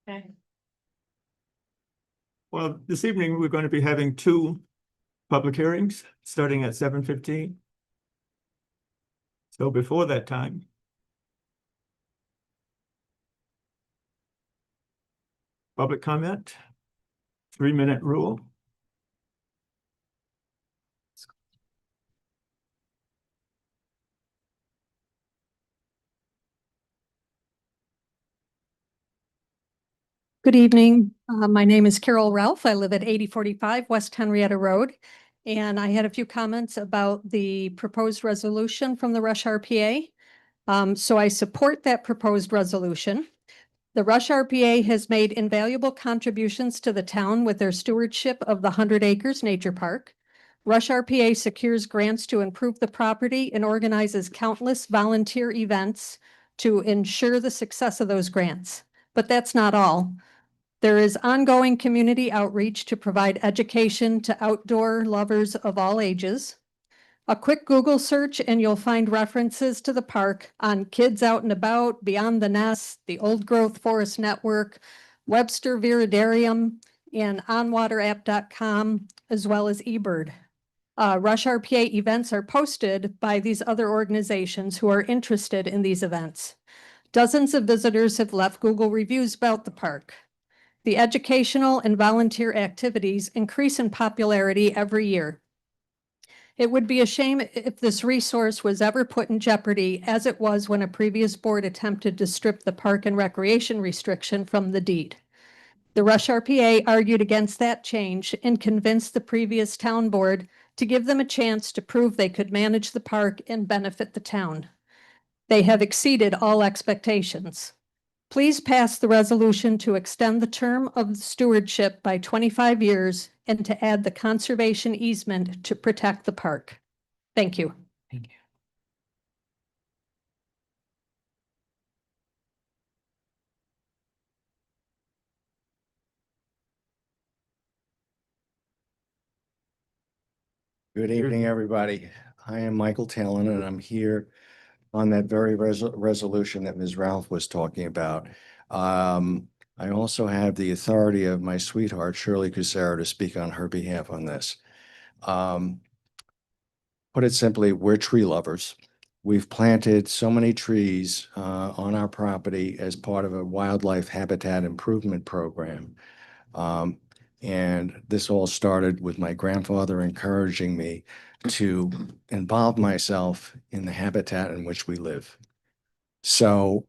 Okay. Well, this evening, we're going to be having two public hearings, starting at 7:15. So before that time, public comment, 3-minute rule. Good evening. My name is Carol Ralph. I live at 8045 West Henrietta Road. And I had a few comments about the proposed resolution from the Rush RPA. So I support that proposed resolution. The Rush RPA has made invaluable contributions to the town with their stewardship of the 100 Acres Nature Park. Rush RPA secures grants to improve the property and organizes countless volunteer events to ensure the success of those grants. But that's not all. There is ongoing community outreach to provide education to outdoor lovers of all ages. A quick Google search and you'll find references to the park on Kids Out and About, Beyond the Nest, the Old Growth Forest Network, Webster Viridarium, and onwaterapp.com, as well as eBird. Rush RPA events are posted by these other organizations who are interested in these events. Dozens of visitors have left Google reviews about the park. The educational and volunteer activities increase in popularity every year. It would be a shame if this resource was ever put in jeopardy, as it was when a previous board attempted to strip the park and recreation restriction from the deed. The Rush RPA argued against that change and convinced the previous town board to give them a chance to prove they could manage the park and benefit the town. They have exceeded all expectations. Please pass the resolution to extend the term of stewardship by 25 years and to add the conservation easement to protect the park. Thank you. Thank you. Good evening, everybody. I am Michael Talon, and I'm here on that very resolution that Ms. Ralph was talking about. I also have the authority of my sweetheart, Shirley Cusero, to speak on her behalf on this. Put it simply, we're tree lovers. We've planted so many trees on our property as part of a wildlife habitat improvement program. And this all started with my grandfather encouraging me to involve myself in the habitat in which we live. So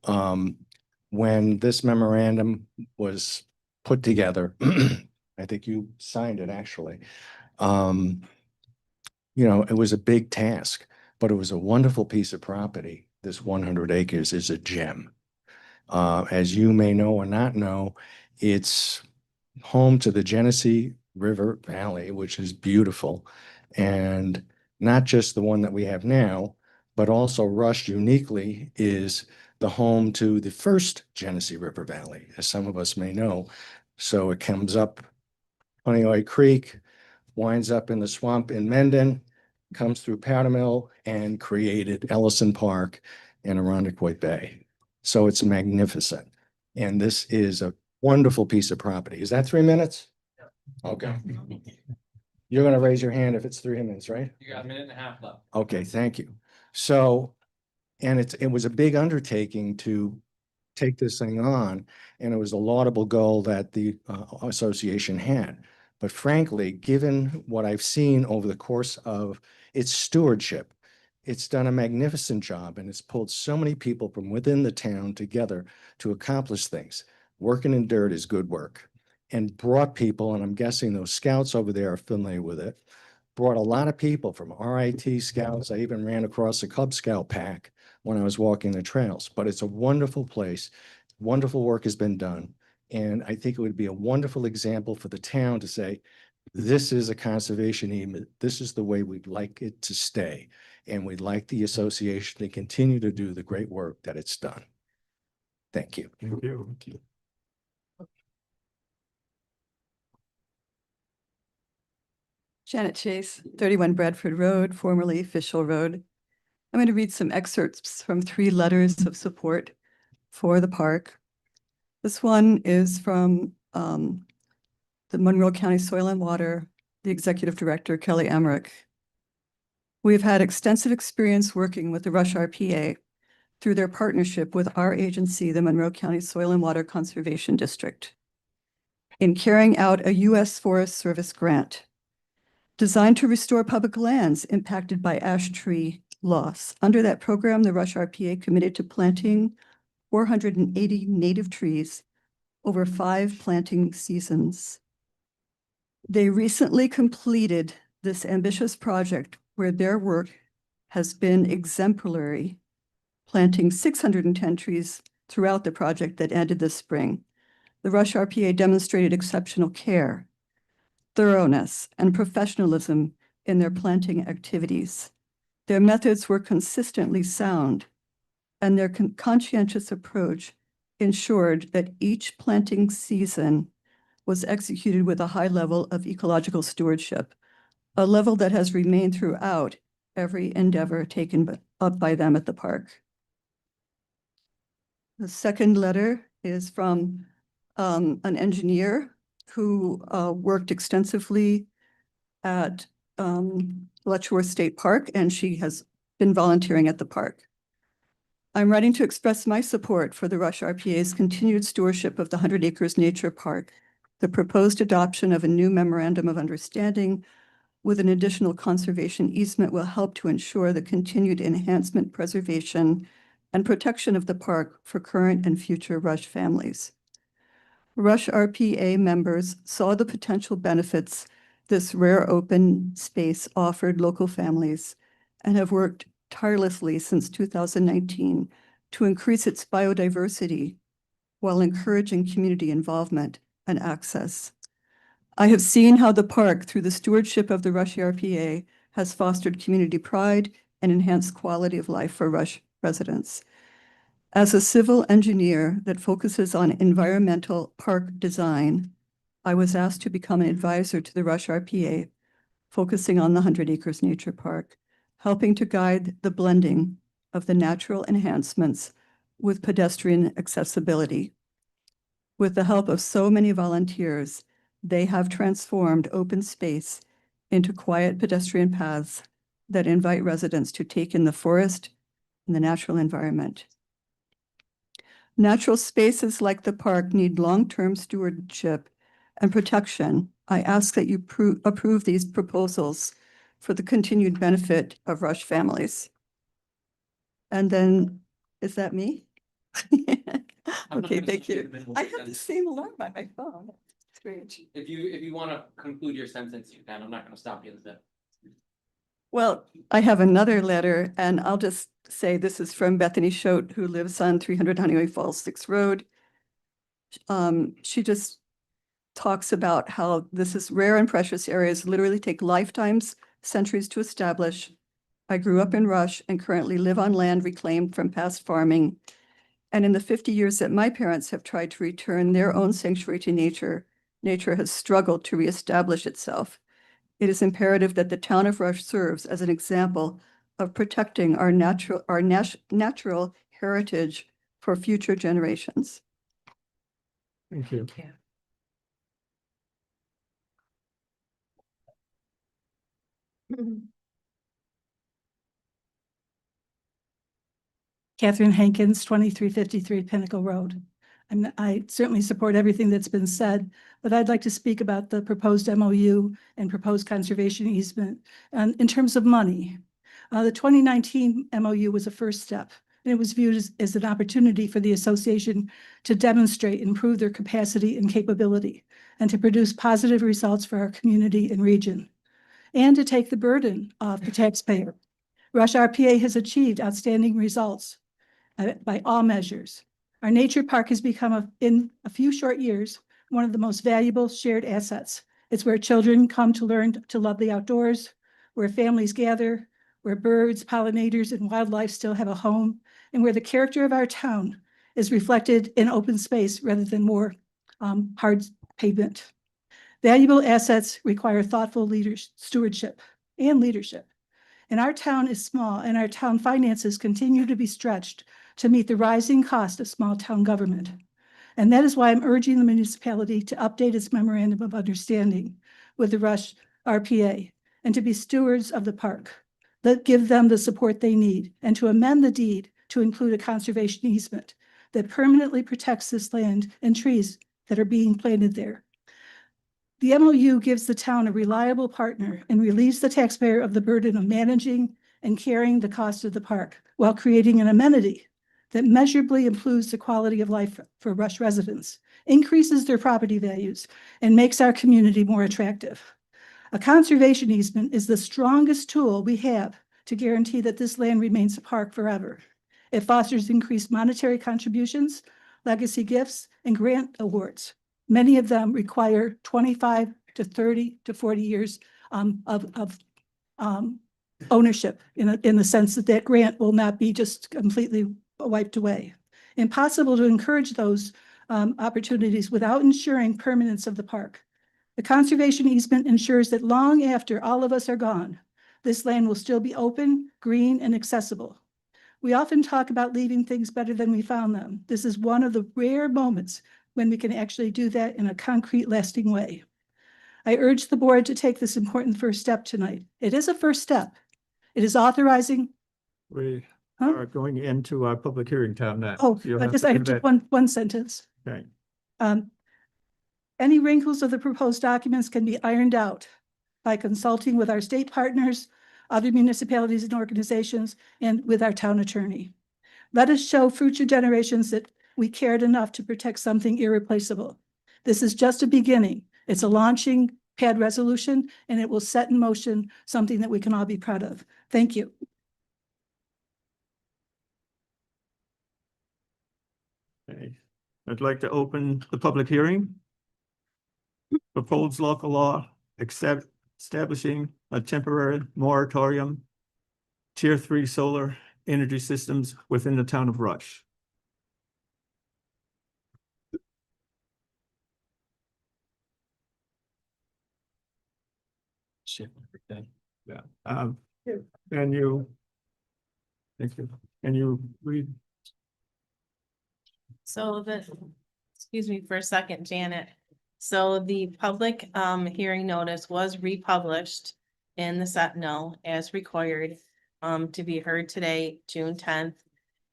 when this memorandum was put together, I think you signed it actually, it was a big task, but it was a wonderful piece of property. This 100 acres is a gem. As you may know or not know, it's home to the Genesee River Valley, which is beautiful. And not just the one that we have now, but also Rush uniquely is the home to the first Genesee River Valley, as some of us may know. So it comes up Honeoye Creek, winds up in the swamp in Mendon, comes through Powder Mill and created Ellison Park and Irondequoit Bay. So it's magnificent. And this is a wonderful piece of property. Is that 3 minutes? Okay. You're going to raise your hand if it's 3 minutes, right? You got a minute and a half left. Okay, thank you. So, and it was a big undertaking to take this thing on, and it was a laudable goal that the association had. But frankly, given what I've seen over the course of its stewardship, it's done a magnificent job, and it's pulled so many people from within the town together to accomplish things. Working in dirt is good work, and brought people, and I'm guessing those scouts over there are familiar with it, brought a lot of people from RIT scouts. I even ran across a Cub Scout pack when I was walking the trails, but it's a wonderful place. Wonderful work has been done. And I think it would be a wonderful example for the town to say, this is a conservation easement. This is the way we'd like it to stay. And we'd like the association to continue to do the great work that it's done. Thank you. Thank you. Thank you. Janet Chase, 31 Bradford Road, formerly Fishel Road. I'm going to read some excerpts from 3 letters of support for the park. This one is from the Monroe County Soil and Water, the Executive Director, Kelly Emmerich. We've had extensive experience working with the Rush RPA through their partnership with our agency, the Monroe County Soil and Water Conservation District, in carrying out a U.S. Forest Service grant designed to restore public lands impacted by ash tree loss. Under that program, the Rush RPA committed to planting 480 native trees over 5 planting seasons. They recently completed this ambitious project where their work has been exemplary, planting 610 trees throughout the project that ended this spring. The Rush RPA demonstrated exceptional care, thoroughness, and professionalism in their planting activities. Their methods were consistently sound, and their conscientious approach ensured that each planting season was executed with a high level of ecological stewardship, a level that has remained throughout every endeavor taken up by them at the park. The second letter is from an engineer who worked extensively at Letchworth State Park, and she has been volunteering at the park. I'm writing to express my support for the Rush RPA's continued stewardship of the 100 Acres Nature Park. The proposed adoption of a new memorandum of understanding with an additional conservation easement will help to ensure the continued enhancement, preservation, and protection of the park for current and future Rush families. Rush RPA members saw the potential benefits this rare open space offered local families and have worked tirelessly since 2019 to increase its biodiversity while encouraging community involvement and access. I have seen how the park, through the stewardship of the Rush RPA, has fostered community pride and enhanced quality of life for Rush residents. As a civil engineer that focuses on environmental park design, I was asked to become an advisor to the Rush RPA, focusing on the 100 Acres Nature Park, helping to guide the blending of the natural enhancements with pedestrian accessibility. With the help of so many volunteers, they have transformed open space into quiet pedestrian paths that invite residents to take in the forest and the natural environment. Natural spaces like the park need long-term stewardship and protection. I ask that you approve these proposals for the continued benefit of Rush families. And then, is that me? Okay, thank you. I have the same alarm on my phone. It's great. If you want to conclude your sentence, you can. I'm not going to stop you in the. Well, I have another letter, and I'll just say this is from Bethany Schote, who lives on 300 Honeyway Falls 6th Road. She just talks about how this is rare and precious areas, literally take lifetimes, centuries to establish. I grew up in Rush and currently live on land reclaimed from past farming. And in the 50 years that my parents have tried to return their own sanctuary to nature, nature has struggled to reestablish itself. It is imperative that the town of Rush serves as an example of protecting our natural heritage for future generations. Thank you. Catherine Hankins, 2353 Pinnacle Road. I certainly support everything that's been said, but I'd like to speak about the proposed MOU and proposed conservation easement. And in terms of money, the 2019 MOU was a first step, and it was viewed as an opportunity for the association to demonstrate and improve their capacity and capability, and to produce positive results for our community and region, and to take the burden off the taxpayer. Rush RPA has achieved outstanding results by all measures. Our nature park has become, in a few short years, one of the most valuable shared assets. It's where children come to learn to love the outdoors, where families gather, where birds, pollinators, and wildlife still have a home, and where the character of our town is reflected in open space rather than more hard pavement. Valuable assets require thoughtful stewardship and leadership. And our town is small, and our town finances continue to be stretched to meet the rising cost of small town government. And that is why I'm urging the municipality to update its memorandum of understanding with the Rush RPA and to be stewards of the park, that give them the support they need, and to amend the deed to include a conservation easement that permanently protects this land and trees that are being planted there. The MOU gives the town a reliable partner and relieves the taxpayer of the burden of managing and carrying the cost of the park while creating an amenity that measurably improves the quality of life for Rush residents, increases their property values, and makes our community more attractive. A conservation easement is the strongest tool we have to guarantee that this land remains a park forever. It fosters increased monetary contributions, legacy gifts, and grant awards. Many of them require 25 to 30 to 40 years of ownership in the sense that that grant will not be just completely wiped away. Impossible to encourage those opportunities without ensuring permanence of the park. The conservation easement ensures that long after all of us are gone, this land will still be open, green, and accessible. We often talk about leaving things better than we found them. This is one of the rare moments when we can actually do that in a concrete, lasting way. I urge the board to take this important first step tonight. It is a first step. It is authorizing. We Huh? are going into our public hearing time now. Oh, You'll I to have do just that. one sentence. Okay. Any wrinkles of the proposed documents can be ironed out by consulting with our state partners, other municipalities and organizations, and with our town attorney. Let us show future generations that we cared enough to protect something irreplaceable. This is just a beginning. It's a launching pad resolution, and it will set in motion something that we can all be proud of. Thank you. Okay. I'd like to open the public hearing. Proposed local law establishing a temporary moratorium, Tier 3 solar energy systems within the town of Rush. Yeah. Can you? Thank you. Can you read? So excuse me for a second, Janet. So the public hearing notice was republished in the Sentinel as required to be heard today, June 10th.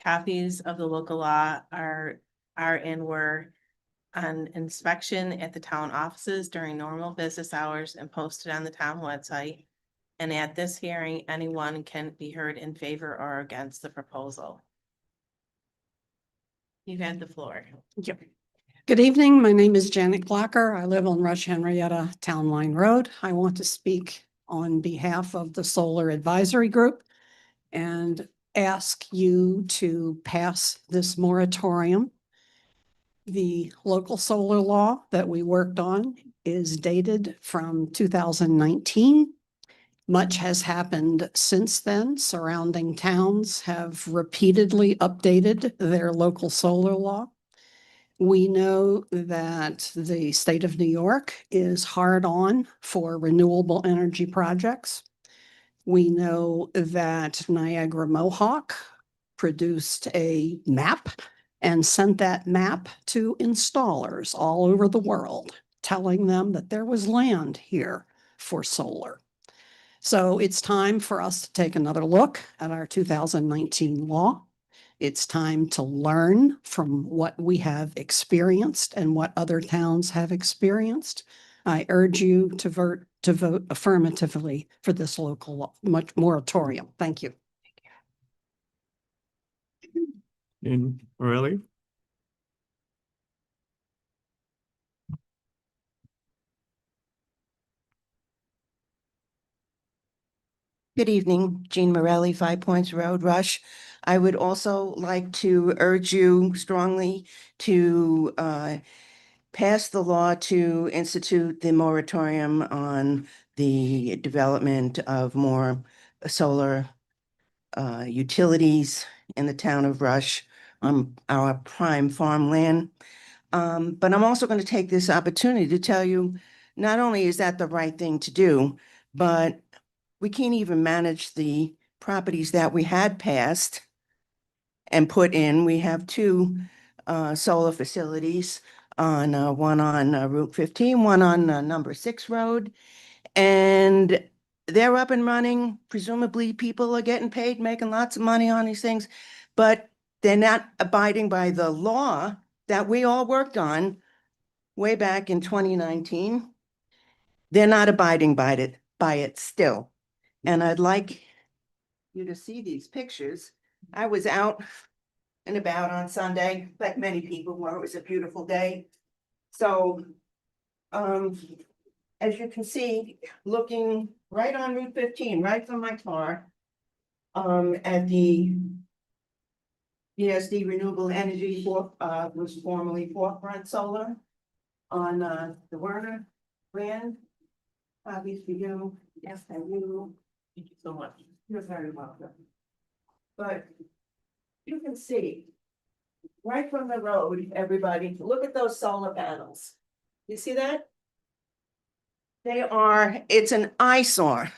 Copies of the local law are and were on inspection at the town offices during normal business hours and posted on the town website. And at this hearing, anyone can be heard in favor or against the proposal. You've had the floor. Good evening. My name is Janet Glocker. I live on Rush Henrietta Town Line Road. I want to speak on behalf of the Solar Advisory Group and ask you to pass this moratorium. The local solar law that we worked on is dated from 2019. Much has happened since then. Surrounding towns have repeatedly updated their local solar law. We know that the state of New York is hard on for renewable energy projects. We know that Niagara Mohawk produced a map and sent that map to installers all over the world, telling them that there was land here for solar. So it's time for us to take another look at our 2019 law. It's time to learn from what we have experienced and what other towns have experienced. I urge you to vote affirmatively for this local moratorium. Thank you. In Morelli? Good evening, Jean Morelli, 5 Points Road, Rush. I would also like to urge you strongly to pass the law to institute the moratorium on the development of more solar utilities in the town of Rush on our prime farmland. But I'm also going to take this opportunity to tell you, not only is that the right thing to do, but we can't even manage the properties that we had passed and put in. We have two solar facilities on, one on Route 15, one on number 6 road. And they're up and running. Presumably people are getting paid, making lots of money on these things, but they're not abiding by the law that we all worked on way back in 2019. They're not abiding by it still. And I'd like you to see these pictures. I was out and about on Sunday, like many people were. It was a beautiful day. So, as you can see, looking right on Route 15, right from my car, at the ESD Renewable Energy was formerly Forefront Solar on the Werner brand. Obviously, you, yes, and you. Thank you so much. You're very welcome. But you can see right from the road, everybody, look at those solar panels. You see that? It's an eyesore.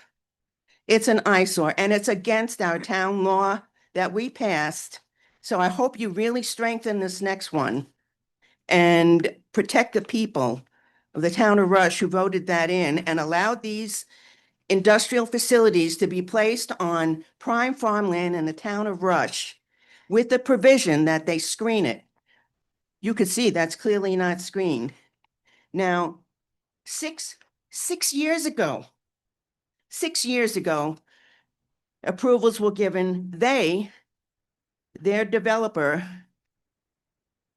It's an eyesore, and it's against our town law that we passed. So I hope you really strengthen this next one and protect the people of the town of Rush who voted that in and allowed these industrial facilities to be placed on prime farmland in the town of Rush with the provision that they screen it. You could see that's clearly not screened. Now, six years ago, approvals were given. Their developer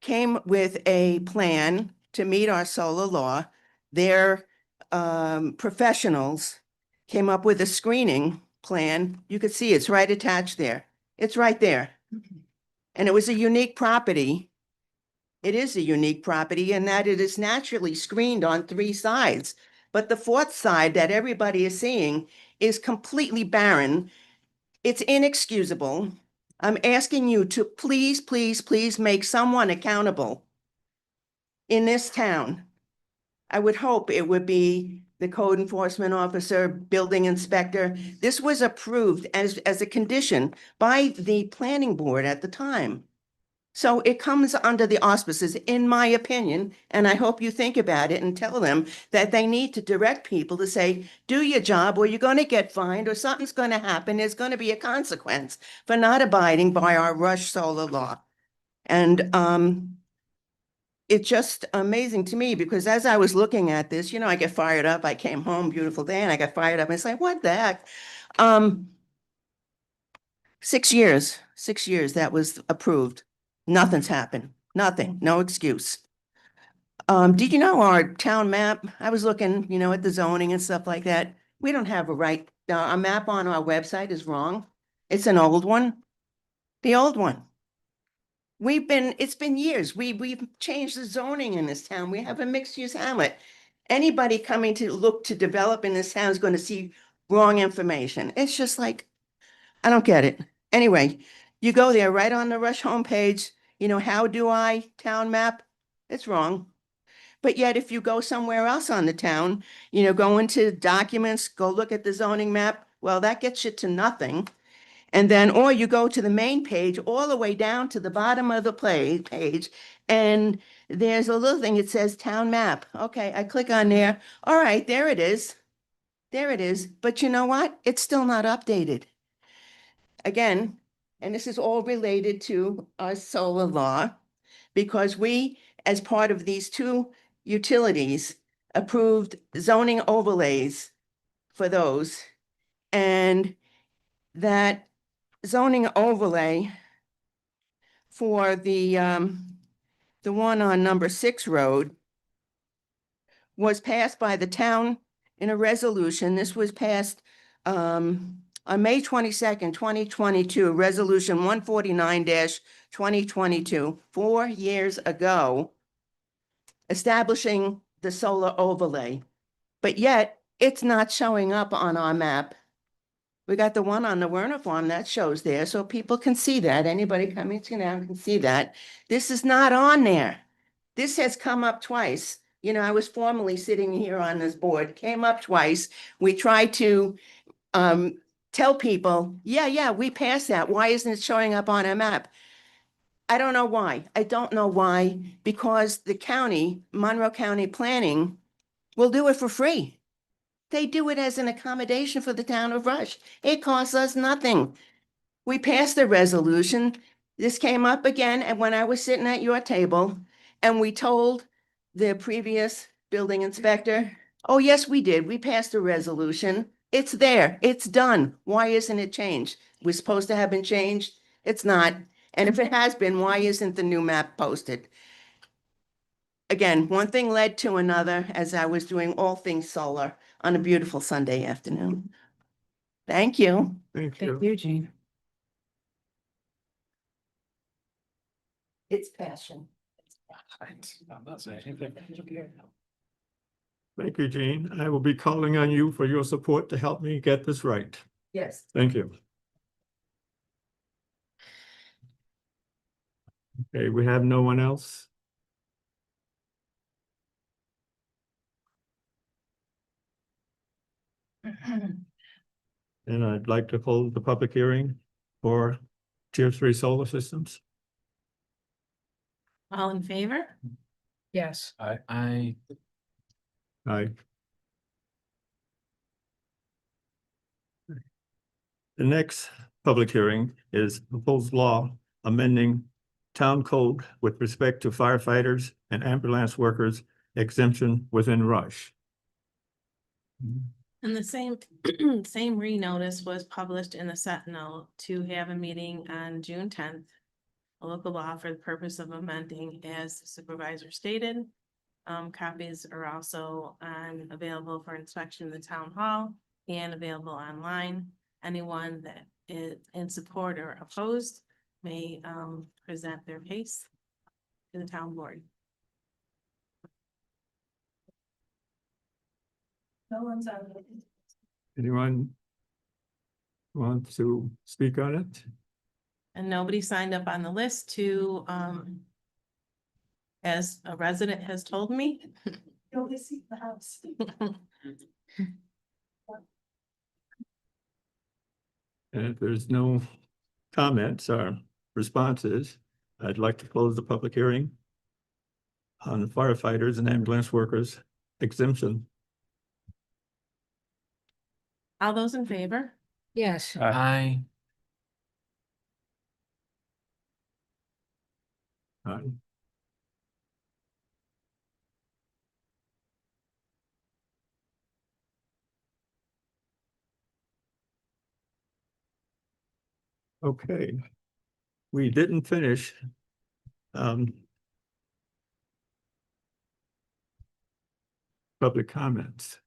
came with a plan to meet our solar law. Their professionals came up with a screening plan. You could see it's right attached there. It's right there. And it was a unique property. It is a unique property in that it is naturally screened on 3 sides. But the 4th side that everybody is seeing is completely barren. It's inexcusable. I'm asking you to please, please, please make someone accountable in this town. I would hope it would be the code enforcement officer, building inspector. This was approved as a condition by the planning board at the time. So it comes under the auspices, in my opinion, and I hope you think about it and tell them that they need to direct people to say, do your job or you're going to get fined or something's going to happen. There's going to be a consequence for not abiding by our Rush solar law. And it's just amazing to me because as I was looking at this, I get fired up. I came home, beautiful day, and I got fired up. And it's like, what the heck? 6 years that was approved. Nothing's happened. Nothing. No excuse. Did you know our town map? I was looking, at the zoning and stuff like that. We don't have a right. Our map on our website is wrong. It's an old one. The old one. It's been years. We've changed the zoning in this town. We have a mixed-use hamlet. Anybody coming to look to develop in this town is going to see wrong information. It's just like, I don't get it. Anyway, you go there right on the Rush homepage, how do I town map? It's wrong. But yet if you go somewhere else on the town, go into documents, go look at the zoning map, well, that gets you to nothing. And then, or you go to the main page, all the way down to the bottom of the page, and there's a little thing, it says town map. Okay, I click on there. All right, there it is. There it is. But you know what? It's still not updated. Again, and this is all related to our solar law, because we, as part of these 2 utilities, approved zoning overlays for those. And that zoning overlay for the one on number 6 road was passed by the town in a resolution. This was passed on May 22nd, 2022, resolution 149-2022, 4 years ago, establishing the solar overlay. But yet it's not showing up on our map. We got the one on the Werner farm that shows there, so people can see that. Anybody coming to now can see that. This is not on there. This has come up twice. I was formerly sitting here on this board, came up twice. We tried to tell people, yeah, we passed that. Why isn't it showing up on our map? I don't know why. I don't know why, because the county, Monroe County Planning, will do it for free. They do it as an accommodation for the town of Rush. It costs us nothing. We passed the resolution. This came up again, and when I was sitting at your table, and we told the previous building inspector, oh, yes, we did. We passed a resolution. It's there. It's done. Why isn't it changed? We're supposed to have been changed. It's not. And if it has been, why isn't the new map posted? Again, one thing led to another as I was doing all things solar on a beautiful Sunday afternoon. Thank you. Thank you. Eugene. It's passion. Thank you, Jean. I will be calling on you for your support to help me get this right. Yes. Thank you. Okay, we have no one else. And I'd like to hold the public hearing for Tier 3 solar systems. All in favor? Yes. I. Aye. The next public hearing is proposed law amending town code with respect to firefighters and ambulance workers exemption within Rush. And the same, same renotice was published in the Sentinel to have a meeting on June 10th. A local law for the purpose of amending as the supervisor stated. Copies are also available for inspection in the town hall and available online. Anyone that is in support or opposed may present their case to the town board. No one's on. Anyone want to speak on it? And nobody signed up on the list to, as a resident has told me. Go see the house. And if there's no comments or responses, I'd like to close the public hearing on the firefighters and ambulance workers exemption. All those in favor? Yes. I. Aye. Okay. We didn't finish. Public comments.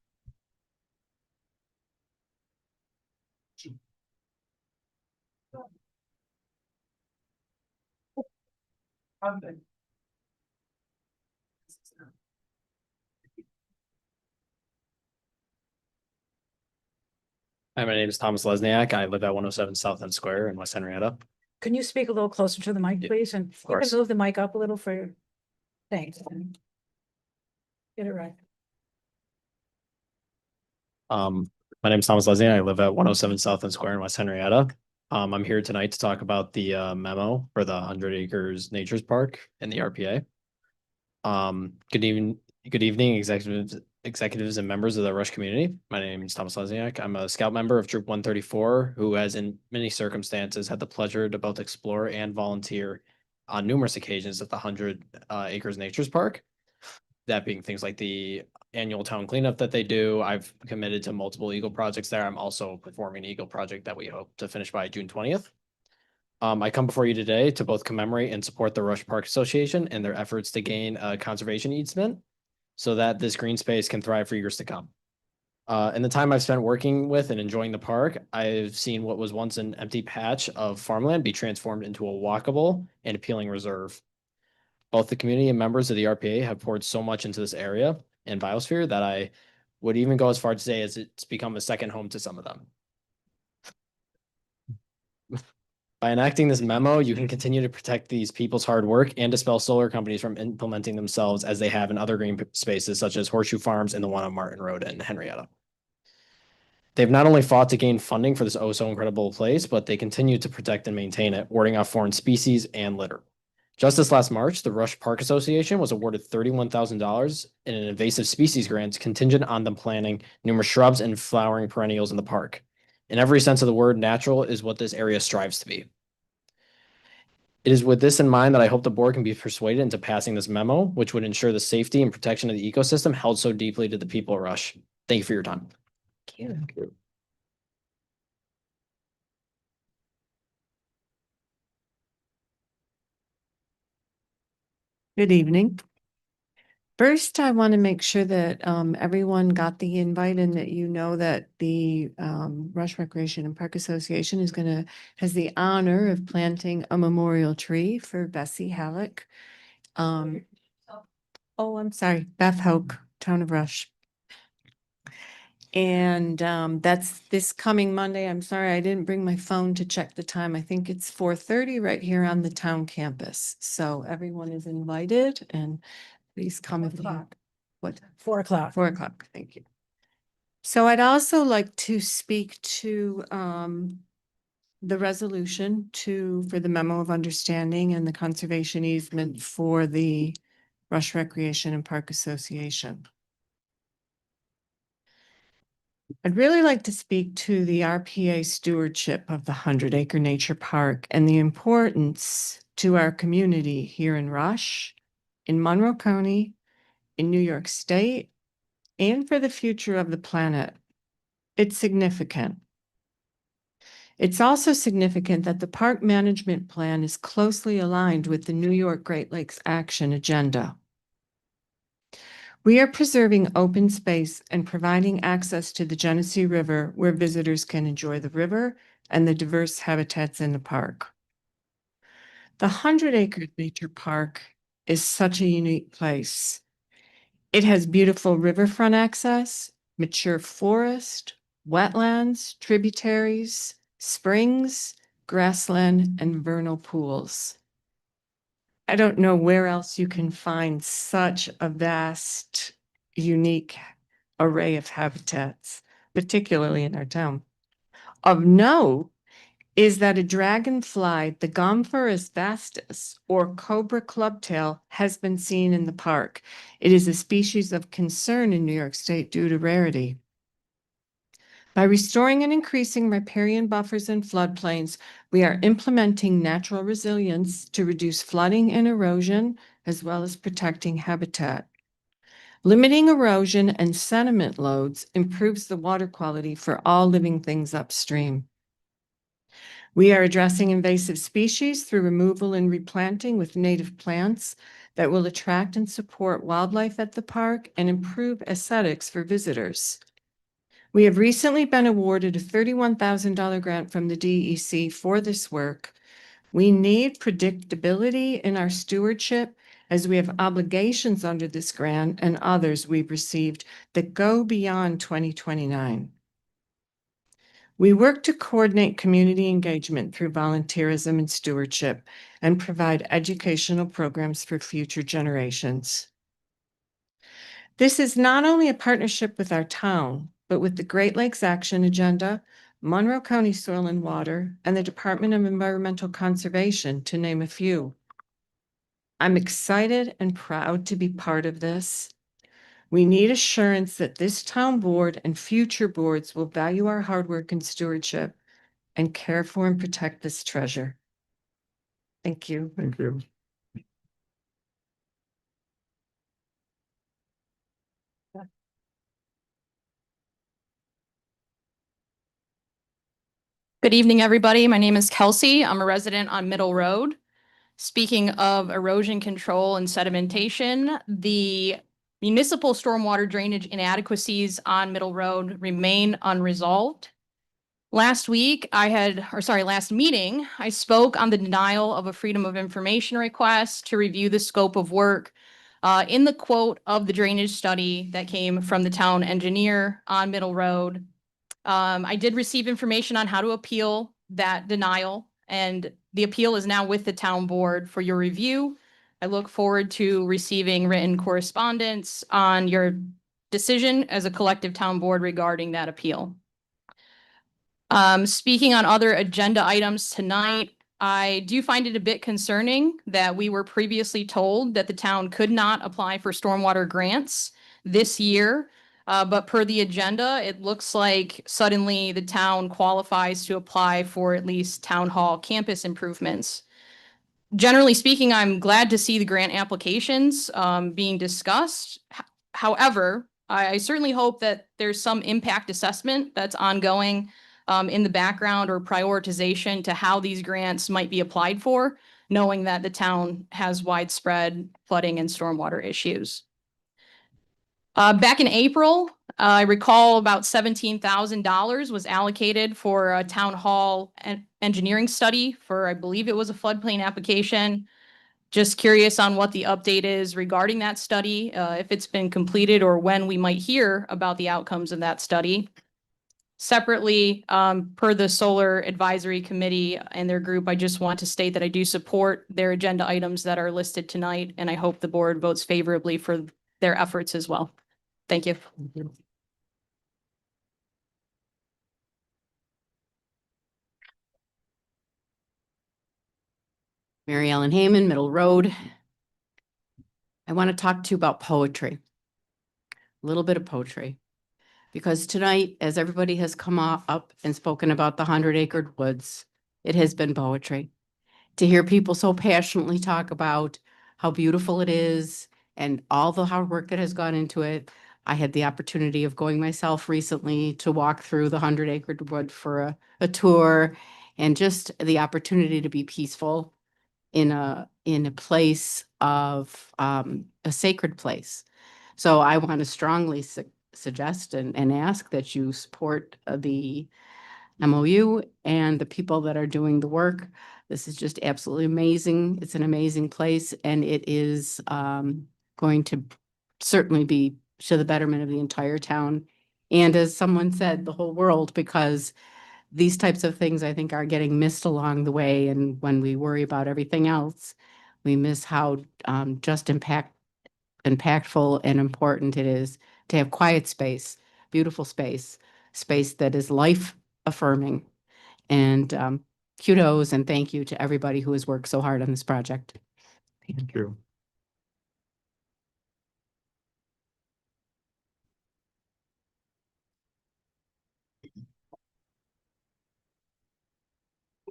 Hi, my name is Thomas Lesniak. I live at 107 South End Square in West Henrietta. Can you speak a little closer to the mic, Yeah, please? And you course. can move the mic up a little for, thanks. Get it right. My name is Thomas Lesniak. I live at 107 South End Square in West Henrietta. I'm here tonight to talk about the memo for the 100 Acres Nature's Park in the RPA. Good evening, executives and members of the Rush community. My name is Thomas Lesniak. I'm a scout member of Troop 134 who has in many circumstances had the pleasure to both explore and volunteer on numerous occasions at the 100 Acres Nature's Park. That being things like the annual town cleanup that they do. I've committed to multiple Eagle projects there. I'm also performing an Eagle project that we hope to finish by June 20th. I come before you today to both commemorate and support the Rush Park Association and their efforts to gain a conservation easement so that this green space can thrive for years to come. In the time I've spent working with and enjoying the park, I've seen what was once an empty patch of farmland be transformed into a walkable and appealing reserve. Both the community and members of the RPA have poured so much into this area and biosphere that I would even go as far to say as it's become a second home to some of them. By enacting this memo, you can continue to protect these people's hard work and dispel solar companies from implementing themselves as they have in other green spaces such as Horseshoe Farms and the one on Martin Road in Henrietta. They've not only fought to gain funding for this oh so incredible place, but they continue to protect and maintain it, warding off foreign species and litter. Just this last March, the Rush Park Association was awarded $31,000 in an invasive species grant contingent on them planting numerous shrubs and flowering perennials in the park. In every sense of the word, natural is what this area strives to be. It is with this in mind that I hope the board can be persuaded into passing this memo, which would ensure the safety and protection of the ecosystem held so deeply to the people of Rush. Thank you for your time. Thank you. Good evening. First, I want to make sure that everyone got the invite and that you know that the Rush Recreation and Park Association has the honor of planting a memorial tree for Bessie Halleck. Oh, I'm sorry, Beth Hoke, Town of Rush. And that's this coming Monday. I'm sorry, I didn't bring my phone to check the time. I think it's 4:30 right here on the town campus. So everyone is invited and please come if you. What? 4 o'clock. 4 o'clock, thank you. So I'd also like to speak to the resolution for the memo of understanding and the conservation easement for the Rush Recreation and Park Association. I'd really like to speak to the RPA stewardship of the 100-acre nature park and the importance to our community here in Rush, in Monroe County, in New York State, and for the future of the planet. It's significant. It's also significant that the park management plan is closely aligned with the New York Great Lakes Action Agenda. We are preserving open space and providing access to the Genesee River where visitors can enjoy the river and the diverse habitats in the park. The 100-acre nature park is such a unique place. It has beautiful riverfront access, mature forest, wetlands, tributaries, springs, grassland, and vernal pools. I don't know where else you can find such a vast, unique array of habitats, particularly in our town. Of note is that a dragonfly, the Gomphoros vastus, or cobra clubtail, has been seen in the park. It is a species of concern in New York State due to rarity. By restoring and increasing riparian buffers and floodplains, we are implementing natural resilience to reduce flooding and erosion, as well as protecting habitat. Limiting erosion and sediment loads improves the water quality for all living things upstream. We are addressing invasive species through removal and replanting with native plants that will attract and support wildlife at the park and improve aesthetics for visitors. We have recently been awarded a $31,000 grant from the DEC for this work. We need predictability in our stewardship as we have obligations under this grant and others we've received that go beyond 2029. We work to coordinate community engagement through volunteerism and stewardship and provide educational programs for future generations. This is not only a partnership with our town, but with the Great Lakes Action Agenda, Monroe County Soil and Water, and the Department of Environmental Conservation, to name a few. I'm excited and proud to be part of this. We need assurance that this town board and future boards will value our hard work and stewardship and care for and protect this treasure. Thank you. Thank you. Good evening, everybody. My name is Kelsey. I'm a resident on Middle Road. Speaking of erosion control and sedimentation, the municipal stormwater drainage inadequacies on Middle Road remain unresolved. Last meeting, I spoke on the denial of a Freedom of Information request to review the scope of work in the quote of the drainage study that came from the town engineer on Middle Road. I did receive information on how to appeal that denial, and the appeal is now with the town board for your review. I look forward to receiving written correspondence on your decision as a collective town board regarding that appeal. Speaking on other agenda items tonight, I do find it a bit concerning that we were previously told that the town could not apply for stormwater grants this year. But per the agenda, it looks like suddenly the town qualifies to apply for at least town hall campus improvements. Generally speaking, I'm glad to see the grant applications being discussed. However, I certainly hope that there's some impact assessment that's ongoing in the background or prioritization to how these grants might be applied for, knowing that the town has widespread flooding and stormwater issues. Back in April, I recall about $17,000 was allocated for a town hall engineering study for, I believe it was a floodplain application. Just curious on what the update is regarding that study, if it's been completed or when we might hear about the outcomes of that study. Separately, per the Solar Advisory Committee and their group, I just want to state that I do support their agenda items that are listed tonight, and I hope the board votes favorably for their efforts as well. Thank you. Mary Ellen Heyman, Middle Road. I want to talk to you about poetry. A little bit of poetry. Because tonight, as everybody has come up and spoken about the 100-acre woods, it has been poetry. To hear people so passionately talk about how beautiful it is and all the hard work that has gone into it. I had the opportunity of going myself recently to walk through the 100-acre wood for a tour, and just the opportunity to be peaceful in a place of a sacred place. So I want to strongly suggest and ask that you support the MOU and the people that are doing the work. This is just absolutely amazing. It's an amazing place, and it is going to certainly be to the betterment of the entire town. And as someone said, the whole world, because these types of things, I think, are getting missed along the way. And when we worry about everything else, we miss how just impactful and important it is to have quiet space, beautiful space that is life affirming. And kudos and thank you to everybody who has worked so hard on this project. Thank you.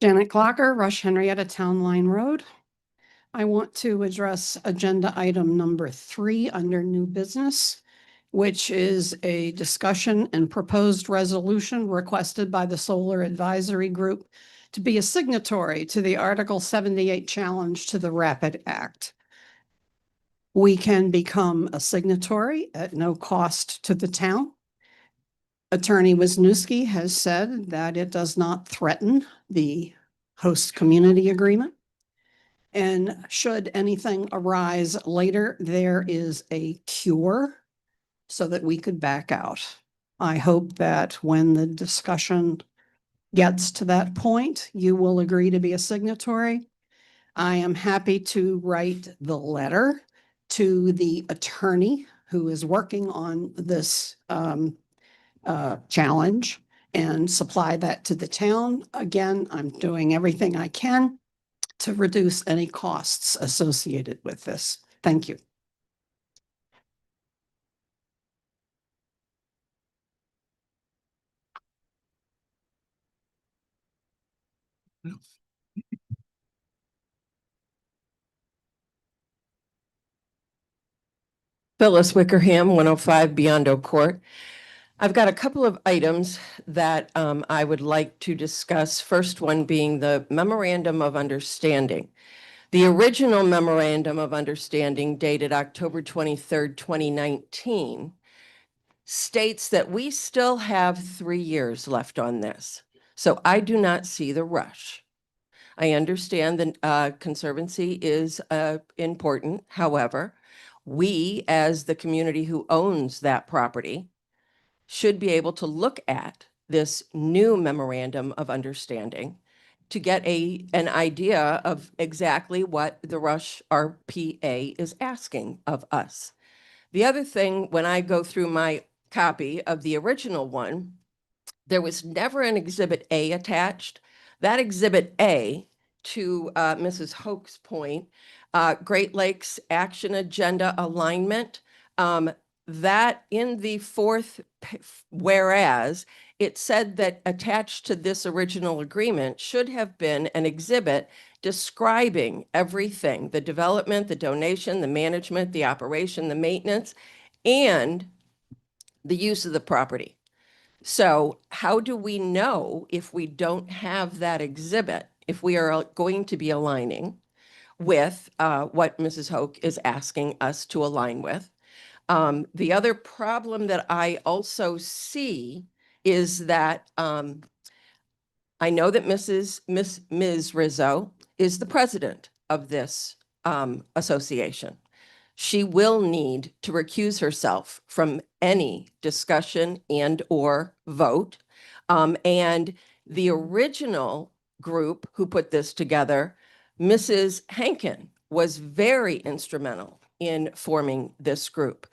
Janet Clocker, Rush Henrietta Town Line Road. I want to address agenda item number 3 under new business, which is a discussion and proposed resolution requested by the Solar Advisory Group to be a signatory to the Article 78 challenge to the RAPID Act. We can become a signatory at no cost to the town. Attorney Wisniewski has said that it does not threaten the host community agreement. And should anything arise later, there is a cure so that we could back out. I hope that when the discussion gets to that point, you will agree to be a signatory. I am happy to write the letter to the attorney who is working on this challenge and supply that to the town. Again, I'm doing everything I can to reduce any costs associated with this. Thank you. Phyllis Wickerham, 105 Biondo Court. I've got a couple of items that I would like to discuss. First one being the Memorandum of Understanding. The original Memorandum of Understanding dated October 23rd, 2019 states that we still have 3 years left on this. So I do not see the rush. I understand that conservancy is important. However, we, as the community who owns that property, should be able to look at this new Memorandum of Understanding to get an idea of exactly what the Rush RPA is asking of us. The other thing, when I go through my copy of the original one, there was never an Exhibit A attached. That Exhibit A to Mrs. Hoke's point, Great Lakes Action Agenda Alignment, that in the fourth whereas, it said that attached to this original agreement should have been an exhibit describing everything, the development, the donation, the management, the operation, the maintenance, and the use of the property. So how do we know if we don't have that exhibit, if we are going to be aligning with what Mrs. Hoke is asking us to align with? The other problem that I also see is that I know that Ms. Rizzo is the president of this association. She will need to recuse herself from any discussion and or vote. And the original group who put this together, Mrs. Hankin, was very instrumental in forming this group.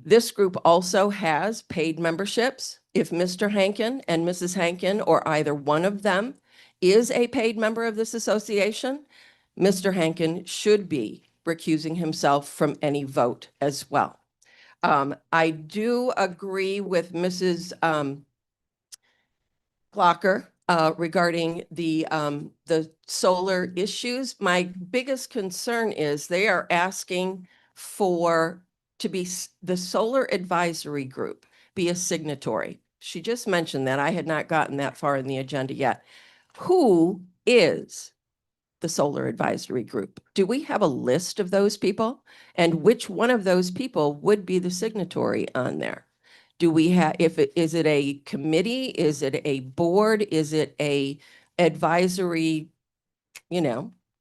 This group also has paid memberships. If Mr. Hankin and Mrs. Hankin or either one of them is a paid member of this association, Mr. Hankin should be recusing himself from any vote as well. I do agree with Mrs. Glocker regarding the solar issues. My biggest concern is they are asking for to be the solar advisory group be a signatory. She just mentioned that. I had not gotten that far in the agenda yet. Who is the solar advisory group? Do we have a list of those people? And which one of those people would be the signatory on there? Do we have, is it a committee? Is it a board? Is it a advisory,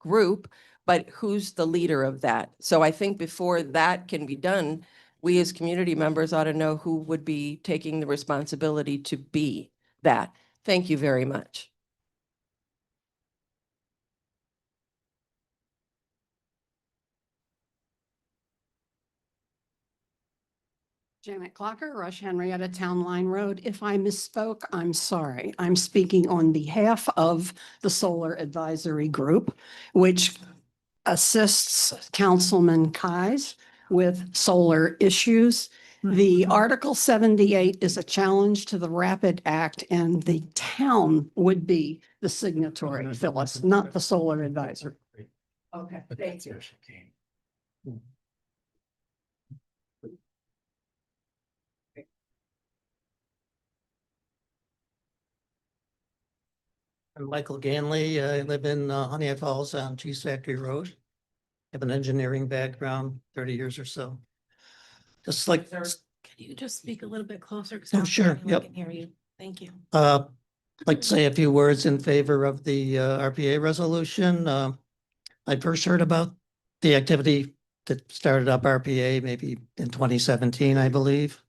group? But who's the leader of that? So I think before that can be done, we as community members ought to know who would be taking the responsibility to be that. Thank you very much. Janet Clocker, Rush Henrietta Town Line Road. If I misspoke, I'm sorry. I'm speaking on behalf of the Solar Advisory Group, which assists Councilman Kais with solar issues. The Article 78 is a challenge to the Rapid Act, and the town would be the signatory, Phyllis, not the Solar Advisory. Okay, thank you. I'm Michael Ganley. I live in Honey Falls on Cheese Factory Road. Have an engineering background, 30 years or so. Just like, Can you just speak a little bit closer? 'Cause Oh, I don't sure. think anyone Yep. can hear you. Thank you. like to say a few words in favor of the RPA resolution. I first heard about the activity that started up RPA maybe in 2017, I believe.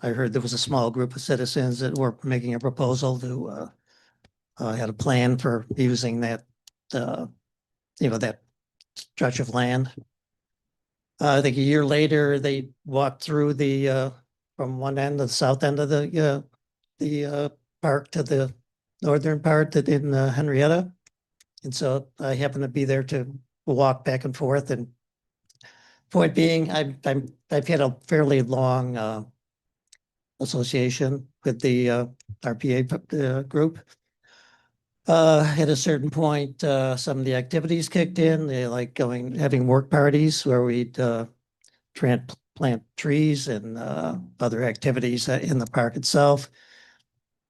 I heard there was a small group of citizens that were making a proposal to had a plan for using that, that stretch of land. I think a year later, they walked through the, from one end to the south end of the park to the northern part that in Henrietta. And so I happened to be there to walk back and forth, and point being, I've had a fairly long association with the RPA group. At a certain point, some of the activities kicked in. They like having work parties where we'd plant trees and other activities in the park itself.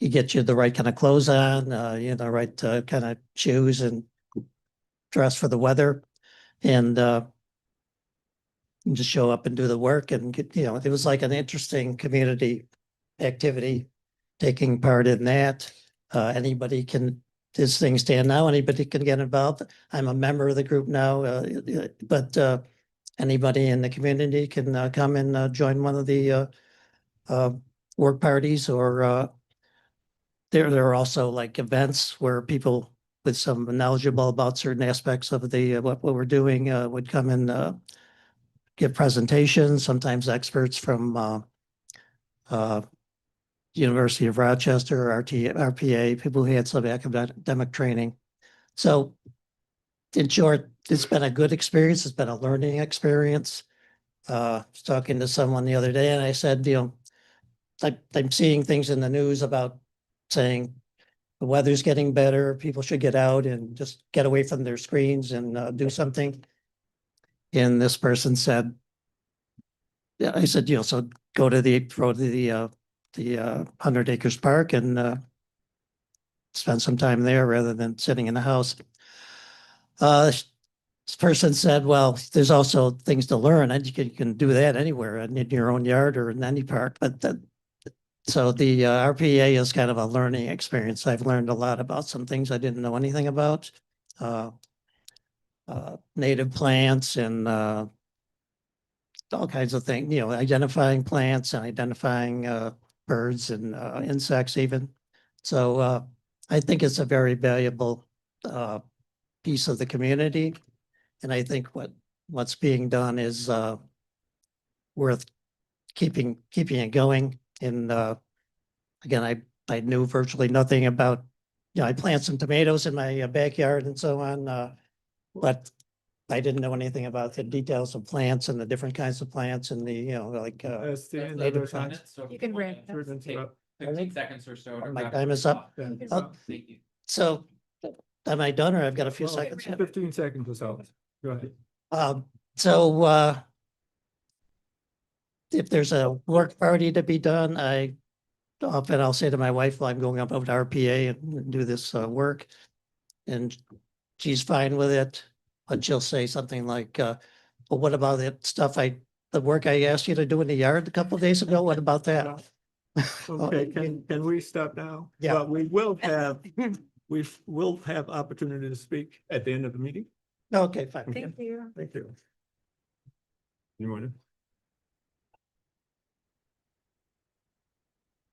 You get the right kind of clothes on, right kind of shoes and dress for the weather, and just show up and do the work and get, it was like an interesting community activity, taking part in that. Anybody can, as things stand now, anybody can get involved. I'm a member of the group now, but anybody in the community can come and join one of the work parties, or there are also like events where people with some knowledgeable about certain aspects of the what we're doing would come and give presentations. Sometimes experts from University of Rochester, RPA, people who had some academic training. So in short, it's been a good experience. It's been a learning experience. I was talking to someone the other day and I said, I'm seeing things in the news about saying the weather's getting better, people should get out and just get away from their screens and do something. And this person said, yeah, I said, so go to the 100 Acres Park and spend some time there rather than sitting in the house. This person said, well, there's also things to learn, and you can do that anywhere in your own yard or in any park. So the RPA is kind of a learning experience. I've learned a lot about some things I didn't know anything about. Native plants and all kinds of things, identifying plants and identifying birds and insects even. So I think it's a very valuable piece of the community. And I think what's being done is worth keeping it going. And again, I knew virtually nothing about, I plant some tomatoes in my backyard and so on, but I didn't know anything about the details of plants and the different kinds of plants and the, native plants. You can ramp up. 15 seconds or so. to My wrap time this is up. up. Thank you. So am I done or I've got a few seconds? 15 seconds or so. Go ahead. So if there's a work party to be done, I'll say to my wife, well, I'm going up over to RPA and do this work. And she's fine with it, but she'll say something like, well, what about the work I asked you to do in the yard a couple of days ago? What about that? Okay, can we stop now? Yeah. Well, we will have opportunity to speak at the end of the meeting. Okay, fine. Thank you. Thank you. You want to?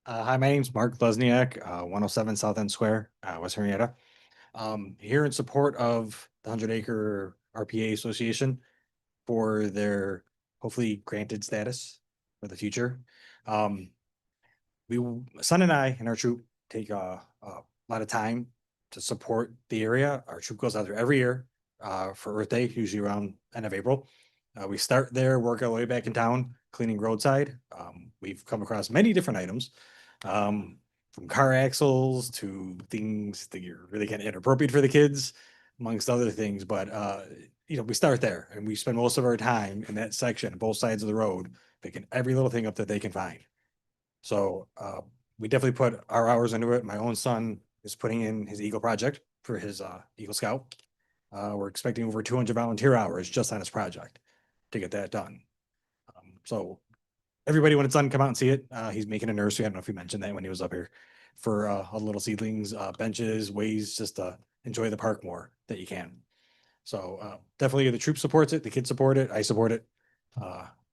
Hi, my name's Mark Lesniak, 107 South End Square, West Henrietta. Here in support of the 100 Acre RPA Association for their hopefully granted status for the future. Son and I and our troop take a lot of time to support the area. Our troop goes out there every year for Earth Day, usually around end of April. We start there, work our way back in town, cleaning roadside. We've come across many different items, from car axles to things that are really kind of inappropriate for the kids, amongst other things. But we start there and we spend most of our time in that section, both sides of the road, picking every little thing up that they can find. So we definitely put our hours into it. My own son is putting in his Eagle project for his Eagle Scout. We're expecting over 200 volunteer hours just on his project to get that done. So everybody, when it's done, come out and see it. He's making a nursery. I don't know if he mentioned that when he was up here for a little seedlings, benches, ways just to enjoy the park more that you can. So definitely the troop supports it. The kids support it. I support it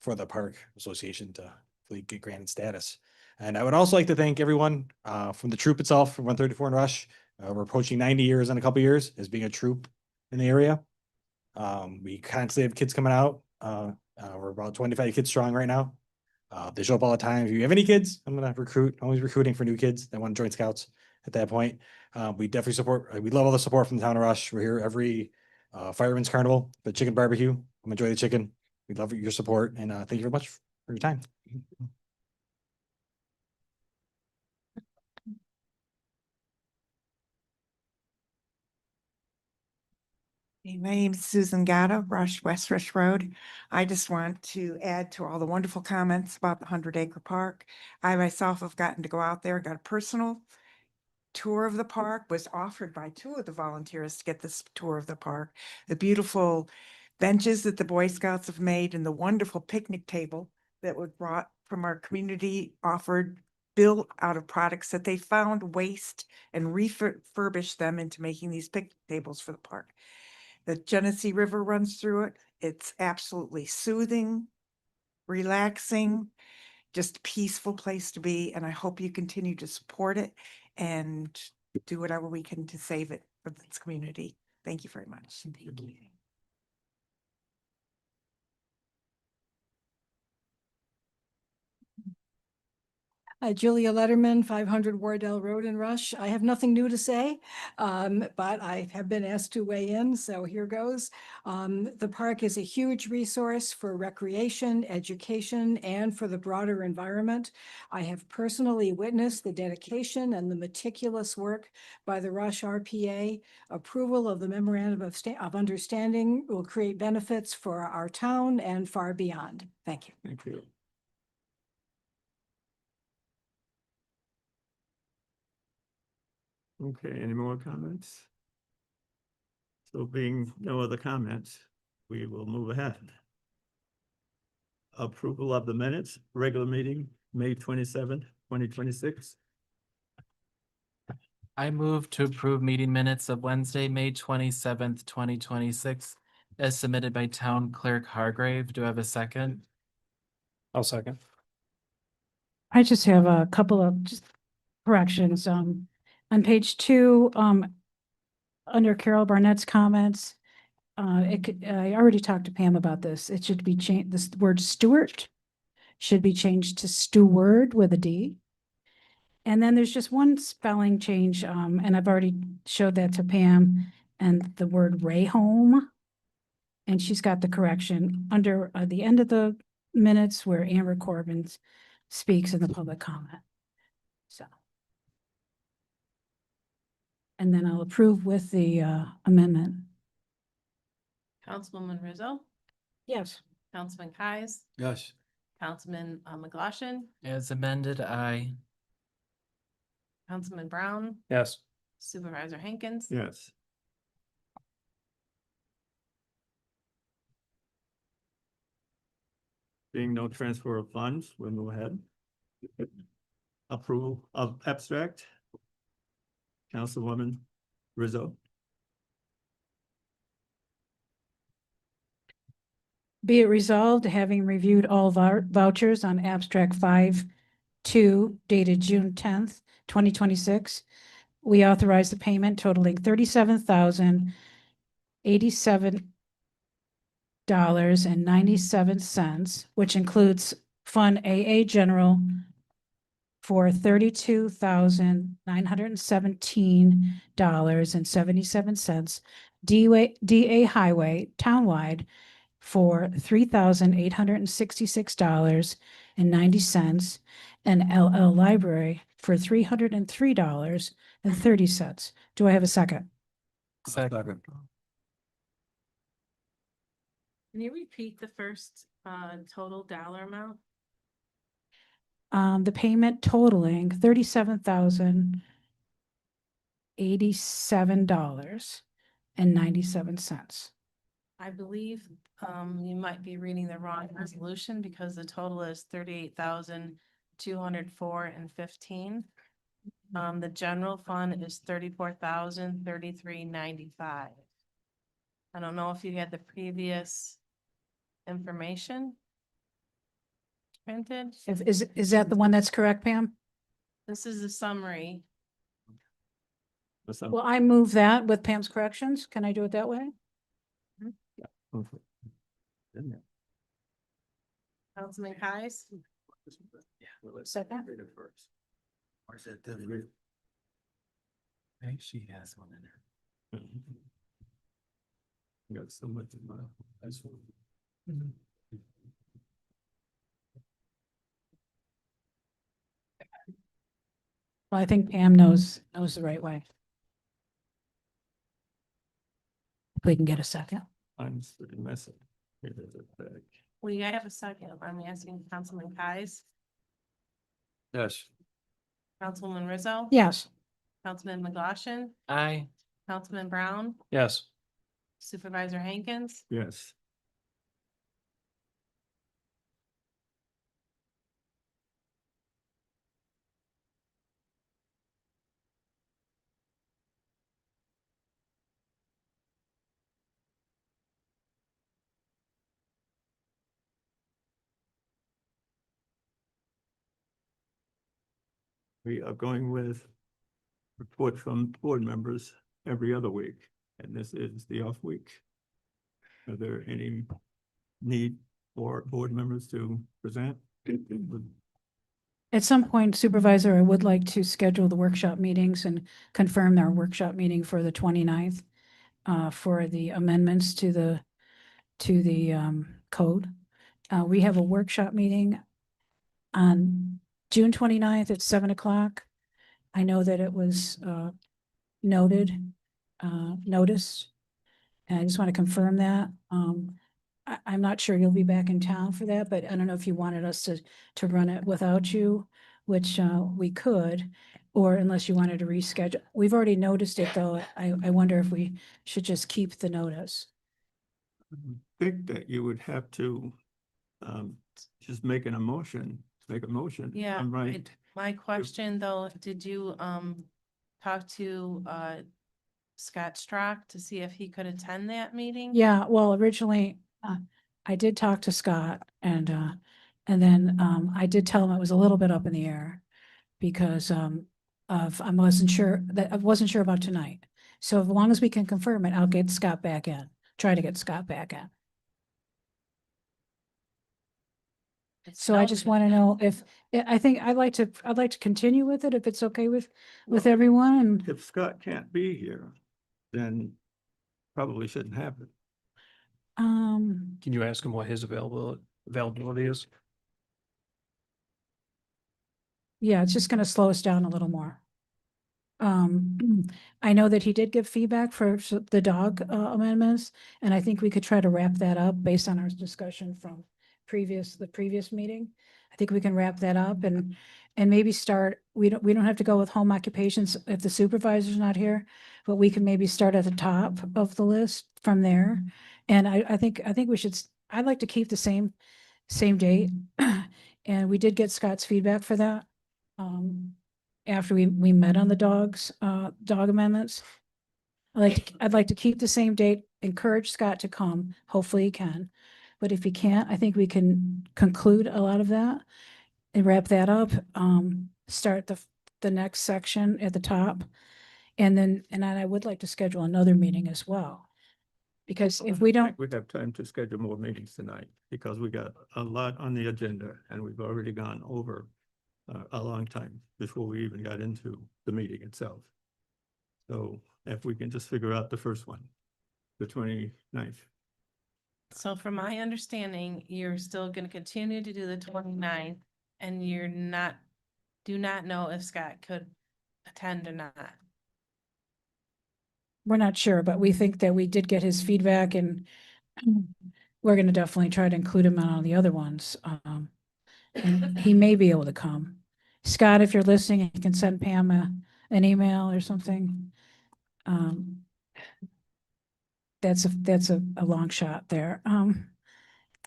for the park association to hopefully get granted status. And I would also like to thank everyone from the troop itself, from 134 and Rush. We're approaching 90 years in a couple years as being a troop in the area. We constantly have kids coming out. We're about 25 kids strong right now. They show up all the time. If you have any kids, I'm going to recruit, always recruiting for new kids that want to join Scouts at that point. We definitely support, we love all the support from the town of Rush. We're here every Fireman's Carnival, the chicken barbecue. Enjoy the chicken. We love your support and thank you very much for your time. Hey, my name is Susan Gatto, West Rush Road. I just want to add to all the wonderful comments about the 100 Acre Park. I myself have gotten to go out there, got a personal tour of the park, was offered by two of the volunteers to get this tour of the park. The beautiful benches that the Boy Scouts have made and the wonderful picnic table that was brought from our community, built out of products that they found waste and refurbished them into making these picnic tables for the park. The Genesee River runs through it. It's absolutely soothing, relaxing, just a peaceful place to be. And I hope you continue to support it and do whatever we can to save it for this community. Thank you very much. Thank you. Julia Letterman, 500 Wardell Road in Rush. I have nothing new to say, but I have been asked to weigh in, so here goes. The park is a huge resource for recreation, education, and for the broader environment. I have personally witnessed the dedication and the meticulous work by the Rush RPA. Approval of the memorandum of understanding will create benefits for our town and far beyond. Thank you. Thank you. Okay, any more comments? So being no other comments, we will move ahead. Approval of the minutes, regular meeting, May 27th, 2026. I move to approve meeting minutes of Wednesday, May 27th, 2026, as submitted by Town Clerk Hargrave. Do I have a second? I'll second. I just have a couple of just corrections. On page 2, under Carol Barnett's comments, I already talked to Pam about this. It should be changed, this word Stewart should be changed to Steward with a D. And then there's just one spelling change, and I've already showed that to Pam, and the word Rayhome. And she's got the correction under the end of the minutes where Amber Corbin speaks in the public comment. So. And then I'll approve with the amendment. Councilwoman Rizzo, Yes. Councilman Kais, Yes. Councilman McGlashan, As amended, aye. Councilman Brown, Yes. Supervisor Hankins. Yes. Being no transfer of funds, we'll move ahead. Approval of abstract. Councilwoman Rizzo. Be it resolved, having reviewed all vouchers on abstract 5-2 dated June 10th, 2026, we authorize the payment totaling $37,087.97, which includes Fund AA General for $32,917.77, DA Highway Townwide for $3,866.90, and LL Library for $303.30. Do I have a second? Second. Can you repeat the first total dollar amount? The payment totaling $37,087.97. I believe you might be reading the wrong resolution because the total is 38,204.15. The general fund is 34,033.95. I don't know if you had the previous information printed. Is that the one that's correct, Pam? This is the summary. Well, I move that with Pam's corrections. Can I do it that way? Councilman Kais, Second. She has one in there. Got so much in my. Well, I think Pam knows the right way. If we can get a second. I'm still messing. Here it is back. well, you have a second. I'm asking Councilman Kais, Yes. Councilwoman Rizzo. Yes. Councilman McGlashan, Aye. Councilman Brown, Yes. Supervisor Hankins. Yes. We are going with report from board members every other week, and this is the off week. Are there any need for board members to present? At some point, Supervisor, I would like to schedule the workshop meetings and confirm our workshop meeting for the 29th for the amendments to the code. We have a workshop meeting on June 29th at 7 o'clock. I know that it was noticed. And I just want to confirm that. I'm not sure you'll be back in town for that, but I don't know if you wanted us to run it without you, which we could, or unless you wanted to reschedule. We've already noticed it, though. I wonder if we should just keep the notice. I think that you would have to just make a motion. Yeah. I'm right. My question though, did you talk to Scott Strock to see if he could attend that meeting? Yeah, well, originally, I did talk to Scott and then I did tell him it was a little bit up in the air because I wasn't sure about tonight. So as long as we can confirm it, I'll get Scott back in, try to get Scott back in. So I just want to know if, I think I'd like to continue with it if it's okay with everyone. And If Scott can't be here, then probably shouldn't happen. Can you ask him what his availability is? Yeah, it's just gonna slow us down a little more. I know that he did give feedback for the dog amendments, and I think we could try to wrap that up based on our discussion from the previous meeting. I think we can wrap that up and maybe start, we don't have to go with home occupations if the supervisor's not here, but we can maybe start at the top of the list from there. And I think we should, I'd like to keep the same date. And we did get Scott's feedback for that. After we met on the dog amendments. I'd like to keep the same date, encourage Scott to come. Hopefully he can. But if he can't, I think we can conclude a lot of that and wrap that up. Start the next section at the top. And then I would like to schedule another meeting as well. Because if we I don't, think we have time to schedule more meetings tonight because we got a lot on the agenda and we've already gone over a long time before we even got into the meeting itself. So if we can just figure out the first one, the 29th. So from my understanding, you're still gonna continue to do the 29th, and do not know if Scott could attend or not. we're not sure, but we think that we did get his feedback and we're gonna definitely try to include him on all the other ones. And he may be able to come. Scott, if you're listening, you can send Pam an email or something. That's a long shot there.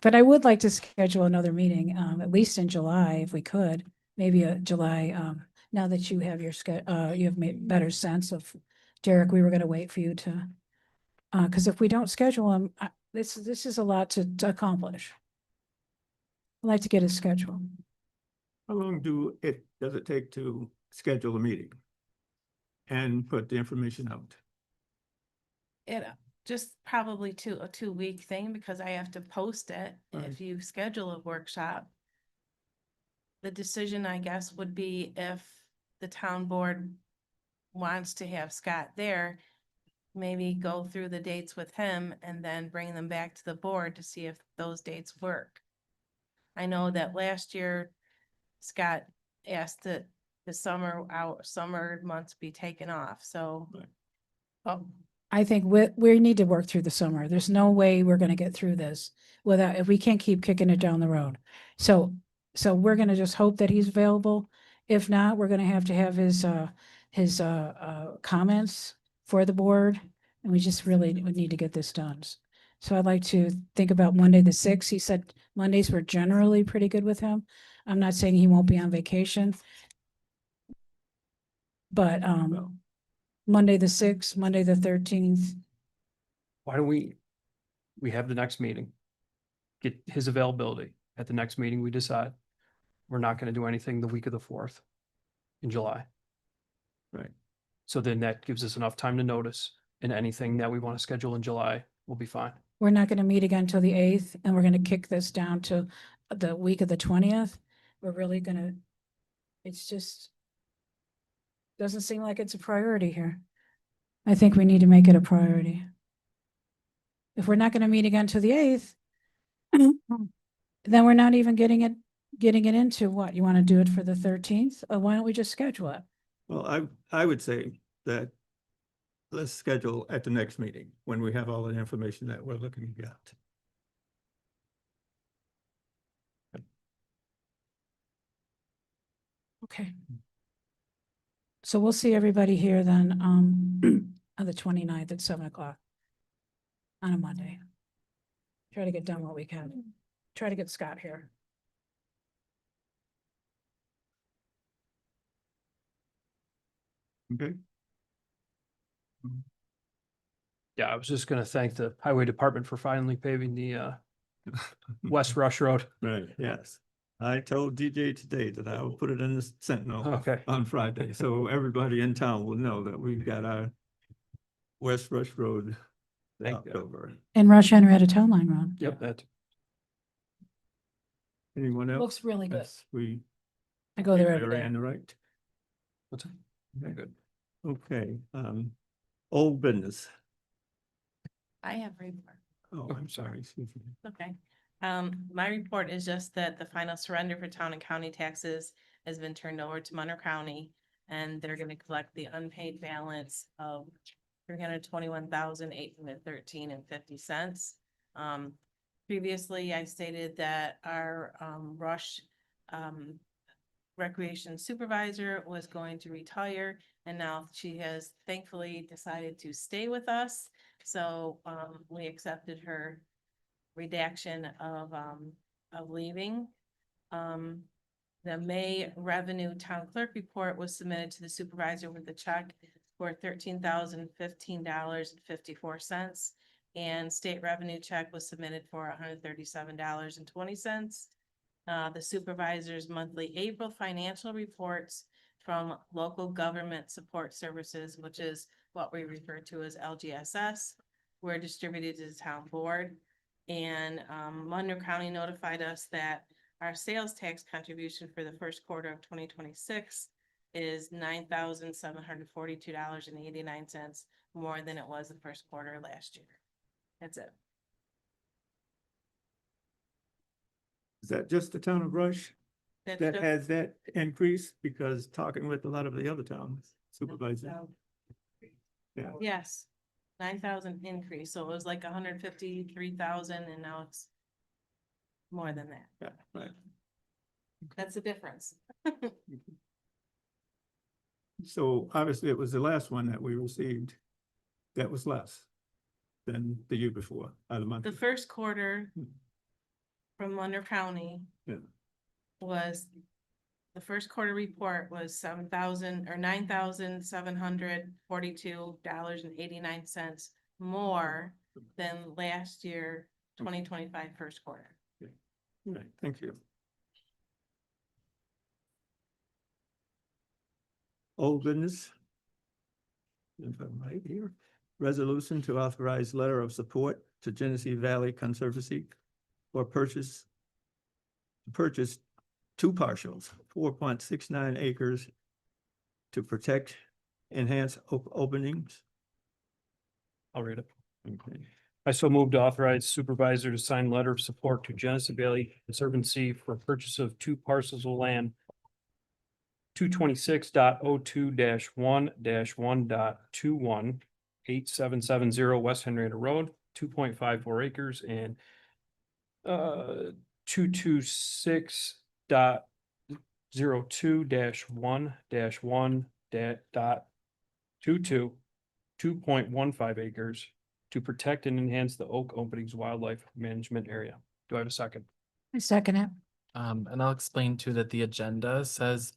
But I would like to schedule another meeting, at least in July, if we could, maybe a July, now that you have you have made better sense of, Derek, we were gonna wait for you to, because if we don't schedule him, this is a lot to accomplish. I'd like to get his schedule. How long does it take to schedule a meeting and put the information out? It just probably a 2-week thing because I have to post it. Right. If you schedule a workshop, the decision, I guess, would be if the town board wants to have Scott there, maybe go through the dates with him and then bring them back to the board to see if those dates work. I know that last year Scott asked that the summer months be taken off, so. I think we need to work through the summer. There's no way we're gonna get through this if we can't keep kicking it down the road. So we're gonna just hope that he's available. If not, we're gonna have to have his comments for the board. And we just really would need to get this done. So I'd like to think about Monday the 6th. He said Mondays were generally pretty good with him. I'm not saying he won't be on vacation. But Monday the 6th, Monday the 13th. Why don't we have the next meeting? Get his availability. At the next meeting, we decide. We're not gonna do anything the week of the 4th in July. Right. So then that gives us enough time to notice, and anything that we want to schedule in July will be fine. We're not gonna meet again until the 8th, and we're gonna kick this down to the week of the 20th. We're really gonna It's just doesn't seem like it's a priority here. I think we need to make it a priority. If we're not going to meet again till the 8th, then we're not even getting it into what? You want to do it for the 13th? Or why don't we just schedule it? Well, I would say that let's schedule at the next meeting when we have all the information that we're looking at. Okay. So we'll see everybody here then, on the 29th at 7:00 on a Monday. Try to get done what we can. Try to get Scott here. Okay. Yeah, I was just gonna thank the highway department for finally paving the West Rush Road. Right, yes. I told DJ today that I will put it in the Sentinel Okay. on Friday, so everybody in town will know that we've got our West Rush Road Thank you. over. And Rush Henrietta Town Line Road. Yep, that. Anyone else? Looks really good. Yes, we. I go there we every are day. in the right. What's that? Very good. Okay, old business. I have a report. Oh, I'm sorry, excuse me. Okay. My report is just that the final surrender for town and county taxes has been turned over to Monroe County. And they're gonna collect the unpaid balance of $321,813.50. Previously, I stated that our, Rush, recreation supervisor was going to retire, and now she has thankfully decided to stay with us. So, we accepted her redaction of leaving. The May revenue town clerk report was submitted to the supervisor with a check for $13,015.54. And state revenue check was submitted for $137.20. The supervisor's monthly April financial reports from local government support services, which is what we refer to as LGSS, were distributed to the town board. And Monroe County notified us that our sales tax contribution for the first quarter of 2026 is $9,742.89 more than it was the first quarter last year. That's it. Is that just the town of Rush That's that just- has that increase? Because talking with a lot of the other towns supervisors. Yeah, Yes, 9,000 increase, so it was like 153,000 and now it's more than that. yeah, right. That's the difference. So obviously it was the last one that we received that was less than the year before, or the month. The first quarter from Monroe County Yeah. was, the first quarter report was $9,742.89 more than last year, 2025 first quarter. Right, thank you. Old business. If I'm right here, resolution to authorize letter of support to Genesee Valley Conservancy for purchase two parcels, 4.69 acres to protect, enhance openings. I'll read it. Okay. I so moved to authorize supervisor to sign letter of support to Genesee Valley Conservancy for purchase of two parcels of land. 226.02-1-1.218770 West Henrietta Road, 2.54 acres, and 226.02-1-1.22 2.15 acres to protect and enhance the Oak Openings Wildlife Management Area. Do I have a second? I second it. And I'll explain too that the agenda says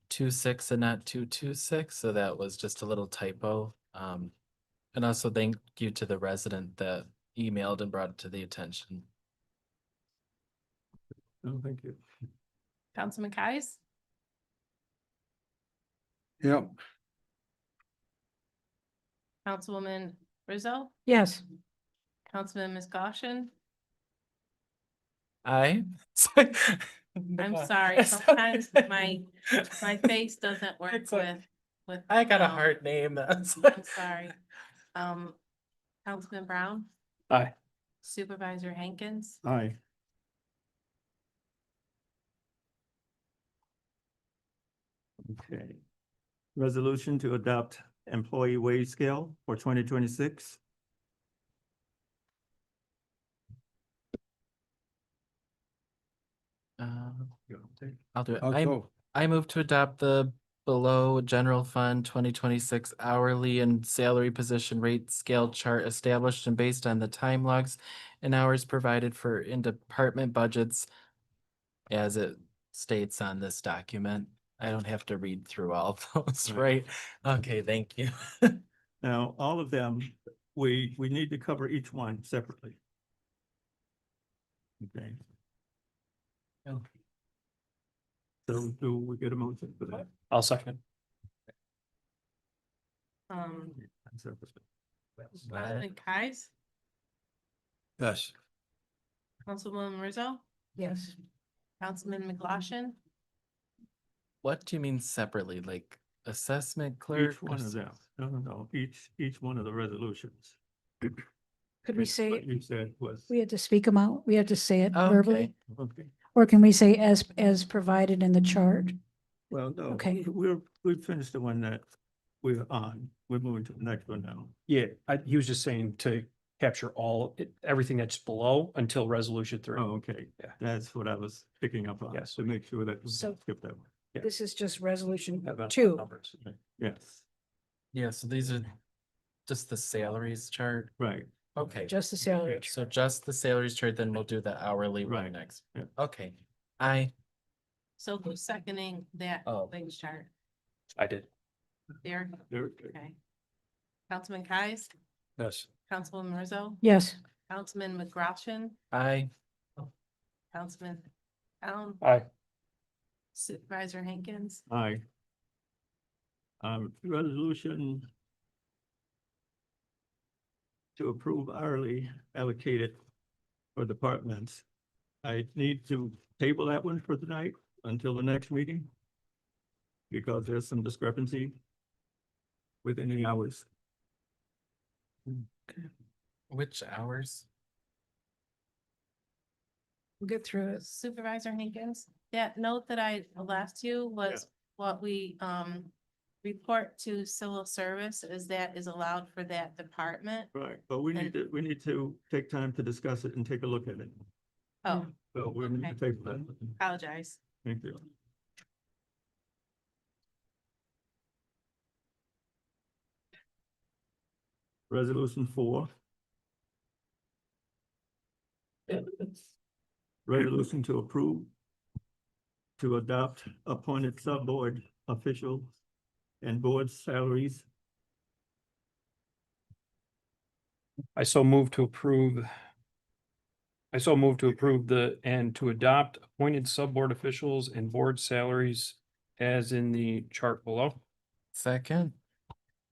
2.6 and not 2.26, so that was just a little typo. And also thank you to the resident that emailed and brought it to the attention. Oh, thank you. Councilman Kais, Yep. Councilwoman Rizzo, Yes. Councilman Ms. Goshen, Aye. I'm sorry, sometimes my face doesn't work It's like- with. I got a um, hard name. That's I'm sorry. Councilman Brown, Aye. Supervisor Hankins, Aye. Okay. Resolution to adopt employee wage scale for 2026. I'll do it. Oh, go. I move to adopt the below general fund 2026 hourly and salary position rate scale chart established and based on the time logs and hours provided for in department budgets as it states on this document. I don't have to read through all of those, right? Okay, thank you. Now, all of them, we need to cover each one separately. Okay. So do we get a motion for that? I'll second. Councilman Kais, Yes. Councilwoman Rizzo, Yes. Councilman McLaughlin, What do you mean separately, like assessment clerk? Each one of them. No, each one of the resolutions. Could we say, What you said was, we had to speak them out? We had to say it Okay. verbally? okay, Or can we say as provided in the chart? well, no, Okay. we've finished the one that we're on. We're moving to the next one now. Yeah, he was just saying to capture everything that's below until resolution 3. Oh, okay. Yeah. That's what I was picking up on. Yes. To make sure that we So- don't skip that one. Yeah. This is just resolution Have on 2. numbers. Yes, Yeah, so these are just the salaries chart. right. Okay. Just the salary. So just the salaries chart, then we'll do the hourly one Right. next. Yeah. Okay. I, so who's seconding that Oh. wage chart? I did. Derek, There- okay. Councilman Kais, Yes. Councilwoman Rizzo, Yes. Councilman McGrattan, Councilman Allen, Aye. Supervisor Hankins, Aye. Resolution to approve hourly allocated for departments. I need to table that one for tonight until the next meeting. Because there's some discrepancy within the hours. which hours? We'll get through it. Supervisor Hankins. That note that I left you was what we report to civil service is that is allowed for that department. Right, but we need to take time to discuss it and take a look at it. Oh, So we're going to Okay. table that. apologize. Thank you. Resolution 4. Resolution to approve to adopt appointed subboard officials and board salaries. I so move to approve and to adopt appointed subboard officials and board salaries as in the chart below. Second?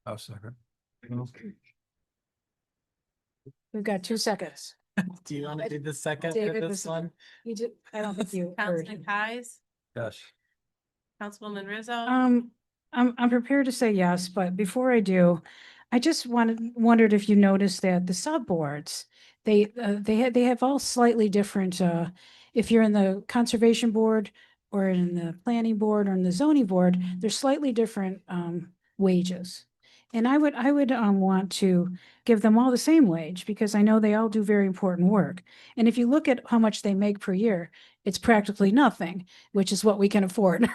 I'll second. We've got 2 seconds. Do you want to do the second for David this was- one? You did, I don't think you heard. Councilman Kais, Yes. Councilwoman Rizzo, I'm prepared to say yes, but before I do, I just wondered if you noticed that the subboards, they have all slightly different, if you're in the conservation board or in the planning board or in the zoning board, there's slightly different, wages. And I would want to give them all the same wage because I know they all do very important work. And if you look at how much they make per year, it's practically nothing, which is what we can afford.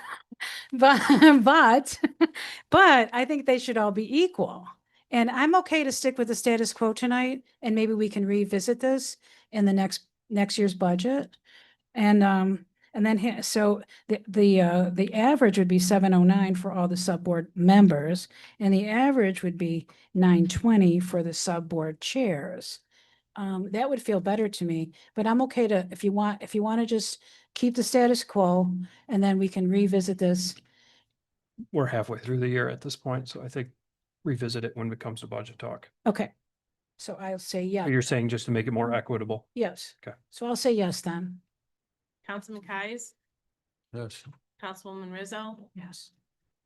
But I think they should all be equal. And I'm okay to stick with the status quo tonight, and maybe we can revisit this in the next year's budget. And then, so the average would be 709 for all the subboard members, and the average would be 920 for the subboard chairs. That would feel better to me, but I'm okay to, if you want to just keep the status quo, and then we can revisit this. We're halfway through the year at this point, so I think revisit it when it comes to budget talk. Okay. So I'll say yes. You're saying just to make it more equitable. Yes. Okay. So I'll say yes then. Councilman Kais, Yes. Councilwoman Rizzo, Yes.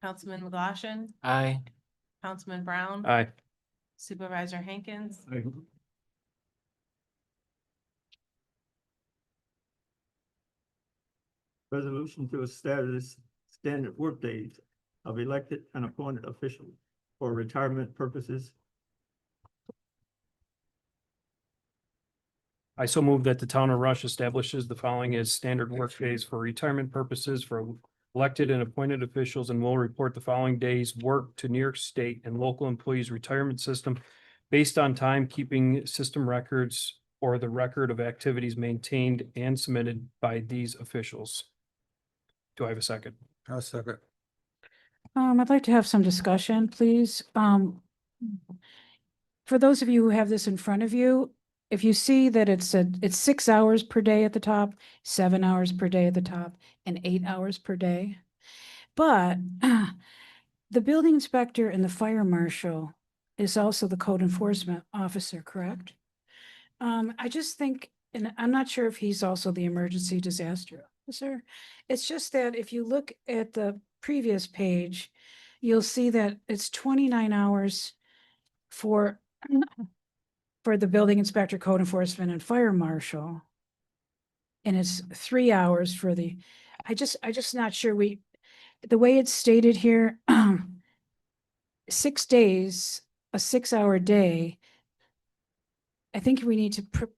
Councilman McGlashan, Aye. Councilman Brown. Aye. Supervisor Hankins. Resolution to establish standard workdays of elected and appointed officials for retirement purposes. I so move that the town of Rush establishes the following as standard work days for retirement purposes for elected and appointed officials and will report the following days' work to New York State and local employees retirement system based on timekeeping system records or the record of activities maintained and submitted by these officials. Do I have a second? I'll second. I'd like to have some discussion, please. For those of you who have this in front of you, if you see that it's 6 hours per day at the top, 7 hours per day at the top, and 8 hours per day. But the building inspector and the fire marshal is also the code enforcement officer, correct? I just think, and I'm not sure if he's also the emergency disaster officer. It's just that if you look at the previous page, you'll see that it's 29 hours for the building inspector, code enforcement, and fire marshal. And it's 3 hours for the, I just not sure the way it's stated here, 6 days, a 6-hour day. I think we need to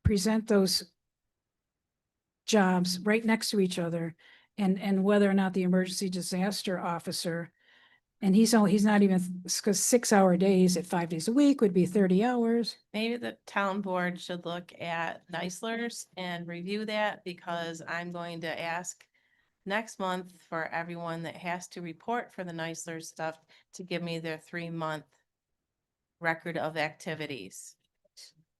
present those jobs right next to each other, and whether or not the emergency disaster officer, and he's not even, because 6-hour days at 5 days a week would be 30 hours. Maybe the town board should look at Nislers and review that, because I'm going to ask next month for everyone that has to report for the Nisler stuff to give me their 3-month record of activities.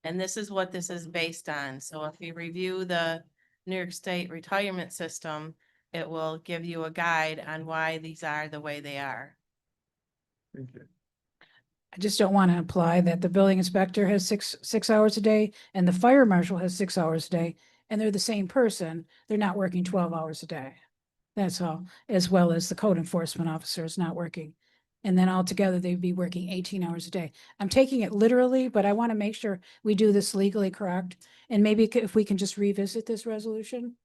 And this is what this is based on. So if you review the New York State retirement system, it will give you a guide on why these are the way they are. Thank you. I just don't want to imply that the building inspector has six hours a day and the fire marshal has 6 hours a day, and they're the same person. They're not working 12 hours a day. That's all, as well as the code enforcement officer is not working. And then altogether, they'd be working 18 hours a day. I'm taking it literally, but I want to make sure we do this legally correct. And maybe if we can just revisit this resolution.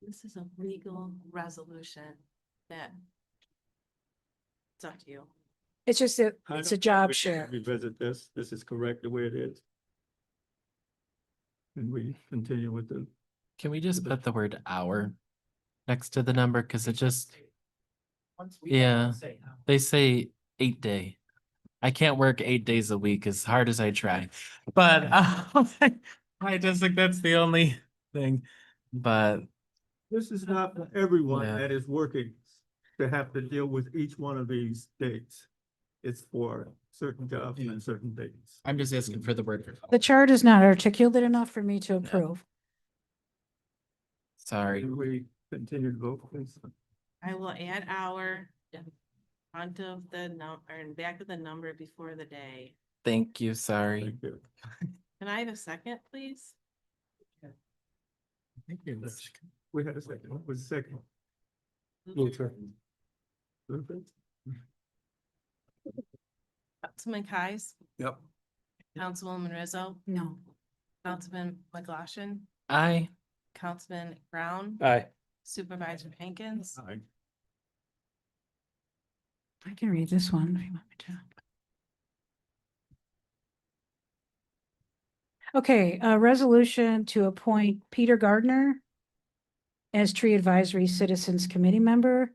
This is a legal resolution that it's up to you. It's just that I it's a don't job think we can share. Revisit this. This is correct the way it is. And we continue with the. Can we just put the word hour next to the number? Cause it just, yeah, they say 8 day. I can't work 8 days a week as hard as I try, but I just think that's the only thing, but. This is not for everyone Yeah. that is working to have to deal with each one of these dates. It's for certain jobs and certain dates. I'm just asking for the word. The chart is not articulate enough for me to approve. Sorry. Can we continue to vote, please? I will add hour front of the or in back of the number before the day. Thank you, sorry. Thank you. Can I have a second, please? Thank you. We had a second. What was the second? Luther. Luther? Councilman Kais, Yep. Councilwoman Rizzo, No. Councilman McGlashan, Aye. Councilman Brown, Aye. Supervisor Hankins. Aye. I can read this one if you want me to. Okay, a resolution to appoint Peter Gardner as Tree Advisory Citizens Committee member.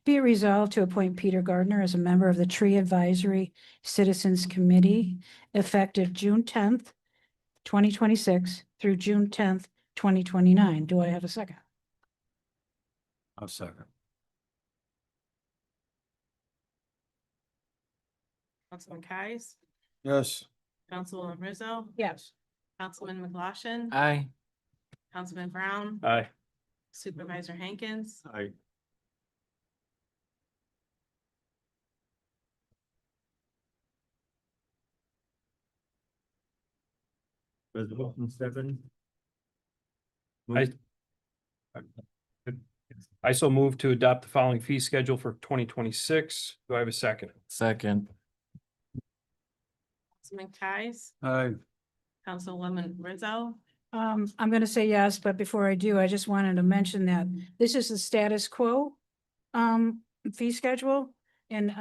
Be it resolved to appoint Peter Gardner as a member of the Tree Advisory Citizens Committee effective June 10th, 2026 through June 10th, 2029. Do I have a second? I'll second. Councilman Kais, Yes. Councilwoman Rizzo, Yes. Councilman McGlashan, Aye. Councilman Brown, Aye. Supervisor Hankins. Aye. Resolution 7. I I so move to adopt the following fee schedule for 2026. Do I have a second? Second. Councilman Kais, Aye. Councilwoman Rizzo, I'm gonna say yes, but before I do, I just wanted to mention that this is the status quo fee schedule. And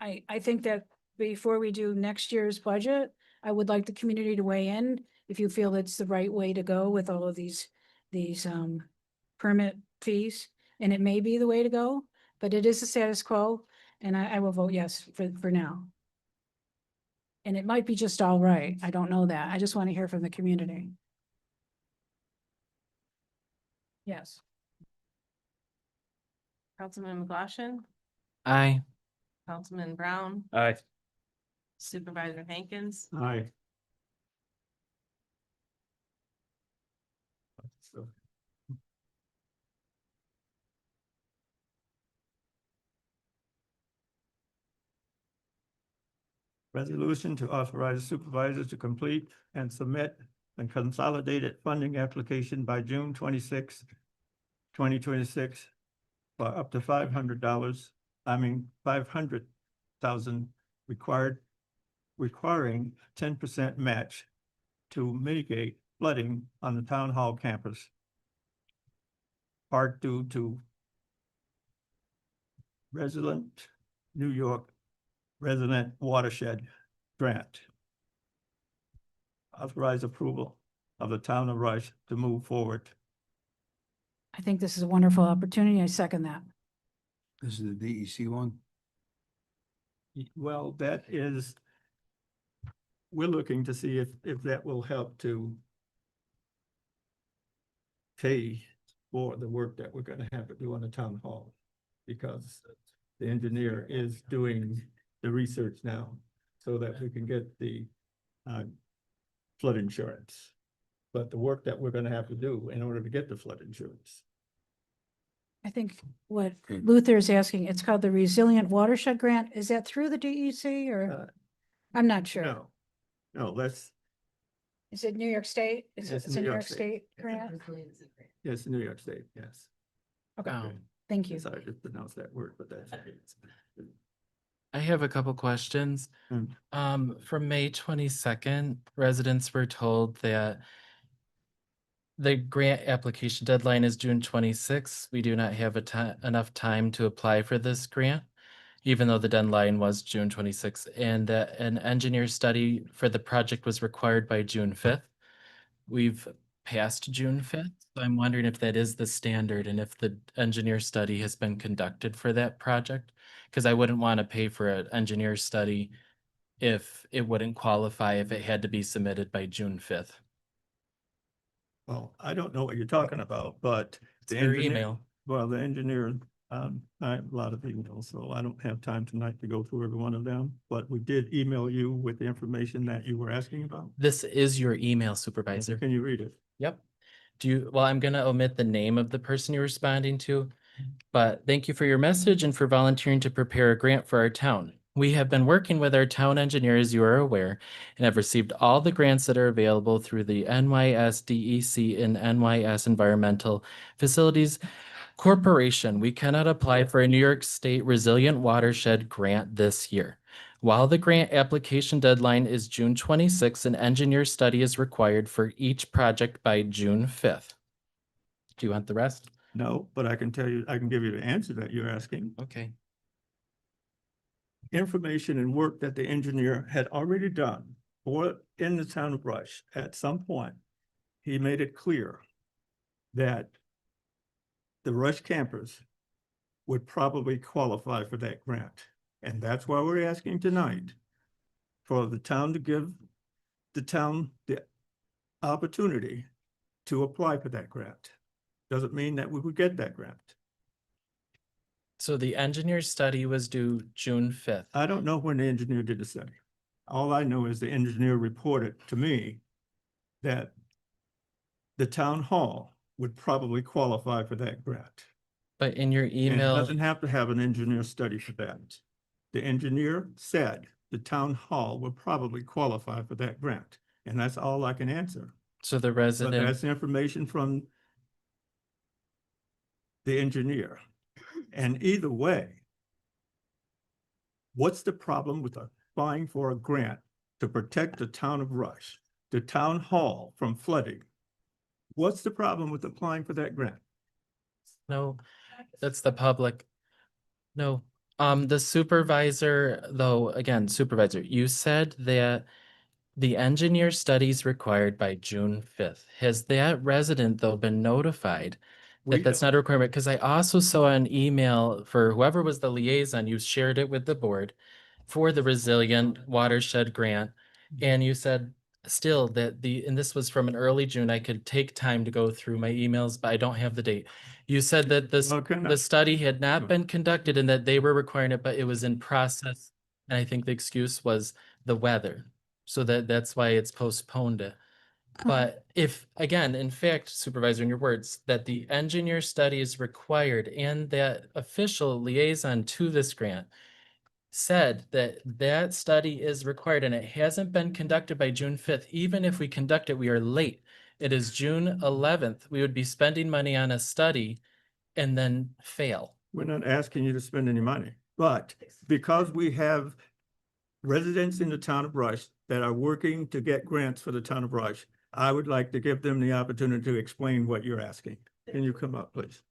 I think that before we do next year's budget, I would like the community to weigh in if you feel it's the right way to go with all of these permit fees. And it may be the way to go, but it is the status quo, and I will vote yes for now. And it might be just all right. I don't know that. I just want to hear from the community. Yes. Councilman McGlashan, Aye. Councilman Brown, Aye. Supervisor Hankins, Aye. Resolution to authorize supervisors to complete and submit a consolidated funding application by June 26, 2026 for up to $500, 500,000 requiring 10% match to mitigate flooding on the town hall campus. Part due to Resilient New York Resident Watershed Grant. Authorize approval of the town of Rush to move forward. I think this is a wonderful opportunity. I second that. This is the DEC one? Well, that is, we're looking to see if that will help to pay for the work that we're gonna have to do on the town hall. Because the engineer is doing the research now so that we can get the flood insurance. But the work that we're gonna have to do in order to get the flood insurance. I think what Luther is asking, it's called the Resilient Watershed Grant. Is that through the DEC or? I'm not sure. No, that's, Is it New York State? It's Yes, a New York State grant? yes, New York State, yes. Okay, thank you. Sorry to pronounce that word, but that's. I have a couple questions. From May 22nd, residents were told that the grant application deadline is June 26th. We do not have enough time to apply for this grant, even though the deadline was June 26th, and that an engineer study for the project was required by June 5th. We've passed June 5th. So I'm wondering if that is the standard and if the engineer study has been conducted for that project, because I wouldn't want to pay for an engineer study if it wouldn't qualify if it had to be submitted by June 5th. Well, I don't know what you're talking about, but the Their engineer, email. well, the engineer, I have a lot of emails, so I don't have time tonight to go through every one of them. But we did email you with the information that you were asking about. This is your email, Supervisor. Can you read it? Yep. Well, I'm gonna omit the name of the person you're responding to, but thank you for your message and for volunteering to prepare a grant for our town. We have been working with our town engineer, as you are aware, and have received all the grants that are available through the NYS DEC and NYS Environmental Facilities Corporation. We cannot apply for a New York State Resilient Watershed Grant this year. While the grant application deadline is June 26th, an engineer study is required for each project by June 5th. Do you want the rest? No, but I can tell you, I can give you the answer that you're asking. Okay. Information and work that the engineer had already done or in the town of Rush at some point, he made it clear that the Rush campers would probably qualify for that grant. And that's why we're asking tonight for the town to give the town the opportunity to apply for that grant. Doesn't mean that we would get that grant. So the engineer study was due June 5th. I don't know when the engineer did the study. All I know is the engineer reported to me that the town hall would probably qualify for that grant. But in your And it email, doesn't have to have an engineer study for that. The engineer said the town hall would probably qualify for that grant. And that's all I can answer. so the But resident, that's information from the engineer. And either way, what's the problem with applying for a grant to protect the town of Rush, the town hall from flooding? What's the problem with applying for that grant? No, that's the public. No, the supervisor, though, again, supervisor, you said that the engineer studies required by June 5th. Has that resident, though, been notified that that's not a requirement? Because I also saw an email for whoever was the liaison, you shared it with the board for the Resilient Watershed Grant. And you said still that and this was from an early June, I could take time to go through my emails, but I don't have the date. You said that the study had not been conducted and that they were requiring it, but it was in process. And I think the excuse was the weather. So that's why it's postponed it. But if, again, in fact, supervisor, in your words, that the engineer study is required and that official liaison to this grant said that that study is required and it hasn't been conducted by June 5th, even if we conduct it, we are late. It is June 11th. We would be spending money on a study and then fail. We're not asking you to spend any money, but because we have residents in the town of Rush that are working to get grants for the town of Rush, I would like to give them the opportunity to explain what you're asking. Can you come up, please?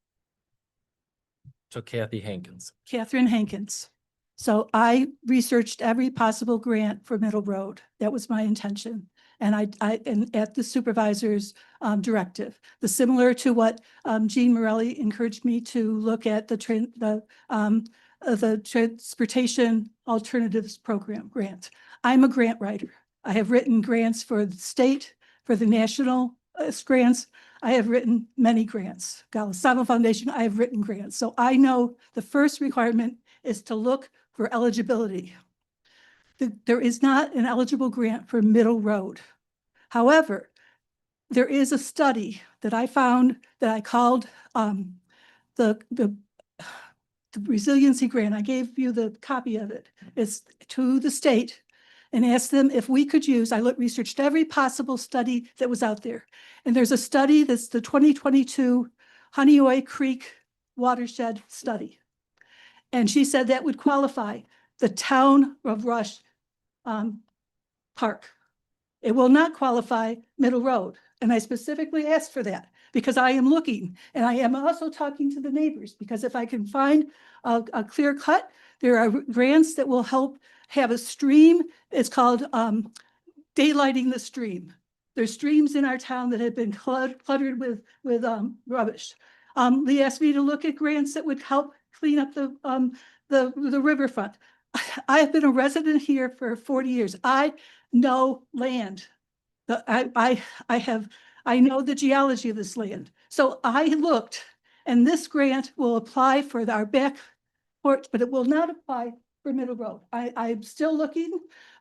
So Kathy Hankins. Catherine Hankins. So I researched every possible grant for Middle Road. That was my intention. And and at the supervisor's directive, similar to what Jean Morelli encouraged me to look at the Transportation Alternatives Program grant. I'm a grant writer. I have written grants for the state, for the national grants. I have written many grants. Golisano Foundation, I have written grants. So I know the first requirement is to look for eligibility. There is not an eligible grant for Middle Road. However, there is a study that I found that I called the resiliency grant. I gave you the copy of it. It's to the state and asked them if we could use, researched every possible study that was out there. And there's a study that's the 2022 Honeoye Creek Watershed Study. And she said that would qualify the town of Rush Park. It will not qualify Middle Road. And I specifically asked for that because I am looking and I am also talking to the neighbors because if I can find a clear cut, there are grants that will help have a stream. It's called daylighting the stream. There's streams in our town that have been cluttered with rubbish. Lee asked me to look at grants that would help clean up the riverfront. I have been a resident here for 40 years. I know land. I know the geology of this land. So I looked, and this grant will apply for our back porch, but it will not apply for Middle Road. I'm still looking,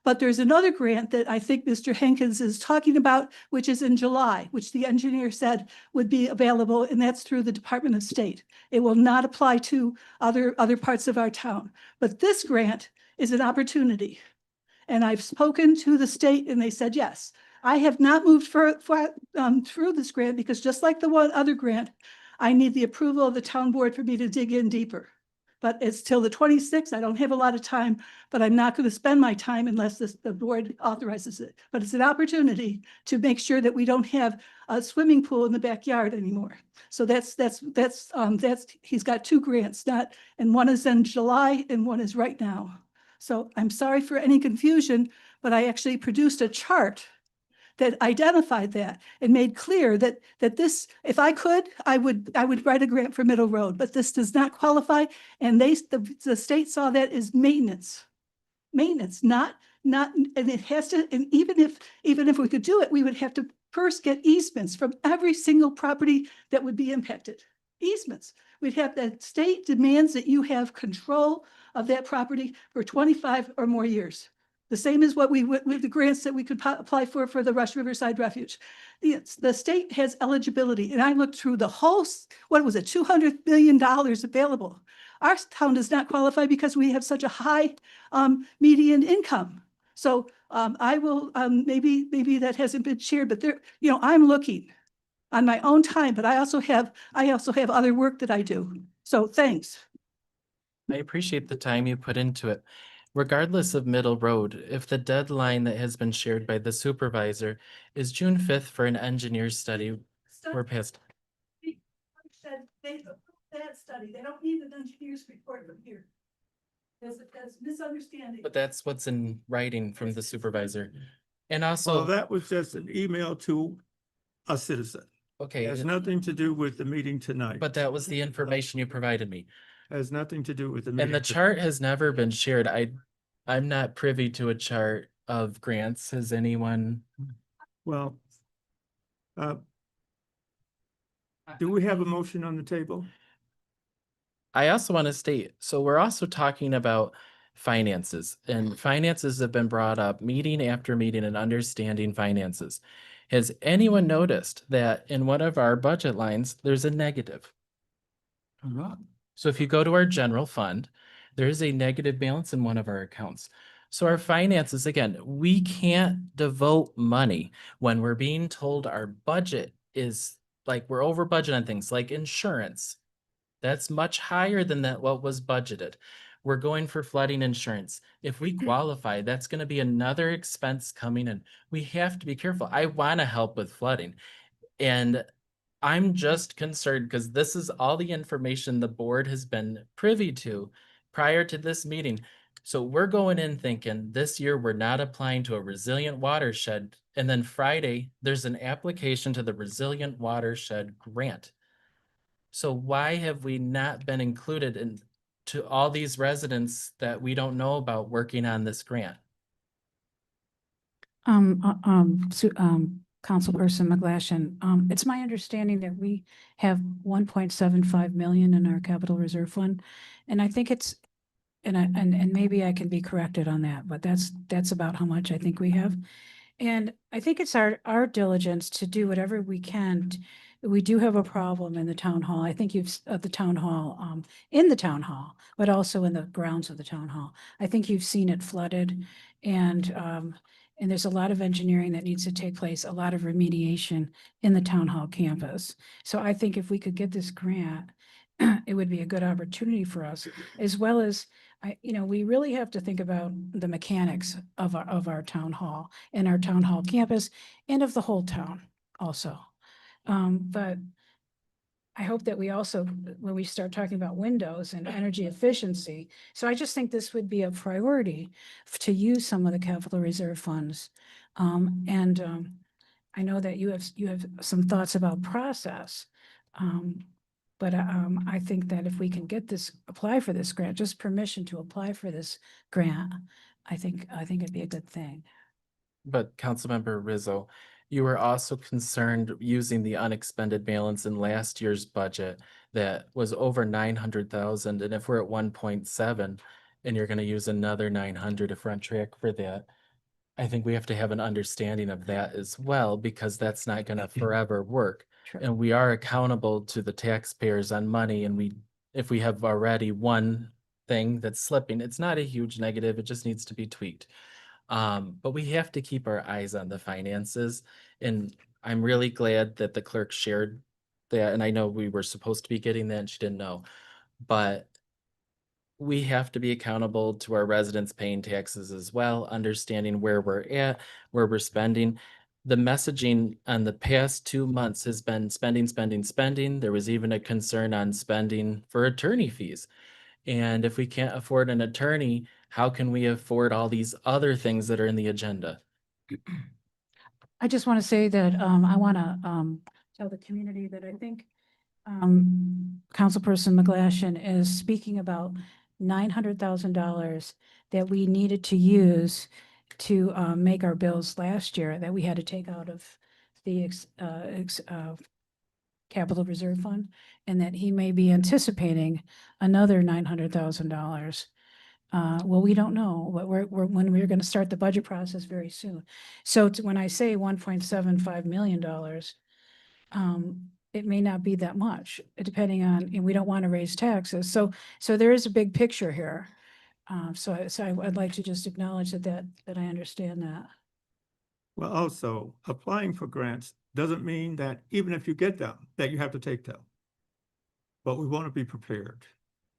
but there's another grant that I think Mr. Hankins is talking about, which is in July, which the engineer said would be available, and that's through the Department of State. It will not apply to other parts of our town. But this grant is an opportunity. And I've spoken to the state and they said, yes. I have not moved through this grant because just like the one other grant, I need the approval of the town board for me to dig in deeper. But it's till the 26th. I don't have a lot of time, but I'm not going to spend my time unless the board authorizes it. But it's an opportunity to make sure that we don't have a swimming pool in the backyard anymore. So he's got two grants, and one is in July and one is right now. So I'm sorry for any confusion, but I actually produced a chart that identified that and made clear that this, if I could, I would write a grant for Middle Road, but this does not qualify. And the state saw that as maintenance, not, and it has to, and even if we could do it, we would have to first get easements from every single property that would be impacted. Easements. We'd have the state demands that you have control of that property for 25 or more years. The same as what with the grants that we could apply for the Rush Riverside Refuge. The state has eligibility, and I looked through the whole, what was it, $200 million available. Our town does not qualify because we have such a high median income. So I will, maybe that hasn't been shared, but there, I'm looking. on my own time, but I also have other work that I do. So thanks. I appreciate the time you put into it. Regardless of Middle Road, if the deadline that has been shared by the supervisor is June 5th for an engineer study, we're past. Said they approved that study. They don't need an engineer's report from here. There's misunderstanding. But that's what's in writing from the supervisor. And Well, also, that was just an email to a citizen. okay, Has nothing to do with the meeting tonight. but that was the information you provided me. Has nothing to do with the meeting. And the chart has never been shared. I'm not privy to a chart of grants. Has anyone? Well, do we have a motion on the table? I also want to state, so we're also talking about finances, and finances have been brought up meeting after meeting and understanding finances. Has anyone noticed that in one of our budget lines, there's a negative? So if you go to our general fund, there is a negative balance in one of our accounts. So our finances, again, we can't devote money when we're being told our budget is like we're over budget on things like insurance. That's much higher than what was budgeted. We're going for flooding insurance. If we qualify, that's going to be another expense coming in. We have to be careful. I want to help with flooding. And I'm just concerned because this is all the information the board has been privy to prior to this meeting. So we're going in thinking this year we're not applying to a resilient watershed. And then Friday, there's an application to the Resilient Watershed Grant. So why have we not been included in to all these residents that we don't know about working on this grant? Councilperson McGlashan, it's my understanding that we have 1.75 million in our capital reserve fund. And I think it's, and maybe I can be corrected on that, but that's about how much I think we have. And I think it's our diligence to do whatever we can. We do have a problem in the town hall. I think you've, in the town hall, but also in the grounds of the town hall. I think you've seen it flooded, and there's a lot of engineering that needs to take place, a lot of remediation in the town hall campus. So I think if we could get this grant, it would be a good opportunity for us, as well as, we really have to think about the mechanics of our town hall and our town hall campus and of the whole town also. But I hope that we also, when we start talking about windows and energy efficiency, so I just think this would be a priority to use some of the capital reserve funds. I know that you have some thoughts about process. But I think that if we can apply for this grant, just permission to apply for this grant, I think it'd be a good thing. But Councilmember Rizzo, you were also concerned using the unexpended balance in last year's budget that was over 900,000. And if we're at 1.7 and you're going to use another 900 if we're on track for that, I think we have to have an understanding of that as well, because that's not going to forever work. True. And we are accountable to the taxpayers on money. And if we have already one thing that's slipping, it's not a huge negative. It just needs to be tweaked. But we have to keep our eyes on the finances. And I'm really glad that the clerk shared that. And I know we were supposed to be getting that and she didn't know. But we have to be accountable to our residents paying taxes as well, understanding where we're at, where we're spending. The messaging on the past 2 months has been spending, spending, spending. There was even a concern on spending for attorney fees. And if we can't afford an attorney, how can we afford all these other things that are in the agenda? I just want to say that I want to tell the community that I think Councilperson McGlashan is speaking about $900,000 that we needed to use to make our bills last year, that we had to take out of the capital reserve fund, and that he may be anticipating another $900,000. Well, we don't know, but when we're going to start the budget process very soon. So when I say $1.75 million, it may not be that much, depending on, and we don't want to raise taxes. So there is a big picture here. So I'd like to just acknowledge that I understand that. Well, also, applying for grants doesn't mean that even if you get them, that you have to take them. But we want to be prepared.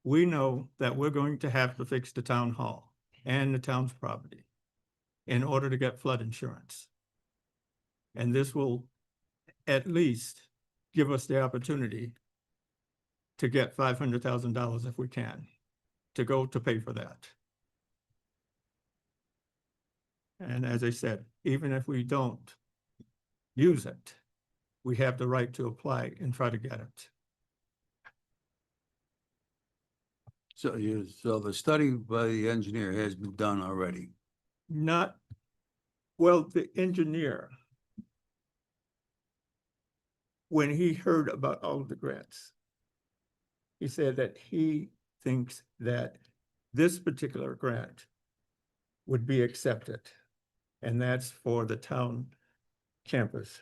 We know that we're going to have to fix the town hall and the town's property in order to get flood insurance. And this will at least give us the opportunity to get $500,000 if we can, to go to pay for that. And as I said, even if we don't use it, we have the right to apply and try to get it. So the study by the engineer has been done already. Not, well, the engineer, when he heard about all of the grants, he said that he thinks that this particular grant would be accepted. And that's for the town campus.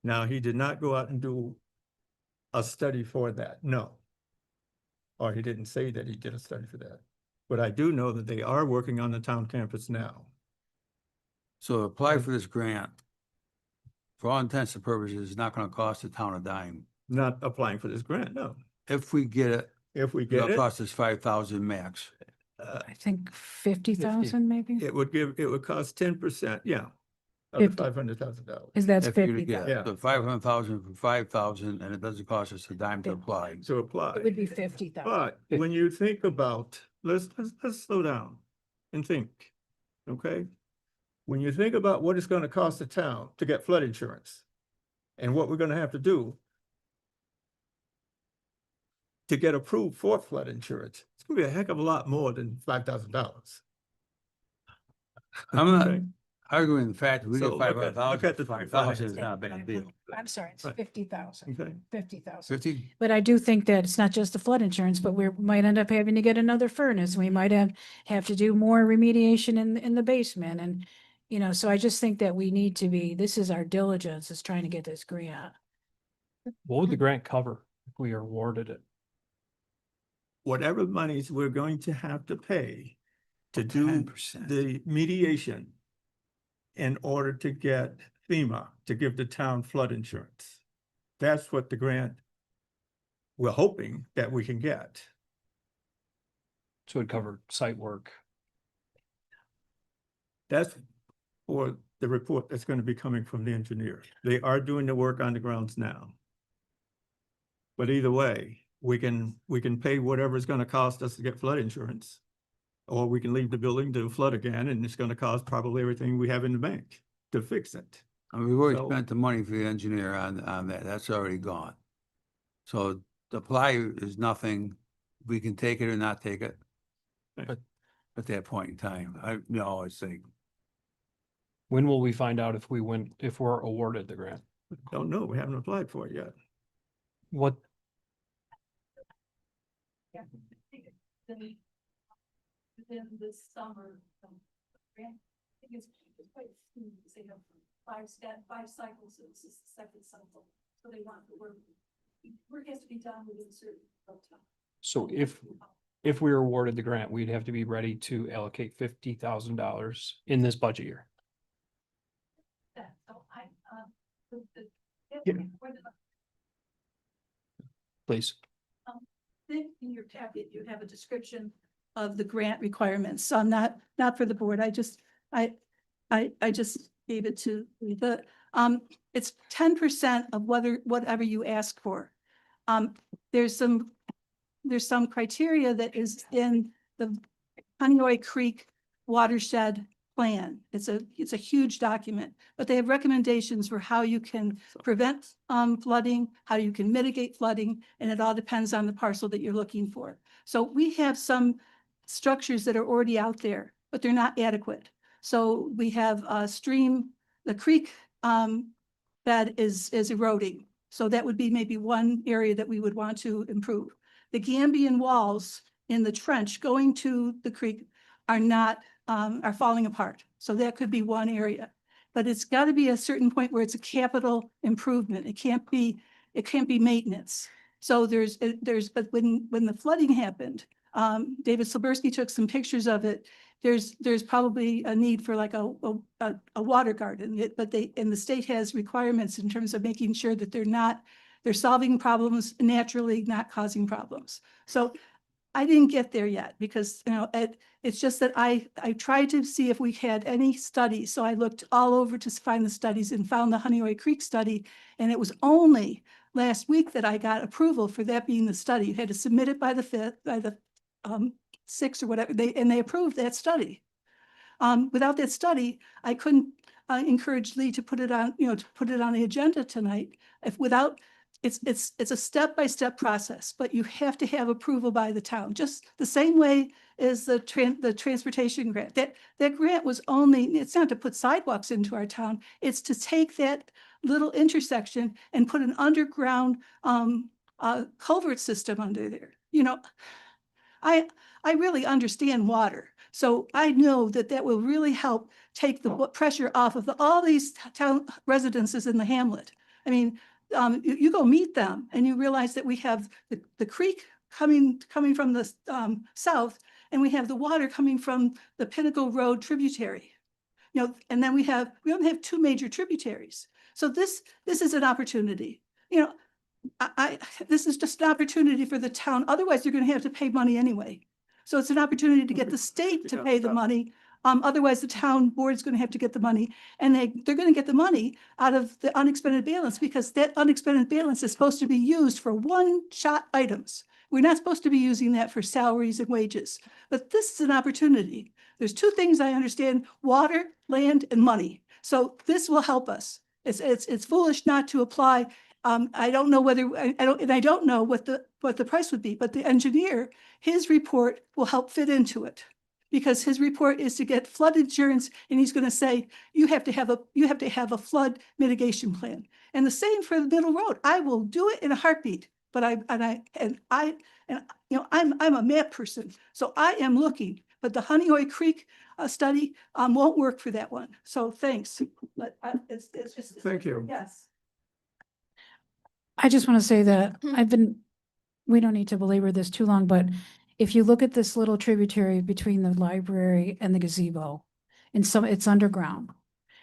Now, he did not go out and do a study for that, no. Or he didn't say that he did a study for that. But I do know that they are working on the town campus now. So apply for this grant. For all intents and purposes, it's not gonna cost the town a dime. Not applying for this grant, no. If we get it, If we get it'll it, cost us 5,000 max. I think 50,000 maybe? it would cost 10%, yeah, of the 50. $500,000. Is that's If you 50,000? get Yeah. the 500,000 for 5,000 and it doesn't cost us a dime to apply. To apply. It would be 50,000. But when you think about, let's slow down and think, okay? When you think about what it's gonna cost the town to get flood insurance and what we're gonna have to do to get approved for flood insurance, it's gonna be a heck of a lot more than $5,000. I'm not Okay. arguing the fact that we So get look at- 500,000, look at the 5,000 is not a bad deal. I'm sorry, it's Right. 50,000. Okay. 50,000. 50? But I do think that it's not just the flood insurance, but we might end up having to get another furnace. We might have to do more remediation in the basement. And, you know, so I just think that we need to be, this is our diligence, is trying to get this grant. What would the grant cover if we are awarded it? Whatever monies we're going to have to pay to do 10%. the mediation in order to get FEMA to give the town flood insurance. That's what the grant we're hoping that we can get. So it'd cover site work. That's for the report that's going to be coming from the engineer. They are doing the work on the grounds now. But either way, we can pay whatever it's going to cost us to get flood insurance. Or we can leave the building to flood again, and it's going to cost probably everything we have in the bank to fix it. I mean, we've already So- spent the money for the engineer on that. That's already gone. So the apply is nothing. We can take it or not take it. Right. At that point in time, I think. When will we find out if we're awarded the grant? Don't know, we haven't applied for it yet. What, Within this summer, grant, I think it's quite soon, because they have five cycles, and this is the second cycle, so they want the work has to be done within a certain amount of time. so if we were awarded the grant, we'd have to be ready to allocate $50,000 in this budget year. That, so Yeah. Please. Then in your packet, you have a description of the grant requirements, not for the board, I just gave it to the, it's 10% of whatever you ask for. There's some criteria that is in the Honeoye Creek watershed plan. It's a huge document, but they have recommendations for how you can prevent flooding, how you can mitigate flooding, and it all depends on the parcel that you're looking for. So we have some structures that are already out there, but they're not adequate. So we have a stream, the creek bed is eroding. So that would be maybe one area that we would want to improve. The Gambian walls in the trench going to the creek are falling apart. So that could be one area, but it's got to be a certain point where it's a capital improvement. It can't be maintenance. So but when the flooding happened, David Silbersky took some pictures of it. there's probably a need for like a water garden, but and the state has requirements in terms of making sure that they're solving problems naturally, not causing problems. So I didn't get there yet because, it's just that I tried to see if we had any studies. So I looked all over to find the studies and found the Honeoye Creek study. And it was only last week that I got approval for that being the study. You had to submit it by the 6th or whatever, they approved that study. Without that study, I couldn't encourage Lee to put it on, to put it on the agenda tonight. It's a step-by-step process, but you have to have approval by the town, just the same way as the transportation grant. That grant was it's not to put sidewalks into our town, it's to take that little intersection and put an underground culvert system under there. I really understand water. So I know that will really help take the pressure off of all these town residences in the hamlet. I mean, you go meet them and you realize that we have the creek coming from the south, and we have the water coming from the Pinnacle Road tributary. And then we only have 2 major tributaries. So this is an opportunity. This is just an opportunity for the town. Otherwise, you're going to have to pay money anyway. So it's an opportunity to get the state to pay the money. Otherwise, the town board is going to have to get the money, and they're going to get the money out of the unexpended balance, because that unexpended balance is supposed to be used for one-shot items. We're not supposed to be using that for salaries and wages, but this is an opportunity. There's 2 things I understand: water, land, and money. So this will help us. It's foolish not to apply. I don't know whether I don't know what the price would be, but the engineer, his report will help fit into it, because his report is to get flood insurance, and he's going to say you have to have a flood mitigation plan. And the same for the Middle Road. I will do it in a heartbeat, but I'm a map person, so I am looking. But the Honeoye Creek study won't work for that one. So thanks. But it's just Thank you. Yes. I just want to say that we don't need to belabor this too long, but if you look at this little tributary between the library and the gazebo, it's underground.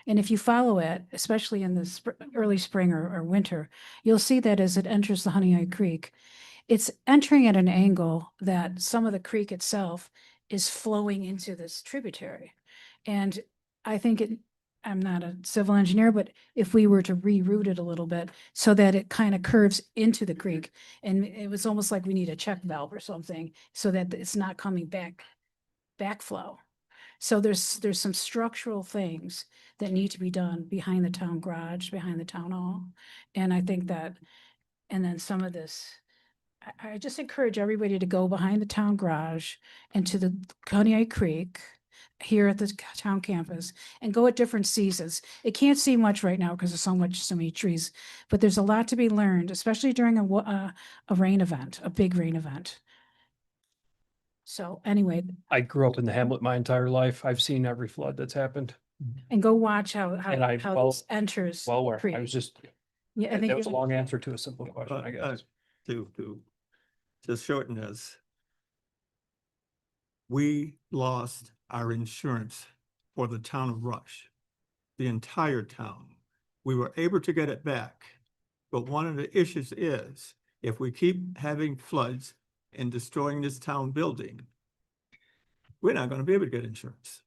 And if you follow it, especially in the early spring or winter, you'll see that as it enters the Honeoye Creek, it's entering at an angle that some of the creek itself is flowing into this tributary. And I think I'm not a civil engineer, but if we were to reroute it a little bit so that it kind of curves into the creek, and it was almost like we need a check valve or something so that it's not coming backflow. So there's some structural things that need to be done behind the town garage, behind the town hall. And I think that, and then some of this, I just encourage everybody to go behind the town garage and to the Honeoye Creek here at the town campus, and go at different seasons. It can't see much right now because there's so many trees, but there's a lot to be learned, especially during a rain event, a big rain event. So anyway, I grew up in the hamlet my entire life. I've seen every flood that's happened. and go watch And how this enters. Well, the aware. creek. I was just, Yeah, I think that was a you're- long answer to a simple question, I guess. To just shorten this, we lost our insurance for the town of Rush, the entire town. We were able to get it back, but one of the issues is if we keep having floods and destroying this town building, we're not going to be able to get insurance.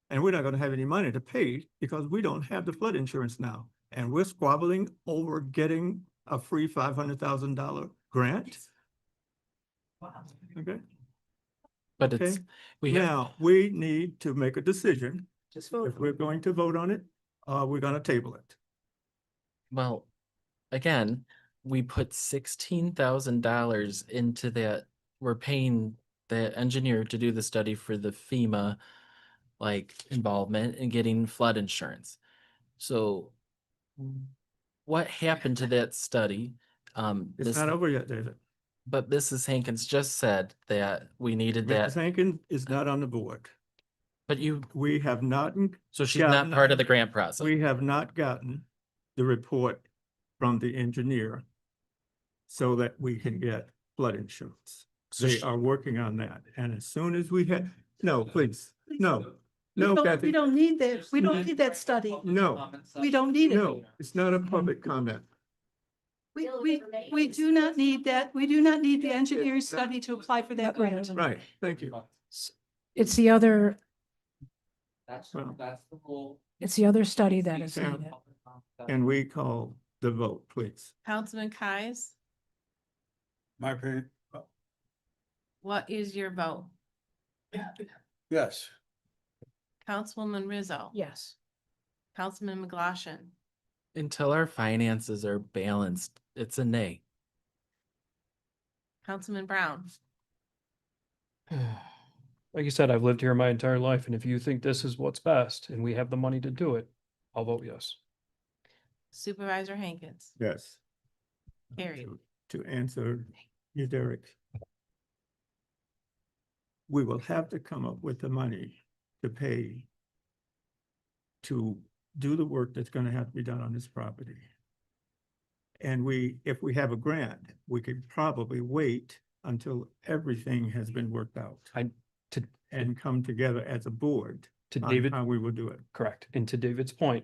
And we're not going to have any money to pay because we don't have the flood insurance now. And we're squabbling over getting a free $500,000 grant. Okay. But Okay. it's, we have, Now, we need to make a decision. Just vote. If we're going to vote on it, we're going to table it. well, again, we put $16,000 into that. We're paying the engineer to do the study for the FEMA involvement in getting flood insurance. So what happened to that study? It's not over yet, David. But Mrs. Hankins just said that we needed that, Mrs. Hankins is not on the board. but We have not. so she's not gotten- part of the grant process. We have not gotten the report from the engineer so that we can get flood insurance. So They she- are working on that. And as soon as we have, no, please, no, We no, don't- Kathy. We don't need that. We don't need that study. No, We don't need it. no, it's not a public comment. We do not need that. We do not need the engineering study to apply for that grant. Right, thank you. It's the other, That's Well. the whole. it's the other study that is Sam. needed. And we call the vote, please. Councilman Kais, My opinion, what is your vote? yes. Councilwoman Rizzo? Yes. Councilman McGlashan? Until our finances are balanced, it's a nay. Councilman Brown? Like you said, I've lived here my entire life, and if you think this is what's best and we have the money to do it, I'll vote yes. Supervisor Hankins? Yes. Carried. To answer you, Derek. We will have to come up with the money to pay to do the work that's gonna have to be done on this property. And if we have a grant, we could probably wait until everything has been worked out. And come together as a board To on David, how we will do it. correct. And to David's point,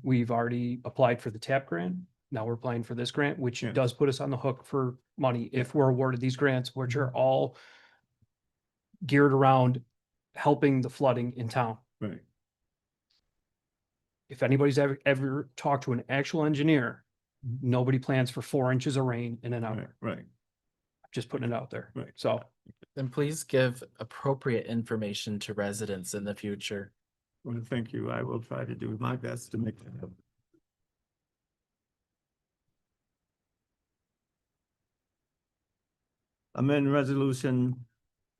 we've already applied for the TAP grant. Now we're applying for this grant, which Yeah. does put us on the hook for money if we're awarded these grants, which are all geared around helping the flooding in town. Right. If anybody's ever talked to an actual engineer, nobody plans for 4 inches of rain in an hour. Right. Just putting it out there. Right. So Then please give appropriate information to residents in the future. Well, thank you. I will try to do my best to make that happen. Amend resolution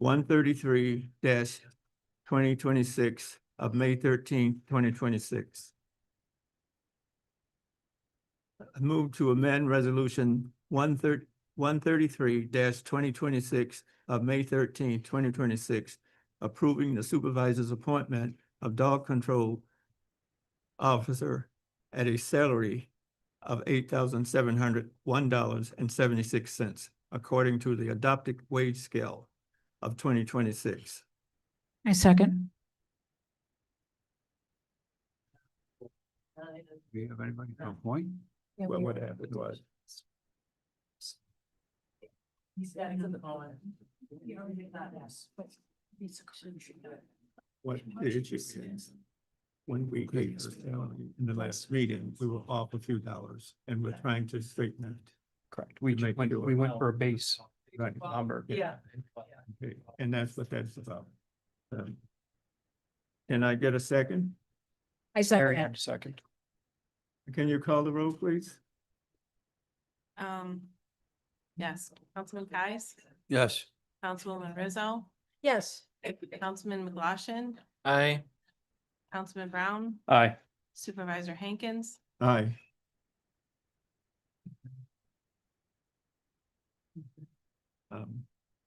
133-2026 of May 13th, 2026. I move to amend resolution 133-2026 of May 13th, 2026, approving the supervisor's appointment of dog control officer at a salary of $8,701.76, according to the adopted wage scale of 2026. I second. Do you have anybody on point? What would happen was, what the issue is, when we gave her salary in the last meeting, we were off a few dollars, and we're trying to straighten it. correct. We To make went, sure. we went for a base Right. number. Okay, and that's what that's about. Can I get a second? I second. Second. Can you call the roll, please? Yes, Councilman Kais? Yes. Councilwoman Rizzo? Yes. Councilman McGlashan? Aye. Councilman Brown? Aye. Supervisor Hankins? Aye.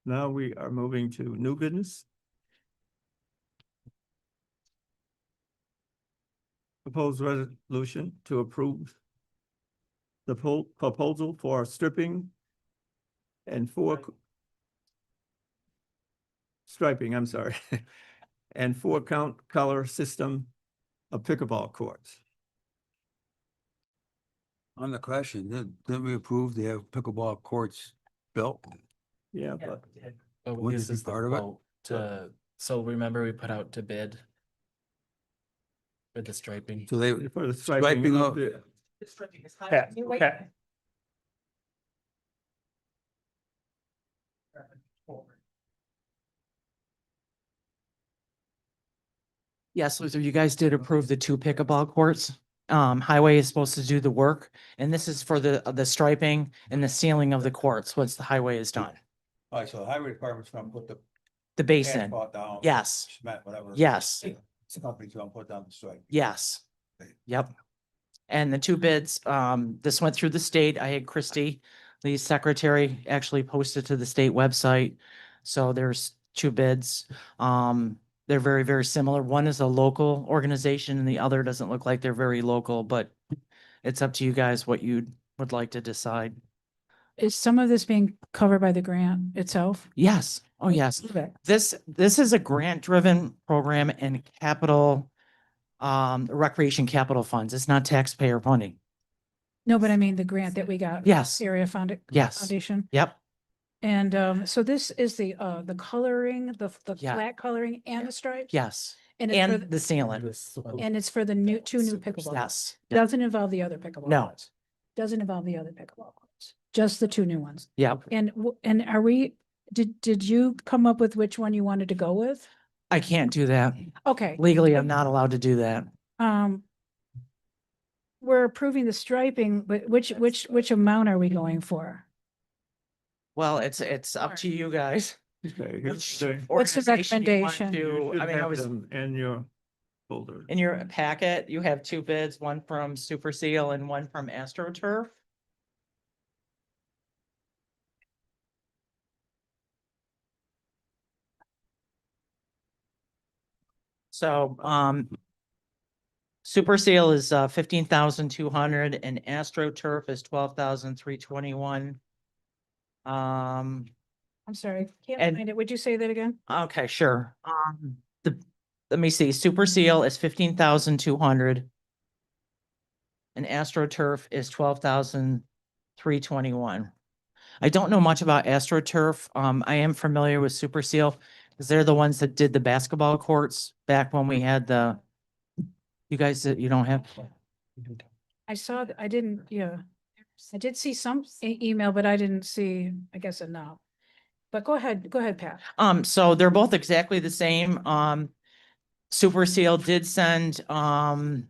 Now we are moving to new business. Proposed resolution to approve the proposal for stripping and striping, I'm sorry, and 4-count color system of pickleball courts. On the question, didn't we approve they have pickleball courts built? Yeah, but But Wouldn't this it be is the part of it? vote to, so remember we put out to bid for the striping. So they for the striping of up, the, Pat, Pat. Yes, Luther, you guys did approve the 2 pickleball courts. Highway is supposed to do the work, and this is for the striping and the sealing of the courts, once the highway is done. all right, so the highway department's gonna put The basin, asphalt down. yes, Cement, whatever. yes, It's the company's gonna put down the stripe. yes. Yep. And the 2 bids, this went through the state. I had Christie, the secretary, actually posted to the state website. So there's 2 bids. They're very, very similar. One is a local organization and the other doesn't look like they're very local, but it's up to you guys what you would like to decide. is some of this being covered by the grant itself? Yes, oh, yes. Okay. This is a grant-driven program and capital, recreation capital funds. It's not taxpayer funding. No, but I mean the grant that we got. Yes. Area Yes. Foundation. Yep, And so this is the coloring, the Yeah. flat coloring and the stripes? yes. And it's for And the ceiling. and it's for the two new pickleball. Yes. Doesn't involve the other pickleball. No. courts. Doesn't involve the other pickleball. courts. Just the two new ones. Yep. And are we, did you come up with which one you wanted to go with? I can't do that. Okay. Legally, I'm not allowed to do that. We're approving the striping, but which amount are we going for? Well, it's up to you guys. Okay, Which here's What's the organization you want recommendation? to- I mean, I was, in your folder. in your packet, you have two bids, one from Super Seal and one from AstroTurf. So, Super Seal is 15,200 and AstroTurf is 12,321. I'm sorry, can't And- find it. Would you say that again? Okay, sure. Let me see, Super Seal is 15,200. And AstroTurf is 12,321. I don't know much about AstroTurf. I am familiar with Super Seal because they're the ones that did the basketball courts back when we had you guys, you don't have? I saw, I didn't, yeah. I did see some email, but I didn't see, I guess, enough. But go ahead, Pat. So they're both exactly the same. Super Seal did send, the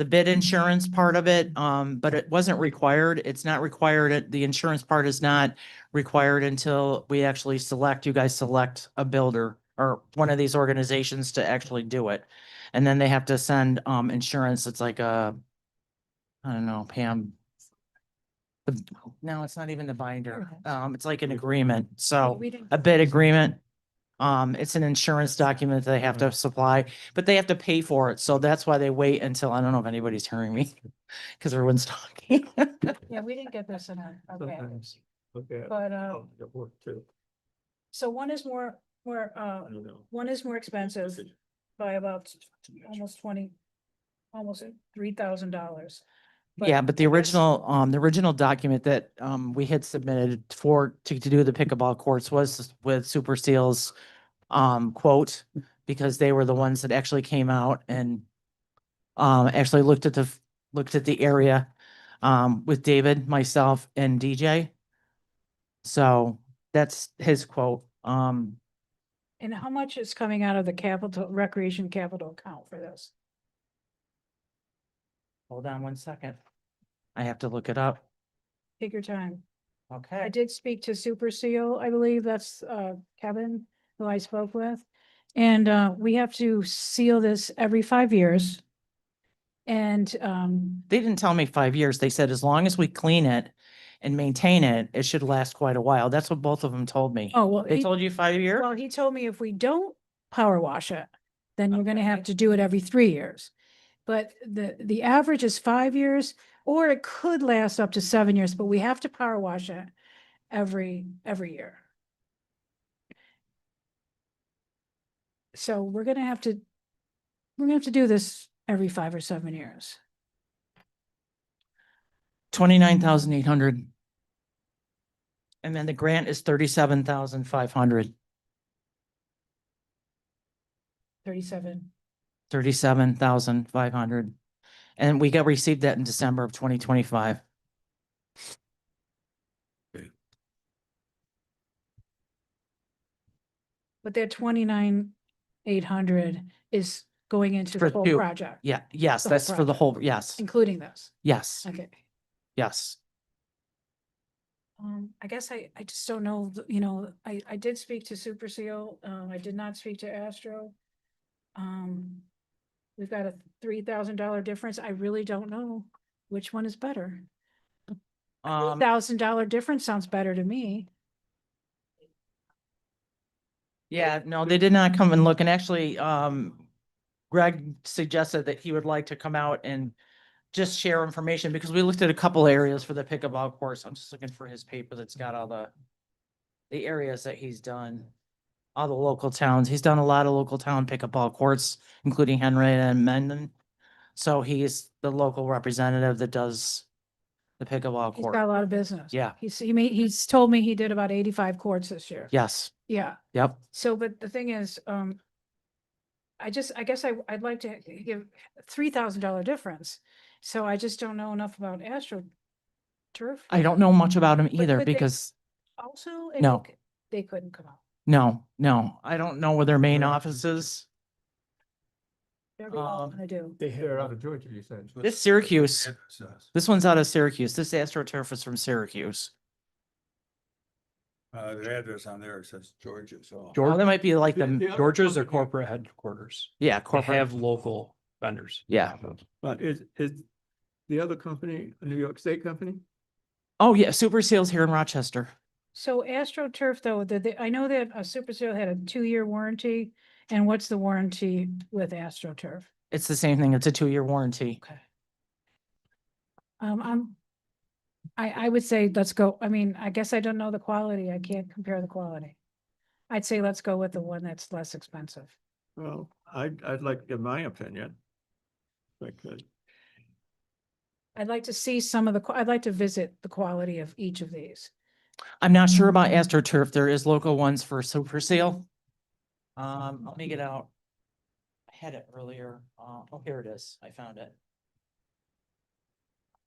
bid insurance part of it, but it wasn't required. It's not required. The insurance part is not required until we actually you guys select a builder or one of these organizations to actually do it. And then they have to send, insurance. It's like I don't know, Pam. No, it's not even the binder. It's like an agreement. So We didn't- a bid agreement. It's an insurance document they have to supply, but they have to pay for it. So that's why they wait until, I don't know if anybody's hearing me because everyone's talking. Yeah, we didn't get this in our Sometimes. Okay. But, It worked too. so one is more, I don't know. one is more expensive by about almost almost $3,000. Yeah, but the original document that, we had submitted to do the pickleball courts was with Super Seal's, quote, because they were the ones that actually came out and, actually looked at the area, with David, myself and DJ. So that's his quote. And how much is coming out of the recreation capital account for this? Hold on one second. I have to look it up. Take your time. Okay. I did speak to Super Seal, I believe that's Kevin, who I spoke with. And we have to seal this every 5 years. And They didn't tell me 5 years. They said as long as we clean it and maintain it, it should last quite a while. That's what both of them told me. oh, well, They told you 5 years? well, he told me if we don't power wash it, then we're gonna have to do it every 3 years. But the average is 5 years, or it could last up to 7 years, but we have to power wash it every year. So we're gonna have to do this every 5 or 7 years. 29,800. And then the grant is 37,500. 37. 37,500. And we received that in December of 2025. But that 29,800 is going into the For whole two. project, Yeah, yes, The whole that's for the whole, project. yes, including this. yes, Okay. yes. I guess I just don't know, I did speak to Super Seal, I did not speak to Astro. We've got a $3,000 difference. I really don't know which one is better. $1,000 difference sounds better to me. Yeah, no, they did not come and look, and actually, Greg suggested that he would like to come out and just share information because we looked at a couple areas for the pickleball course. I'm just looking for his paper that's got all the areas that he's done. All the local towns. He's done a lot of local town pickleball courts, including Henrietta and Mendon. So he's the local representative that does the pickleball He's court. got a lot of business. Yeah. He's told me he did about 85 courts this year. Yes. Yeah. Yep. So, but the thing is, I guess I'd like to give $3,000 difference. So I just don't know enough about AstroTurf. I don't know much about him But either could they because Also, No. they couldn't come out. no, I don't know where their main office is. Whatever you all wanna do. They're out of Georgia, you said. This Syracuse. This one's out of Syracuse. This AstroTurf is from Syracuse. The address on there says Georgia, so. Oh, that might be like the, Georgia's their corporate headquarters. yeah, They corporate. have local vendors. Yeah. But is the other company a New York State company? Oh, yeah, Super Sales here in Rochester. So AstroTurf though, I know that a Super Sale had a 2-year warranty. And what's the warranty with AstroTurf? It's the same thing. It's a 2-year warranty. Okay. I would say let's go. I mean, I guess I don't know the quality. I can't compare the quality. I'd say let's go with the one that's less expensive. Well, I'd like to give my opinion. If I could. I'd like to see some of I'd like to visit the quality of each of these. I'm not sure about AstroTurf. There is local ones for Super Sale. Let me get out. I had it earlier. Oh, here it is. I found it.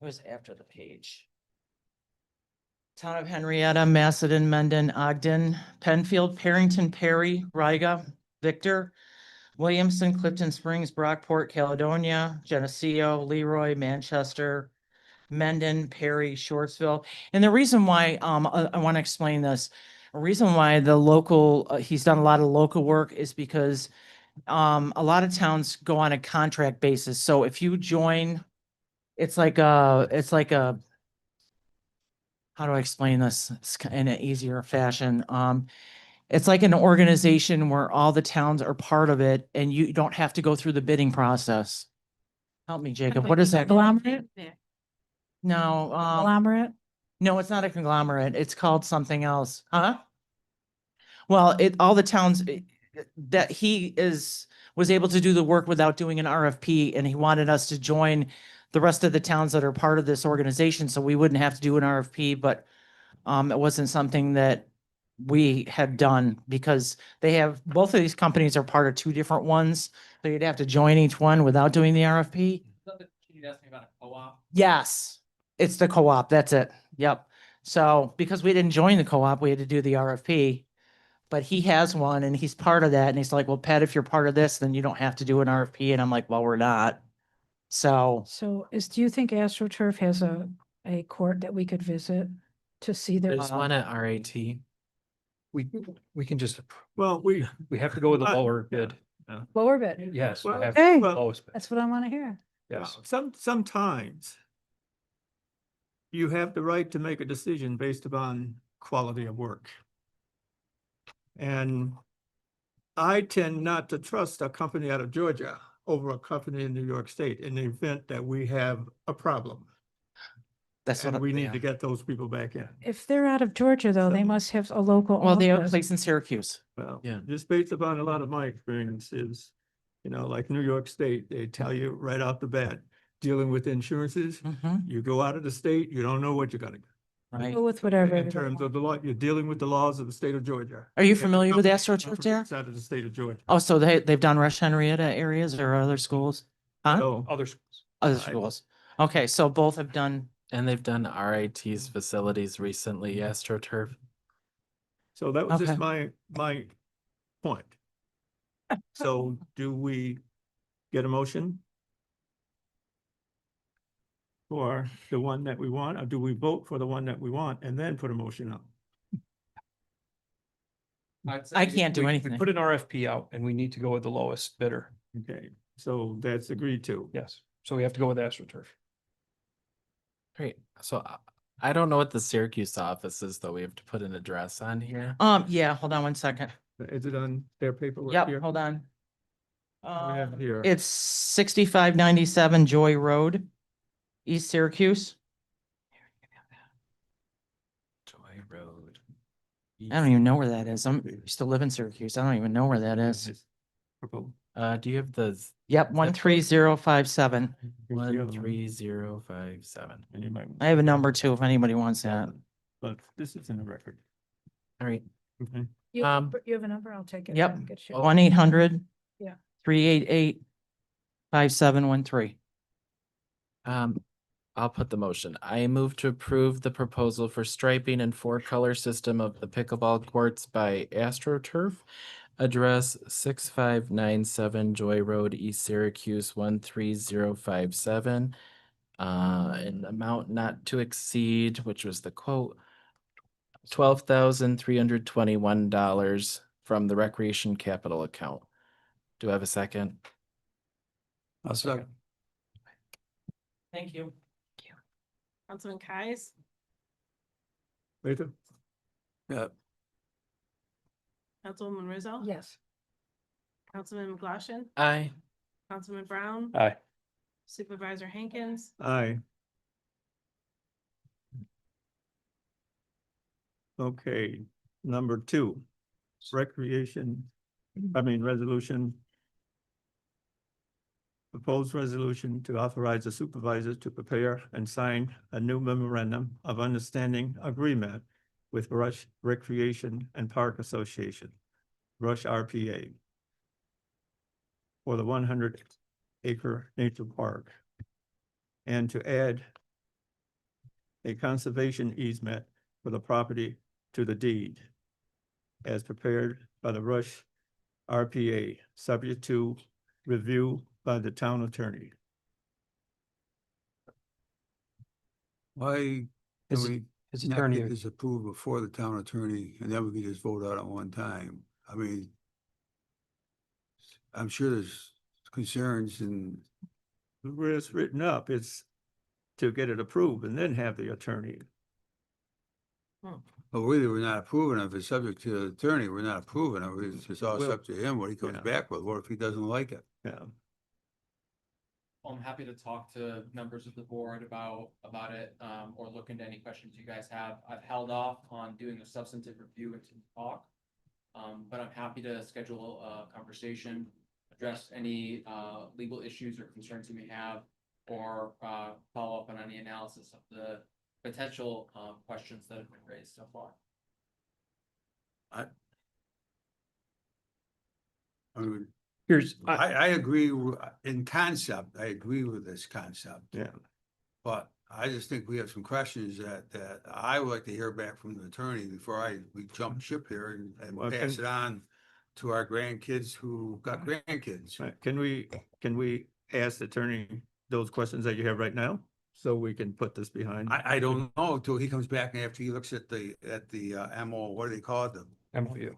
It was after the page. Town of Henrietta, Macedon, Mendon, Ogden, Penfield, Parrington, Perry, Riga, Victor, Williamson, Clifton Springs, Brockport, Caledonia, Geneseo, Leroy, Manchester, Mendon, Perry, Shortsville. And the reason why, I want to explain this. The reason why the local, he's done a lot of local work is because a lot of towns go on a contract basis. So if you join, it's like a, how do I explain this in an easier fashion? It's like an organization where all the towns are part of it and you don't have to go through the bidding process. Help me, Jacob. What is that? Conglomerate? No, Conglomerate? no, it's not a conglomerate. It's called something else. Huh? Well, all the towns that he was able to do the work without doing an RFP, and he wanted us to join the rest of the towns that are part of this organization, so we wouldn't have to do an RFP, but it wasn't something that we had done because both of these companies are part of 2 different ones. So you'd have to join each one without doing the RFP. Can you ask me about a co-op? Yes, it's the co-op. That's it. Yep. So because we didn't join the co-op, we had to do the RFP. But he has one and he's part of that. And he's like, well, Pat, if you're part of this, then you don't have to do an RFP. And I'm like, well, we're not. So So do you think AstroTurf has a court that we could visit to see their? There's one at RAT. We can just, Well, we have to go with the lower bid. Lower bid? Yes. we Well, have hey, the lowest bid. That's what I want to hear. Yes. Sometimes you have the right to make a decision based upon quality of work. And I tend not to trust a company out of Georgia over a company in New York State in the event that we have a problem. that's what And we need yeah. to get those people back in. If they're out of Georgia though, they must have a local. Well, they have a office. place in Syracuse. Well, Yeah. just based upon a lot of my experiences, like New York State, they tell you right off the bat, dealing with insurances, Mhm. you go out of the state, you don't know what you're gonna get. Right. Go with whatever. In terms of the law, you're dealing with the laws of the state of Georgia. Are you And the familiar with company AstroTurf, Derek? Out of the state of Georgia. Oh, so they've done Rush Henrietta areas or other schools? Huh? So, Other schools. Other schools. Okay, so both have done, And they've done RIT's facilities recently, AstroTurf. so that was just Okay. my point. So do we get a motion for the one that we want, or do we vote for the one that we want and then put a motion up? I can't do We anything. put an RFP out and we need to go with the lowest bidder. Okay, so that's agreed to. Yes. So we have to go with AstroTurf. Great. So I don't know what the Syracuse office is, though. We have to put an address on here. Yeah, hold on one second. Is it on their paperwork Yep, here? hold on. We have it here. It's 6597 Joy Road. East Syracuse. Joy Road. I don't even know where that is. I used to live in Syracuse. I don't even know where that is. Do you have the Yep, 13057. 13057? I have a number too, if anybody wants that. But this is in the record. All right. Okay. You, Um, you have a number? I'll take it. Yep, Get you. 1-800. Yeah. 388-5713. I'll put the motion. I move to approve the proposal for striping and four-color system of the pickleball courts by AstroTurf. Address 6597 Joy Road, East Syracuse 13057. An amount not to exceed, which was the quote, $12,321 from the Recreation Capital account. Do I have a second? I'll second. Thank you. Councilman Kais, Later. Yeah, Councilwoman Rizzo. Yes. Councilman McGlashan, Aye. Councilman Brown, Aye. Supervisor Hankins, Aye. Okay, number 2, resolution. Proposed resolution to authorize the supervisor to prepare and sign a new memorandum of understanding agreement with Rush Recreation and Park Association, Rush RPA, for the 100-acre nature park, and to add a conservation easement for the property to the deed as prepared by the Rush RPA, subject to review by the town attorney. why can His- we his not attorney- get this approved before the town attorney, and then we can just vote out at one time? I mean, I'm sure there's concerns and Where it's written up, it's to get it approved and then have the attorney. but really, we're not approving it. If it's subject to the attorney, we're not approving it. It's just all Well, up to him, what he comes yeah. back with. What if he doesn't like it? Yeah. I'm happy to talk to members of the board about it, or look into any questions you guys have. I've held off on doing a substantive review until we talk. But I'm happy to schedule a conversation, address any, legal issues or concerns you may have, or, follow up on any analysis of the potential, questions that have been raised so far. I mean, Here's, I agree, in concept, I agree with this concept. Yeah. But I just think we have some questions that I would like to hear back from the attorney before we jump ship here and Well, pass can- it on to our grandkids who got grandkids. Right. Can we ask the attorney those questions that you have right now? So we can put this behind? I don't know until he comes back and after he looks at the MO, what do they call it? MOU.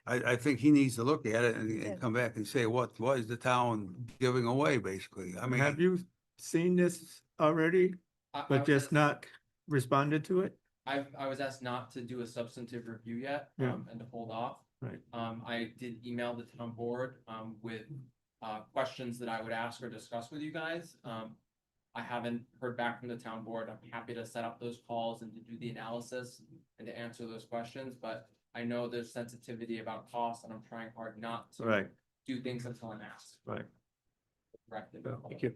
I think he needs to look at it and come back and say, what is the town giving away, basically? I mean, Have you seen this already, I but was just asked- not responded to it? I was asked not to do a substantive review yet, Yeah. and to hold off. Right. I did email the town board, with, questions that I would ask or discuss with you guys. I haven't heard back from the town board. I'm happy to set up those calls and to do the analysis and to answer those questions, but I know there's sensitivity about cost and I'm trying hard not to Right. do things until I'm asked. Right. Corrected. Thank you.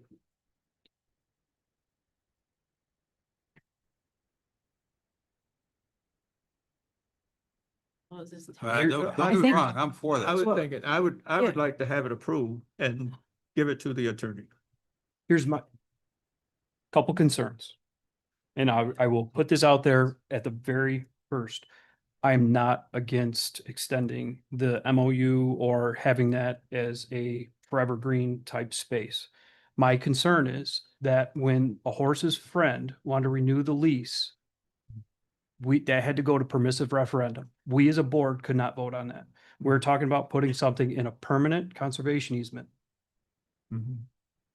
Well, is this? don't I get me think- wrong, I'm for I this. was thinking, I would Yeah. like to have it approved and give it to the attorney. Here's my couple concerns. And I will put this out there at the very first. I am not against extending the MOU or having that as a forever green type space. My concern is that when a horse's friend wanted to renew the lease, that had to go to permissive referendum. We as a board could not vote on that. We're talking about putting something in a permanent conservation easement.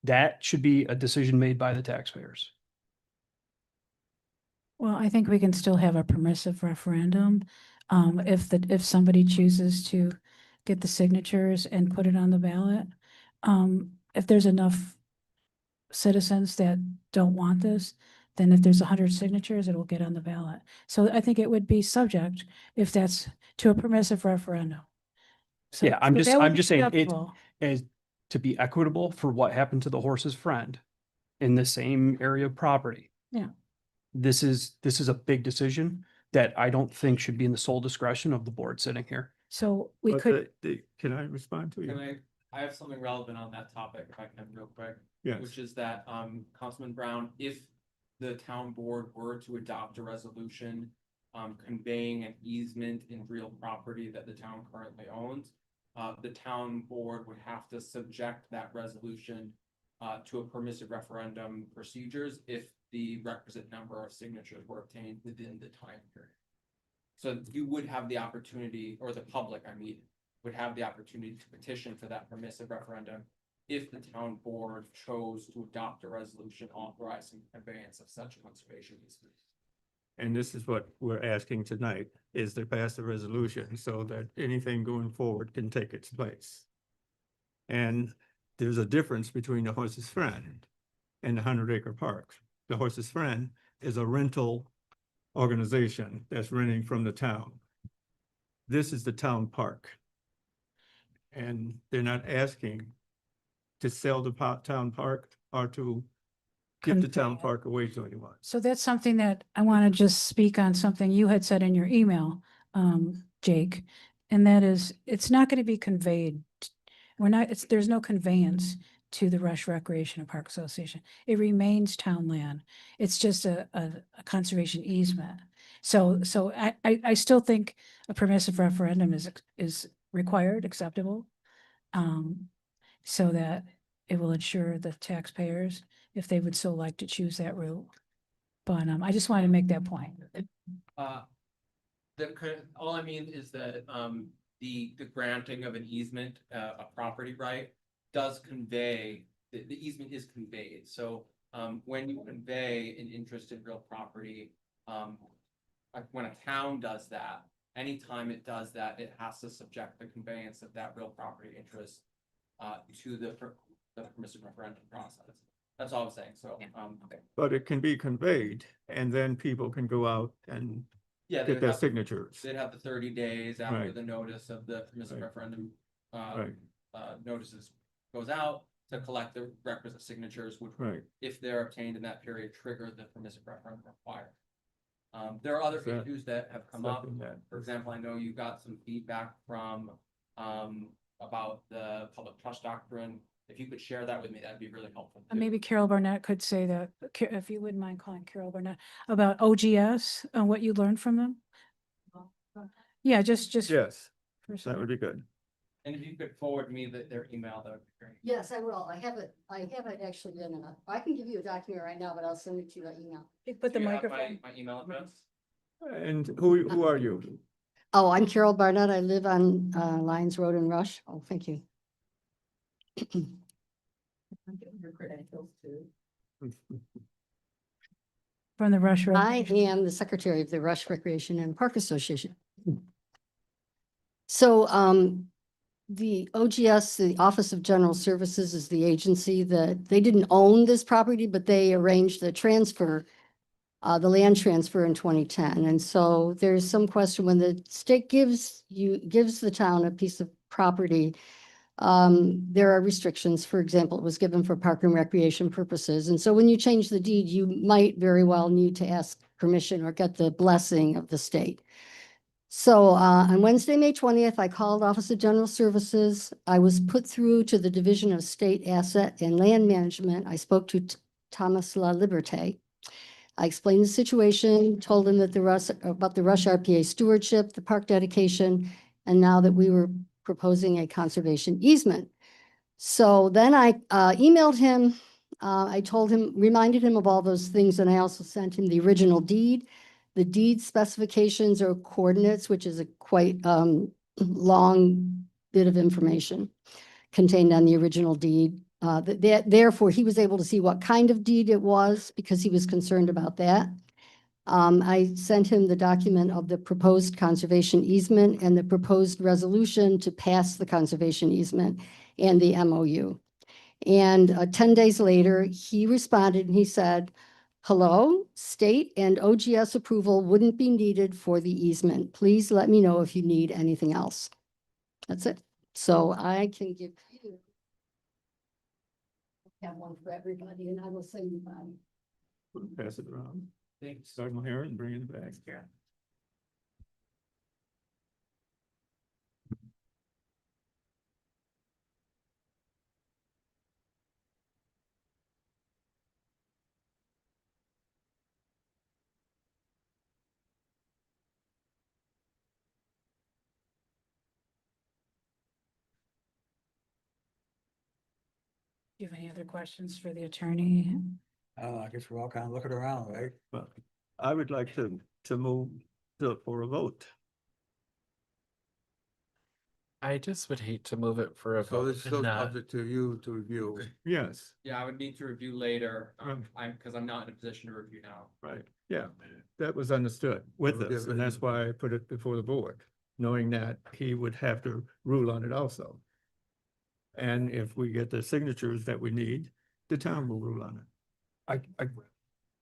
That should be a decision made by the taxpayers. Well, I think we can still have a permissive referendum. If somebody chooses to get the signatures and put it on the ballot. If there's enough citizens that don't want this, then if there's 100 signatures, it will get on the ballot. So I think it would be subject, if that's to a permissive referendum. So- Yeah, I'm so just, that would I'm be just saying it acceptable. is to be equitable for what happened to the horse's friend in the same area of property. Yeah. This is a big decision that I don't think should be in the sole discretion of the board sitting here. So we But could, can I respond to Can you? I have something relevant on that topic, if I can, real quick? Yes. Which is that, Councilman Brown, if the town board were to adopt a resolution conveying an easement in real property that the town currently owns, the town board would have to subject that resolution to a permissive referendum procedures if the requisite number of signatures were obtained within the time period. So you would have the opportunity, or the public, I mean, would have the opportunity to petition for that permissive referendum if the town board chose to adopt a resolution authorizing conveyance of such conservation easement. And this is what we're asking tonight, is to pass a resolution so that anything going forward can take its place. And there's a difference between the Horse's Friend and the 100-acre park. The Horse's Friend is a rental organization that's renting from the town. This is the town park. And they're not asking to sell the town park or to give the town park away to anyone. so that's something that I want to just speak on, something you had said in your email, Jake. And that is, it's not going to be conveyed. There's no conveyance to the Rush Recreation and Park Association. It remains town land. It's just a conservation easement. So I still think a permissive referendum is required, acceptable. So that it will ensure the taxpayers, if they would so like to choose that route. But I just wanted to make that point. All I mean is that, the granting of an easement, a property right, does convey, the easement is conveyed. So, when you convey an interest in real property, like when a town does that, anytime it does that, it has to subject the conveyance of that real property interest to the permissive referendum process. That's all I'm saying, so, okay. But it can be conveyed and then people can go out and Yeah, get their signatures. They'd have the 30 days after Right. the notice of the permissive Right. referendum, Right. Notices goes out to collect the requisite signatures, which would, Right. if they're obtained in that period, trigger the permissive referendum required. There are other That- issues that have come up. Second that. For example, I know you got some feedback from, about the public trust doctrine. If you could share that with me, that'd be really helpful. too. Maybe Carol Barnett could say that, if you wouldn't mind calling Carol Barnett, about OGS and what you learned from them. Yeah, just. Yes, for a that second. would be good. And if you could forward me their email, that would be great. Yes, I will. I have it actually in I can give you a document right now, but I'll send it to you by email. Put the Do you have microphone. My email address? And who are you? Oh, I'm Carol Barnett. I live on Lions Road in Rush. Oh, thank you. From the Rush Road. I am the secretary of the Rush Recreation and Park Association. So the OGS, the Office of General Services, is the agency that they didn't own this property, but they arranged the transfer, the land transfer in 2010. And so there's some question when the state gives the town a piece of property. There are restrictions. For example, it was given for park and recreation purposes. And so when you change the deed, you might very well need to ask permission or get the blessing of the state. So on Wednesday, May 20th, I called Office of General Services. I was put through to the Division of State Asset and Land Management. I spoke to Thomas La Liberté. I explained the situation, told him that about the Rush RPA stewardship, the park dedication, and now that we were proposing a conservation easement. So then I emailed him. I told him, reminded him of all those things, and I also sent him the original deed. The deed specifications or coordinates, which is a quite long bit of information contained on the original deed. Therefore, he was able to see what kind of deed it was because he was concerned about that. I sent him the document of the proposed conservation easement and the proposed resolution to pass the conservation easement and the MOU. And 10 days later, he responded and he said, hello, state and OGS approval wouldn't be needed for the easement. Please let me know if you need anything else. That's it. So I can give you. Have one for everybody and I will send you mine. Pass it around. Thanks. Start here and bring it back. Yeah. Do you have any other questions for the attorney? I don't know, I guess we're all kind of looking around, right? But I would like to move for a vote. I just would hate to move it for a So vote. this is still and not- subject to you to review. Yes, Yeah, I would need to review later, because I'm not in a position to review now. right. Yeah, that was understood with us, and that's why I put it before the board, knowing that he would have to rule on it also. And if we get the signatures that we need, the town will rule on it.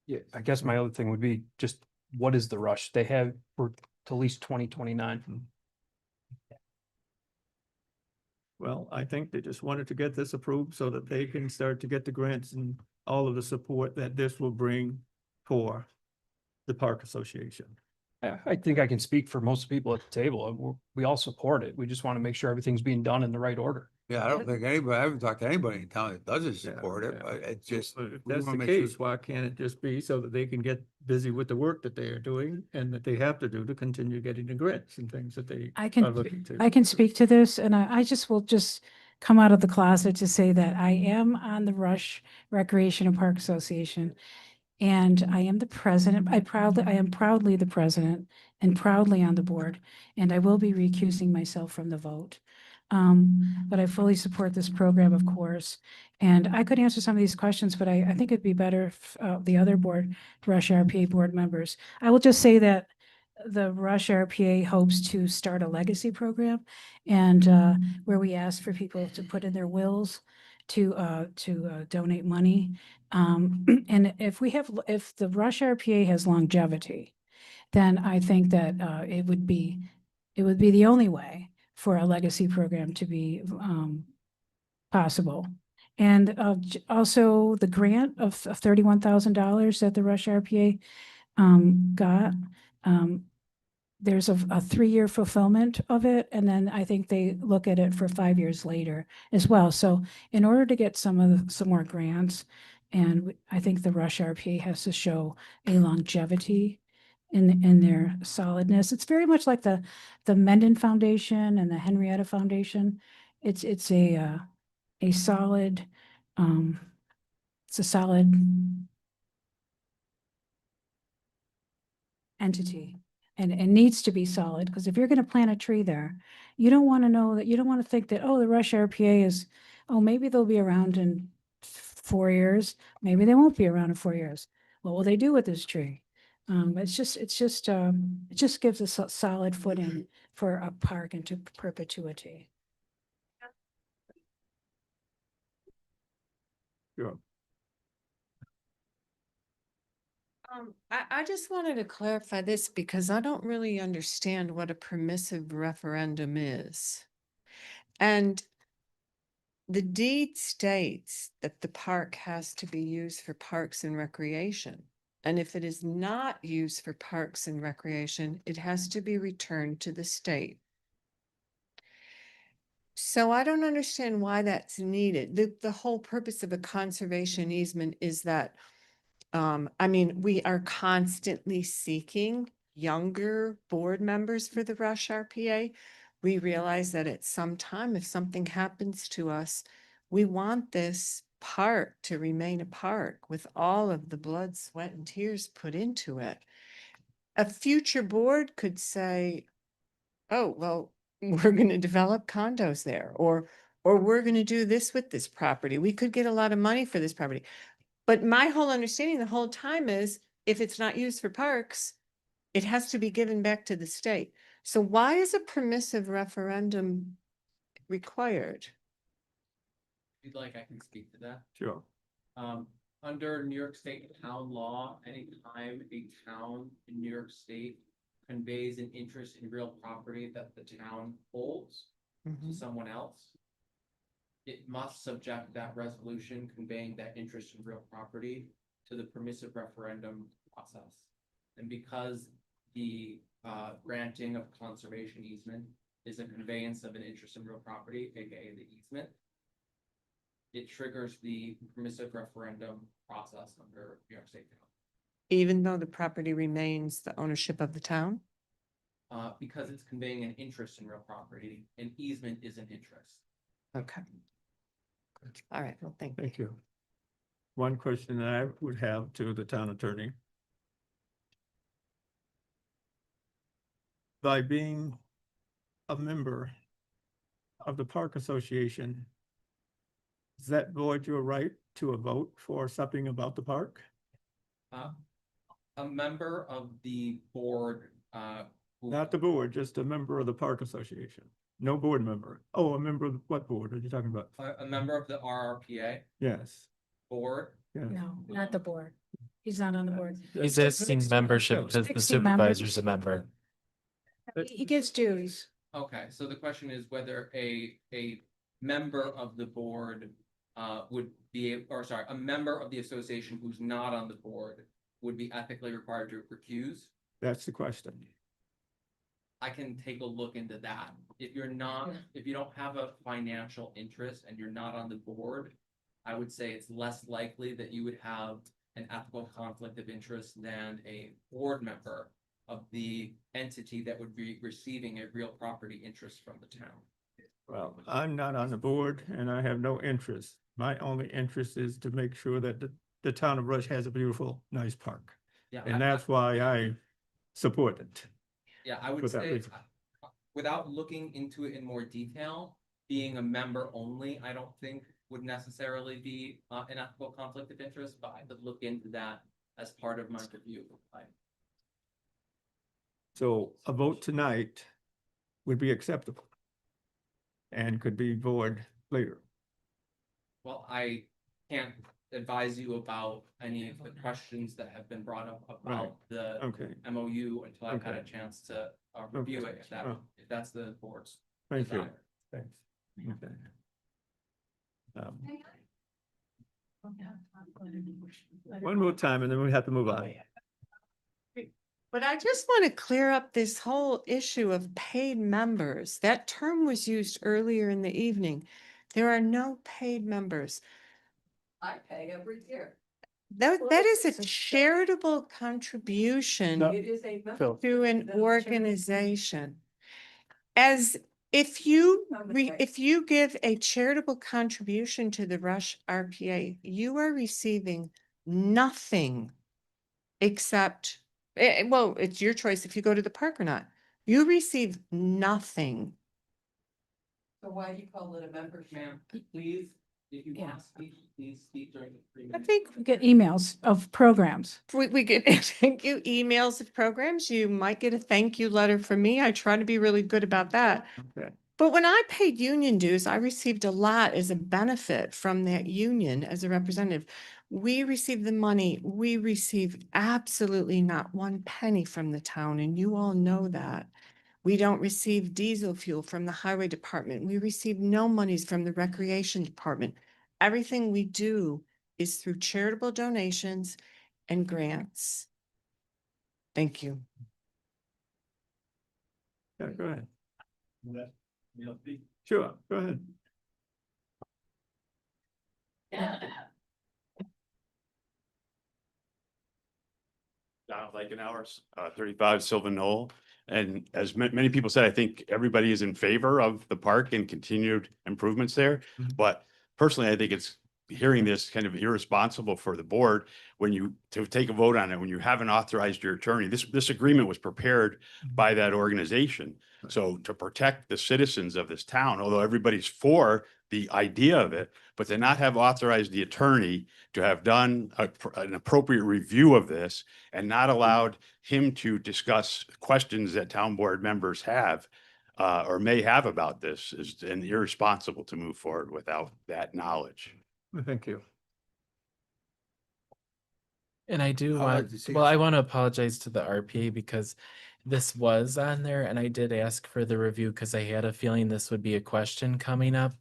Yeah, I guess my other thing would be just, what is the rush? They have for till at least 2029. Well, I think they just wanted to get this approved so that they can start to get the grants and all of the support that this will bring for the Park Association. I think I can speak for most people at the table. We all support it. We just want to make sure everything's being done in the right order. Yeah, I don't think anybody, I haven't talked to anybody in town that doesn't Yeah, support it, yeah. but it's just. But if we that's wanna the make sure- case, why can't it just be so that they can get busy with the work that they are doing and that they have to do to continue getting the grants and things that they I are looking to? can speak to this and I just will just come out of the closet to say that I am on the Rush Recreation and Park Association. And I am the president. I am proudly the president and proudly on the board, and I will be recusing myself from the vote. But I fully support this program, of course. And I could answer some of these questions, but I think it'd be better if the other board, Rush RPA board members. I will just say that the Rush RPA hopes to start a legacy program and where we ask for people to put in their wills to donate money. And if the Rush RPA has longevity, then I think that it would be the only way for a legacy program to be possible. And also the grant of $31,000 that the Rush RPA got. There's a 3-year fulfillment of it, and then I think they look at it for 5 years later as well. So in order to get some more grants, and I think the Rush RPA has to show a longevity in their solidness. It's very much like the Mendon Foundation and the Henrietta Foundation. It's a solid, entity. And it needs to be solid, because if you're going to plant a tree there, you don't want to know that, you don't want to think that, oh, the Rush RPA is, oh, maybe they'll be around in 4 years. Maybe they won't be around in 4 years. What will they do with this tree? It just gives us a solid footing for a park into perpetuity. Sure. I just wanted to clarify this because I don't really understand what a permissive referendum is. And the deed states that the park has to be used for parks and recreation. And if it is not used for parks and recreation, it has to be returned to the state. So I don't understand why that's needed. The whole purpose of a conservation easement is that I mean, we are constantly seeking younger board members for the Rush RPA. We realize that at some time, if something happens to us, we want this park to remain a park with all of the blood, sweat, and tears put into it. A future board could say, oh, well, we're going to develop condos there, or we're going to do this with this property. We could get a lot of money for this property. But my whole understanding the whole time is if it's not used for parks, it has to be given back to the state. So why is a permissive referendum required? If you'd like, I can speak to that. Sure. Under New York State town law, anytime a town in New York State conveys an interest in real property that the town holds to someone else, it must subject that resolution conveying that interest in real property to the permissive referendum process. And because the granting of conservation easement is a conveyance of an interest in real property, aka the easement, it triggers the permissive referendum process under New York State town. Even though the property remains the ownership of the town? Because it's conveying an interest in real property, an easement is an interest. Okay. All right, well, thank you. Thank you. One question that I would have to the town attorney. By being a member of the Park Association, does that void your right to a vote for something about the park? A member of the board, Not the board, just a member of the Park Association. No board member. Oh, a member of what board are you talking about? a member of the RRPA Yes, board. yeah. No, not the board. He's not on the board. Existing membership because the 60 members. supervisor's a member. He gives dues. Okay, so the question is whether a member of the board would be, or sorry, a member of the association who's not on the board would be ethically required to recuse. That's the question. I can take a look into that. If you're not, if you don't have a financial interest and you're not on the board, I would say it's less likely that you would have an ethical conflict of interest than a board member of the entity that would be receiving a real property interest from the town. Well, I'm not on the board and I have no interest. My only interest is to make sure that the town of Rush has a beautiful, nice park. Yeah, And that's why I support it. Yeah, I would For that say, reason. without looking into it in more detail, being a member only, I don't think would necessarily be an ethical conflict of interest, but I could look into that as part of my review. So a vote tonight would be acceptable and could be void later. Well, I can't advise you about any of the questions that have been brought up about the Okay. MOU until I've had a Okay. chance to review it, Oh. if that's the board's Thank you. desire. Thanks. Okay. One more time and then we have to move on. But I just want to clear up this whole issue of paid members. That term was used earlier in the evening. There are no paid members. I pay every year. That is a charitable contribution It is a. to an organization. As if you if you give a charitable contribution to the Rush RPA, you are receiving nothing except, well, it's your choice if you go to the park or not. You receive nothing. So why do you call it a membership? Ma'am, please, if you want to speak, please speak during the 3 I minutes. think we get emails of programs. We get thank you emails of programs. You might get a thank you letter from me. I try to be really good about that. Okay. But when I paid union dues, I received a lot as a benefit from that union as a representative. We receive the money. We receive absolutely not one penny from the town, and you all know that. We don't receive diesel fuel from the highway department. We receive no monies from the recreation department. Everything we do is through charitable donations and grants. Thank you. Yeah, go ahead. Sure, go ahead. Donald Lakenhour, 35 Sylvan Knoll. And as many people said, I think everybody is in favor of the park and continued improvements there. But personally, I think it's hearing this kind of irresponsible for the board when you to take a vote on it, when you haven't authorized your attorney. This agreement was prepared by that organization. So to protect the citizens of this town, although everybody's for the idea of it, but to not have authorized the attorney to have done an appropriate review of this and not allowed him to discuss questions that town board members have, or may have about this is and irresponsible to move forward without that knowledge. Thank you. And I do I'd like want, to see well, us- I want to apologize to the RPA because this was on there and I did ask for the review because I had a feeling this would be a question coming up.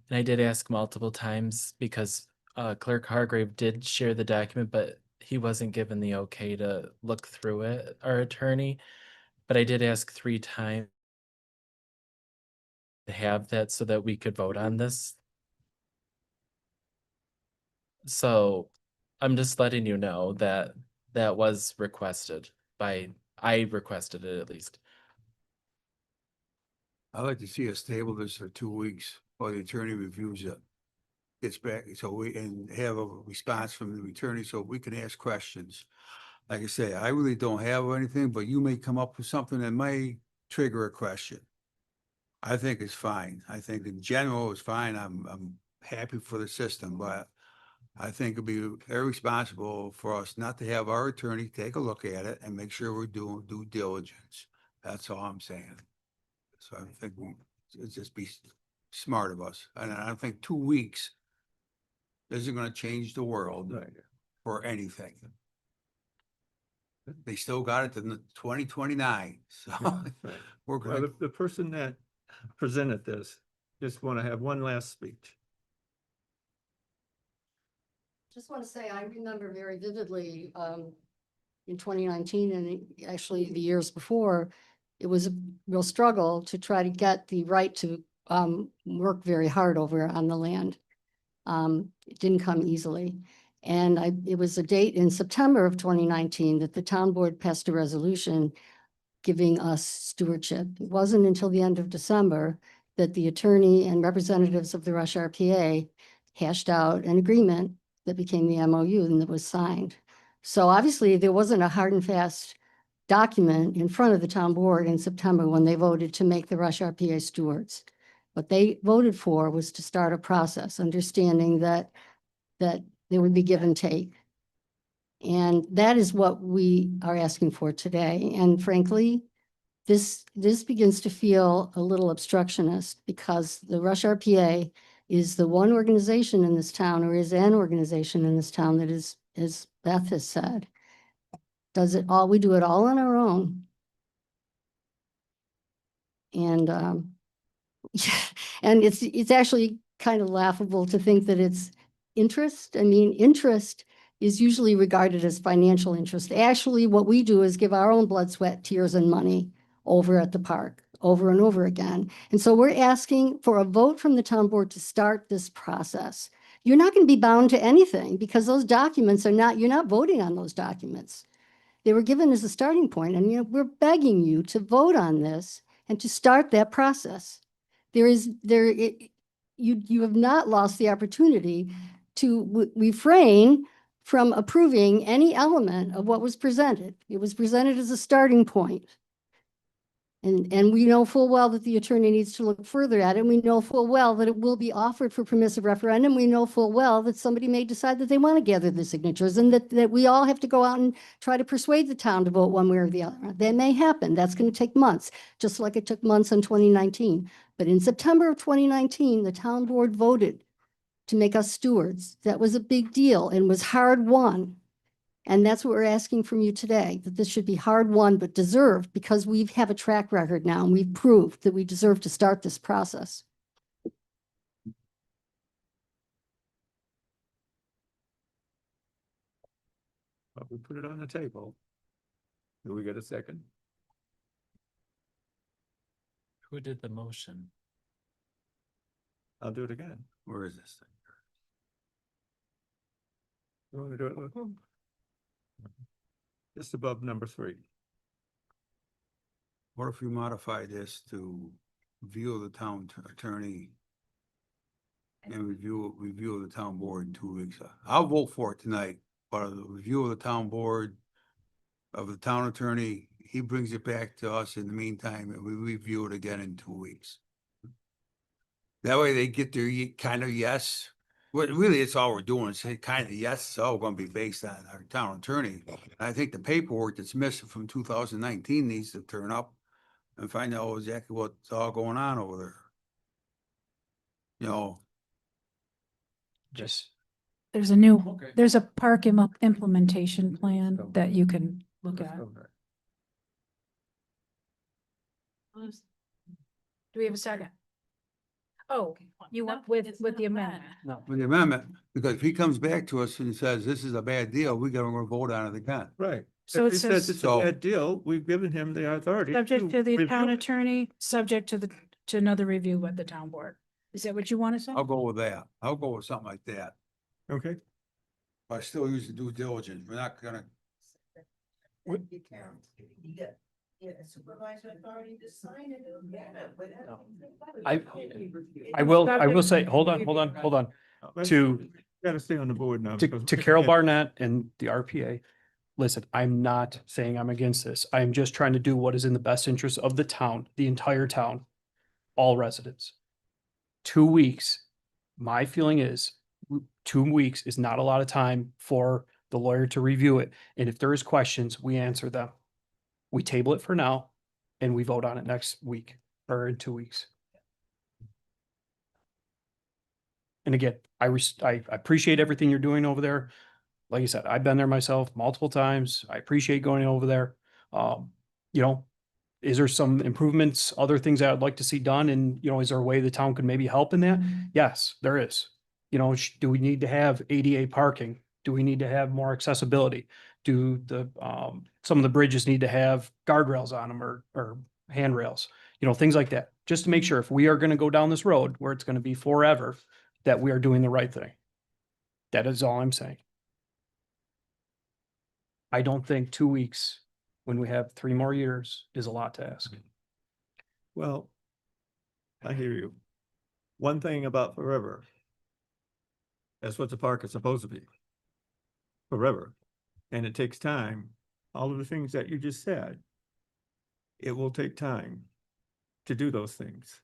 And I did ask multiple times because Clerk Hargrave did share the document, but he wasn't given the okay to look through it, our attorney. But I did ask 3 times to have that so that we could vote on this. So I'm just letting you know that that was requested I requested it at least. I'd like to see us table this for 2 weeks while the attorney reviews it. Gets back, so we, and have a response from the attorney so we can ask questions. Like I say, I really don't have anything, but you may come up with something that may trigger a question. I think it's fine. I think in general it's fine. I'm happy for the system, but I think it'd be irresponsible for us not to have our attorney take a look at it and make sure we're doing due diligence. That's all I'm saying. So I think it's just be smart of us. And I don't think 2 weeks isn't gonna change the world for anything. They still got it to 2029, so we're Well, good. the person that presented this just want to have one last speech. Just want to say, I remember very vividly, in 2019 and actually the years before, it was a real struggle to try to get the right to, work very hard over on the land. It didn't come easily. And it was a date in September of 2019 that the town board passed a resolution giving us stewardship. It wasn't until the end of December that the attorney and representatives of the Rush RPA hashed out an agreement that became the MOU and that was signed. So obviously there wasn't a hard and fast document in front of the town board in September when they voted to make the Rush RPA stewards. What they voted for was to start a process, understanding that there would be give and take. And that is what we are asking for today. And frankly, this begins to feel a little obstructionist because the Rush RPA is the one organization in this town, or is an organization in this town that is, as Beth has said, we do it all on our own. And and it's actually kind of laughable to think that it's interest. I mean, interest is usually regarded as financial interest. Actually, what we do is give our own blood, sweat, tears, and money over at the park, over and over again. And so we're asking for a vote from the town board to start this process. You're not going to be bound to anything because those documents are not, you're not voting on those documents. They were given as a starting point, and we're begging you to vote on this and to start that process. You have not lost the opportunity to refrain from approving any element of what was presented. It was presented as a starting point. And we know full well that the attorney needs to look further at it. We know full well that it will be offered for permissive referendum. We know full well that somebody may decide that they want to gather the signatures and that we all have to go out and try to persuade the town to vote one way or the other. That may happen. That's going to take months, just like it took months in 2019. But in September of 2019, the town board voted to make us stewards. That was a big deal and was hard won. And that's what we're asking from you today, that this should be hard won but deserved because we have a track record now and we've proved that we deserve to start this process. But we put it on the table. Do we get a second? Who did the motion? I'll do it again. Where is this thing? You want to do it, Luke? Just above number 3. What if we modify this to review of the town attorney and review of the town board in 2 weeks? I'll vote for it tonight, but a review of the town board of the town attorney, he brings it back to us in the meantime, and we review it again in 2 weeks. That way they get their kind of yes. Well, really, it's all we're doing. It's kind of yes, it's all going to be based on our town attorney. I think the paperwork that's missing from 2019 needs to turn up. and find out exactly what's all going on over there. You know, Just. There's a new, Okay. there's a park implementation plan that you can look at. Do we have a second? Oh, you want with the amendment? No. with the amendment, because if he comes back to us and says this is a bad deal, we gotta go vote on it again. Right. So If it he says says- it's a bad deal, we've given him the authority. Subject to the review town it. attorney, subject to another review with the town board. Is that what you want to say? I'll go with that. I'll go with something like that. Okay. But I still use the due diligence. We're not gonna. I will say, hold on. To, Gotta stay on the board now. to because we're Carol gonna Barnett and the RPA. Listen, I'm not saying I'm against this. I'm just trying to do what is in the best interest of the town, the entire town, all residents. 2 weeks, my feeling is 2 weeks is not a lot of time for the lawyer to review it. And if there is questions, we answer them. We table it for now and we vote on it next week or in 2 weeks. And again, I appreciate everything you're doing over there. Like I said, I've been there myself multiple times. I appreciate going over there. You know, is there some improvements, other things that I'd like to see done? And, you know, is there a way the town could maybe help in that? Yes, there is. You know, do we need to have ADA parking? Do we need to have more accessibility? Do the, some of the bridges need to have guardrails on them or handrails? You know, things like that, just to make sure if we are going to go down this road where it's going to be forever, that we are doing the right thing. That is all I'm saying. I don't think 2 weeks when we have 3 more years is a lot to ask. Well, I hear you. One thing about forever. That's what the park is supposed to be. Forever. And it takes time. All of the things that you just said. It will take time to do those things.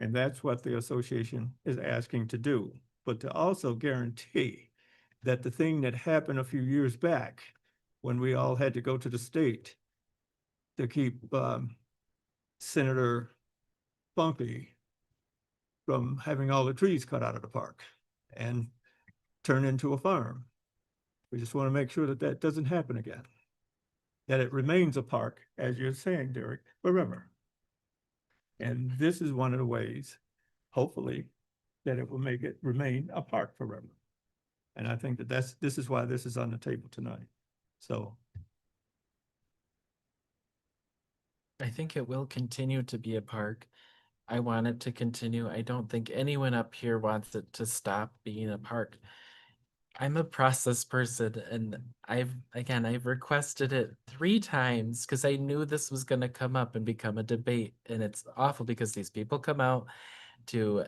And that's what the association is asking to do, but to also guarantee that the thing that happened a few years back, when we all had to go to the state to keep Senator Funky from having all the trees cut out of the park and turn into a farm. We just want to make sure that that doesn't happen again. That it remains a park, as you're saying, Derek, forever. And this is one of the ways, hopefully, that it will make it remain a park forever. And I think that this is why this is on the table tonight. So. I think it will continue to be a park. I want it to continue. I don't think anyone up here wants it to stop being a park. I'm a process person and I've requested it 3 times because I knew this was going to come up and become a debate. And it's awful because these people come out to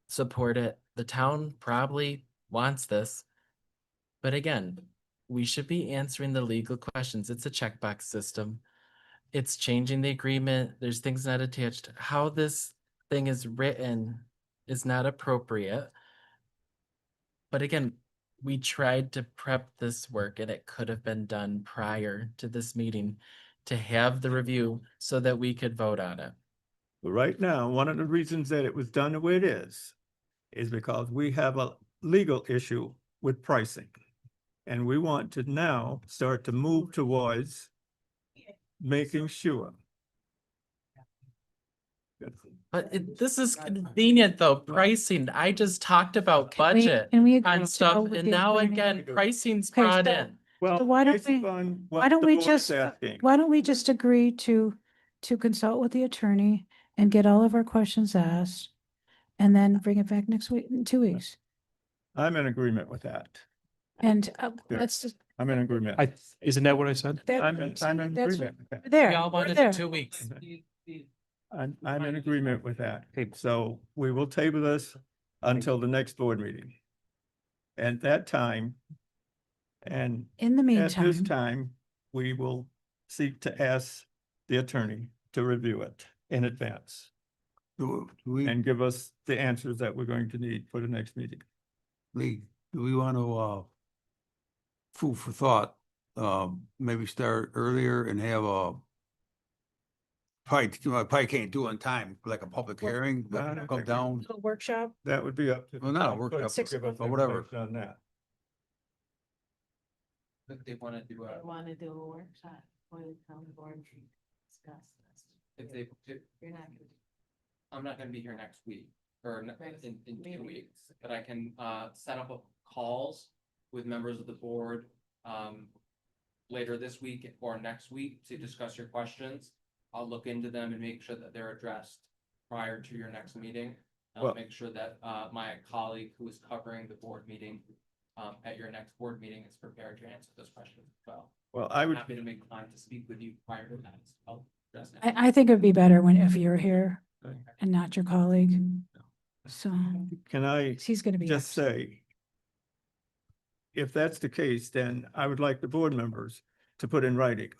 support it. The town probably wants this. But again, we should be answering the legal questions. It's a checkbox system. It's changing the agreement. There's things not attached. How this thing is written is not appropriate. But again, we tried to prep this work and it could have been done prior to this meeting to have the review so that we could vote on it. But right now, one of the reasons that it was done the way it is because we have a legal issue with pricing. And we want to now start to move towards making sure. But this is convenient though, pricing. I just talked about budget Can we agree on to stuff go with and the now attorney? again, pricing's Okay, brought so- in. Well, So why don't based we- upon what Why don't the we board is just, asking. why don't we just agree to consult with the attorney and get all of our questions asked? And then bring it back next week, in 2 weeks. I'm in agreement with that. And Yeah. let's just, I'm in agreement. Isn't that what I said? I'm in that's, agreement with that. there. We all we're wanted there. 2 weeks. I'm in agreement with that. So we will table this until the next board meeting. At that time, and In the at this meantime, time, we will seek to ask the attorney to review it in advance Do we, and give us the answers that we're going to need for the next meeting. Lee, do we want to, food for thought, maybe start earlier and have probably can't do it on time, like a public hearing, I but don't come think- down. Little workshop. That would be up to. Well, not a Tom workshop, Clerk to Six give us or whatever. information on that. If they wanna do a, Want to do a workshop for the town board to discuss this. if they, if, You're not gonna. I'm not gonna be here next week, or Right. in 2 Maybe. weeks, but I can, set up calls with members of the board, later this week or next week to discuss your questions. I'll look into them and make sure that they're addressed prior to your next meeting. I'll Well- make sure that, my colleague who is covering the board meeting, at your next board meeting is prepared to answer those questions as well. Well, I I'm would, happy to make time to speak with you prior to that as well. address it. I think it'd be better if you're here Okay. and not your colleague. So can I he's gonna be. just say, if that's the case, then I would like the board members to put in writing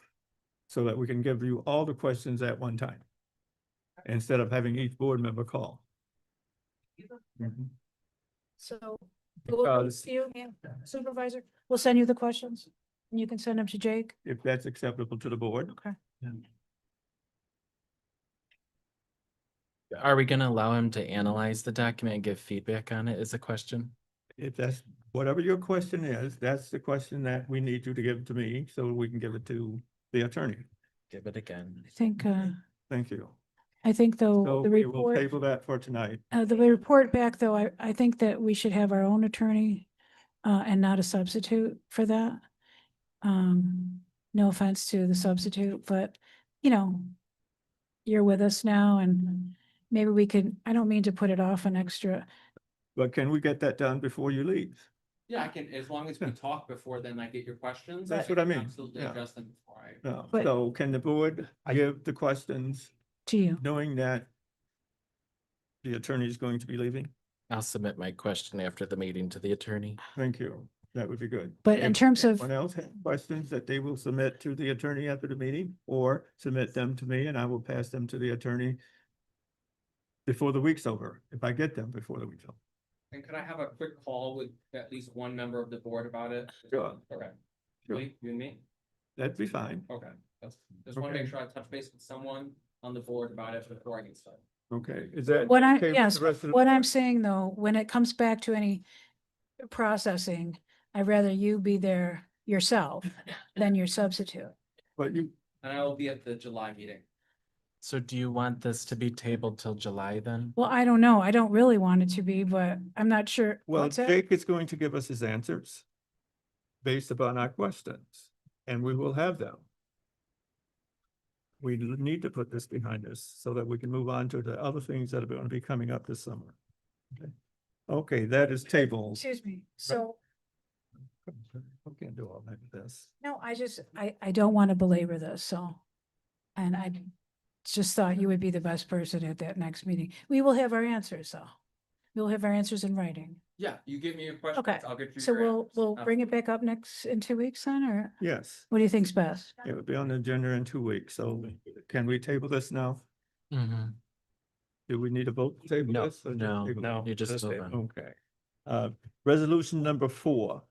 so that we can give you all the questions at one time, instead of having each board member call. Mhm. So Because- you, Supervisor, we'll send you the questions and you can send them to Jake. If that's acceptable to the board. Okay. Are we gonna allow him to analyze the document and give feedback on it is a question? If that's, whatever your question is, that's the question that we need you to give to me, so we can give it to the attorney. Give it again. I think, Thank you. though, So the we will report, table that for tonight. the report back though, I think that we should have our own attorney and not a substitute for that. No offense to the substitute, but you're with us now and maybe we could, I don't mean to put it off an extra. But can we get that done before you leave? Yeah, I can, as long as we talk before then I get your questions. That's can what I mean, Absolutely yeah. address them before I. No, But- so can the board give the questions, To you. knowing that the attorney is going to be leaving? I'll submit my question after the meeting to the attorney. Thank you. That would be good. But in If terms of- anyone else has questions that they will submit to the attorney after the meeting, or submit them to me and I will pass them to the attorney before the week's over, if I get them before the week's over. And could I have a quick call with at least one member of the board about it? Sure. Okay. Sure. Lee, you and me? That'd be fine. Okay, just want to make Okay. sure I touch base with someone on the board about it before I get started. Okay, is that? What I, okay with yes, the rest of the what board? I'm saying though, when it comes back to any processing, I'd rather you be there yourself than your substitute. But you, And I will be at the July meeting. So do you want this to be tabled till July then? Well, I don't know. I don't really want it to be, but I'm not sure. well, What's that? Jake is going to give us his answers based upon our questions, and we will have them. We need to put this behind us so that we can move on to the other things that are going to be coming up this summer. Okay, that is tabled. Excuse me. So, We can't do all that with this. no, I don't want to belabor this, so. And I just thought you would be the best person at that next meeting. We will have our answers, though. We'll have our answers in writing. Yeah, you give me your questions, Okay, I'll get you. so your answers. we'll bring it back up in 2 weeks then, or Yes, what do you think's best? it would be on the agenda in 2 weeks, so can we table this now? Mm-hmm. Do we need a vote to table No, this? or just no, table it? no, you just just vote table. on. Okay. Resolution number 4.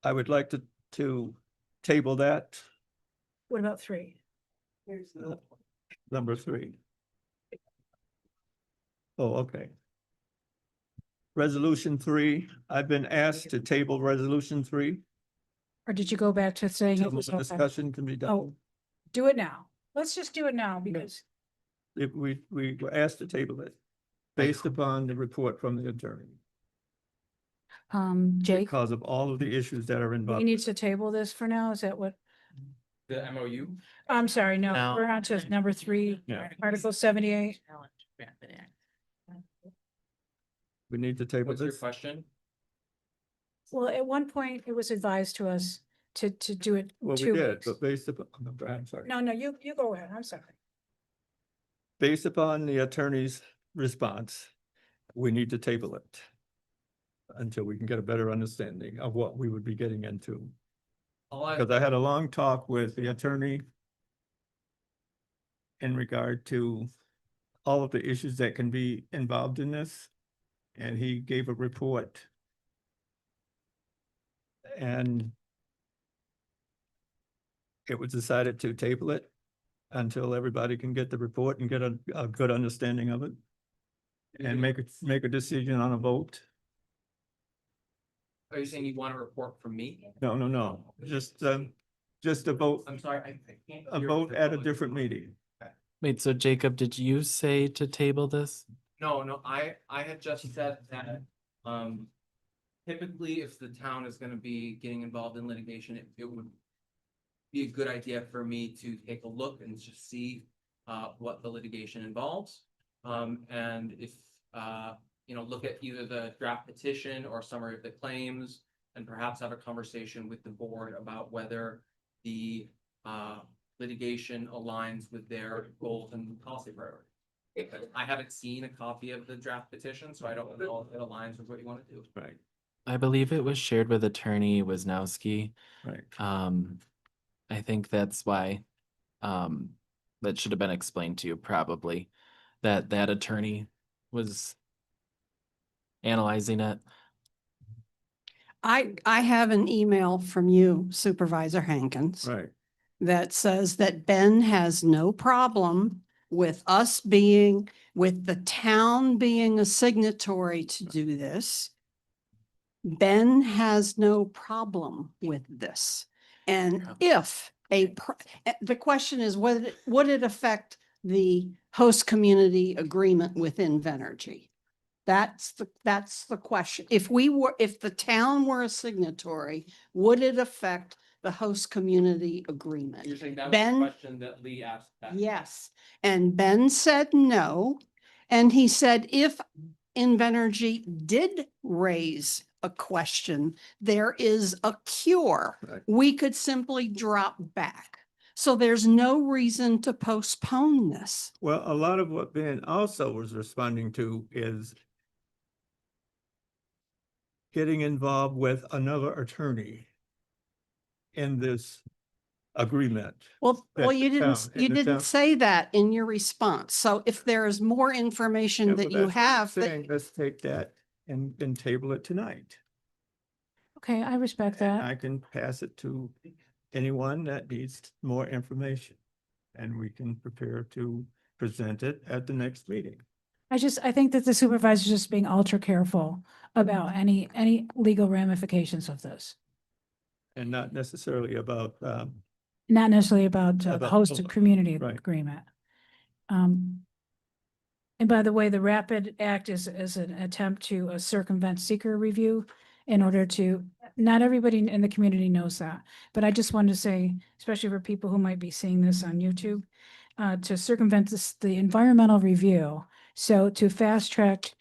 I would like to table that, What about 3? number 3. Oh, okay. Resolution 3, I've been asked to table resolution 3. Or did you go back to saying it Some of was the okay? discussion can be done. Oh, do it now. Let's just do it now because, If we were asked to table it based upon the report from the attorney, Jake, because of all of the issues that are we involved. need to table this for now. Is that what? The MOU? I'm sorry, no, No. we're on to number 3, Yeah. Article 78. We need to table What's your this. question? Well, at one point, it was advised to us to do it Well, we 2 did, weeks. but based upon, I'm sorry. No, you go ahead. I'm sorry. Based upon the attorney's response, we need to table it until we can get a better understanding of what we would be getting into. Because I had a long talk with the attorney in regard to all of the issues that can be involved in this. And he gave a report. And it was decided to table it until everybody can get the report and get a good understanding of it. And make a decision on a vote. Are you saying you want a report from me? No, just a vote, I'm sorry, I can't. a hear vote the at a public. different meeting. Wait, so Jacob, did you say to table this? No, I had just said that, typically if the town is gonna be getting involved in litigation, it would be a good idea for me to take a look and just see, what the litigation involves. And if, look at either the draft petition or summary of the claims, and perhaps have a conversation with the board about whether the, litigation aligns with their goals and policy priorities. I haven't seen a copy of the draft petition, so I don't know if it aligns with what you want to do. Right, I believe it was shared with Attorney Wisnowski. right. I think that's why, that should have been explained to you probably, that that attorney was analyzing it. I have an email from you, Supervisor Hankins. Right. That says that Ben has no problem with us being, with the town being a signatory to do this. Ben has no problem with this. And if the question is, would it affect the host community agreement with Invenergy? That's the question. If the town were a signatory, would it affect the host community agreement? You're saying that was Ben- the question that Lee asked that? Yes, and Ben said no. And he said if Invenergy did raise a question, there is a cure. Right. We could simply drop back. So there's no reason to postpone this. Well, a lot of what Ben also was responding to is getting involved with another attorney in this agreement. Well, that you the didn't, town- you and the didn't town- say that in your response. So if there is more information Yeah, that but you that's what I'm have, saying, let's take that and table it tonight. Okay, I respect And that. I can pass it to anyone that needs more information. And we can prepare to present it at the next meeting. I think that the supervisor is just being ultra careful about any legal ramifications of this. And not necessarily about, Not necessarily about the About- host community right. agreement. And by the way, the RAPID Act is an attempt to circumvent seeker review in order to, not everybody in the community knows that. But I just wanted to say, especially for people who might be seeing this on YouTube, to circumvent the environmental review. So to fast track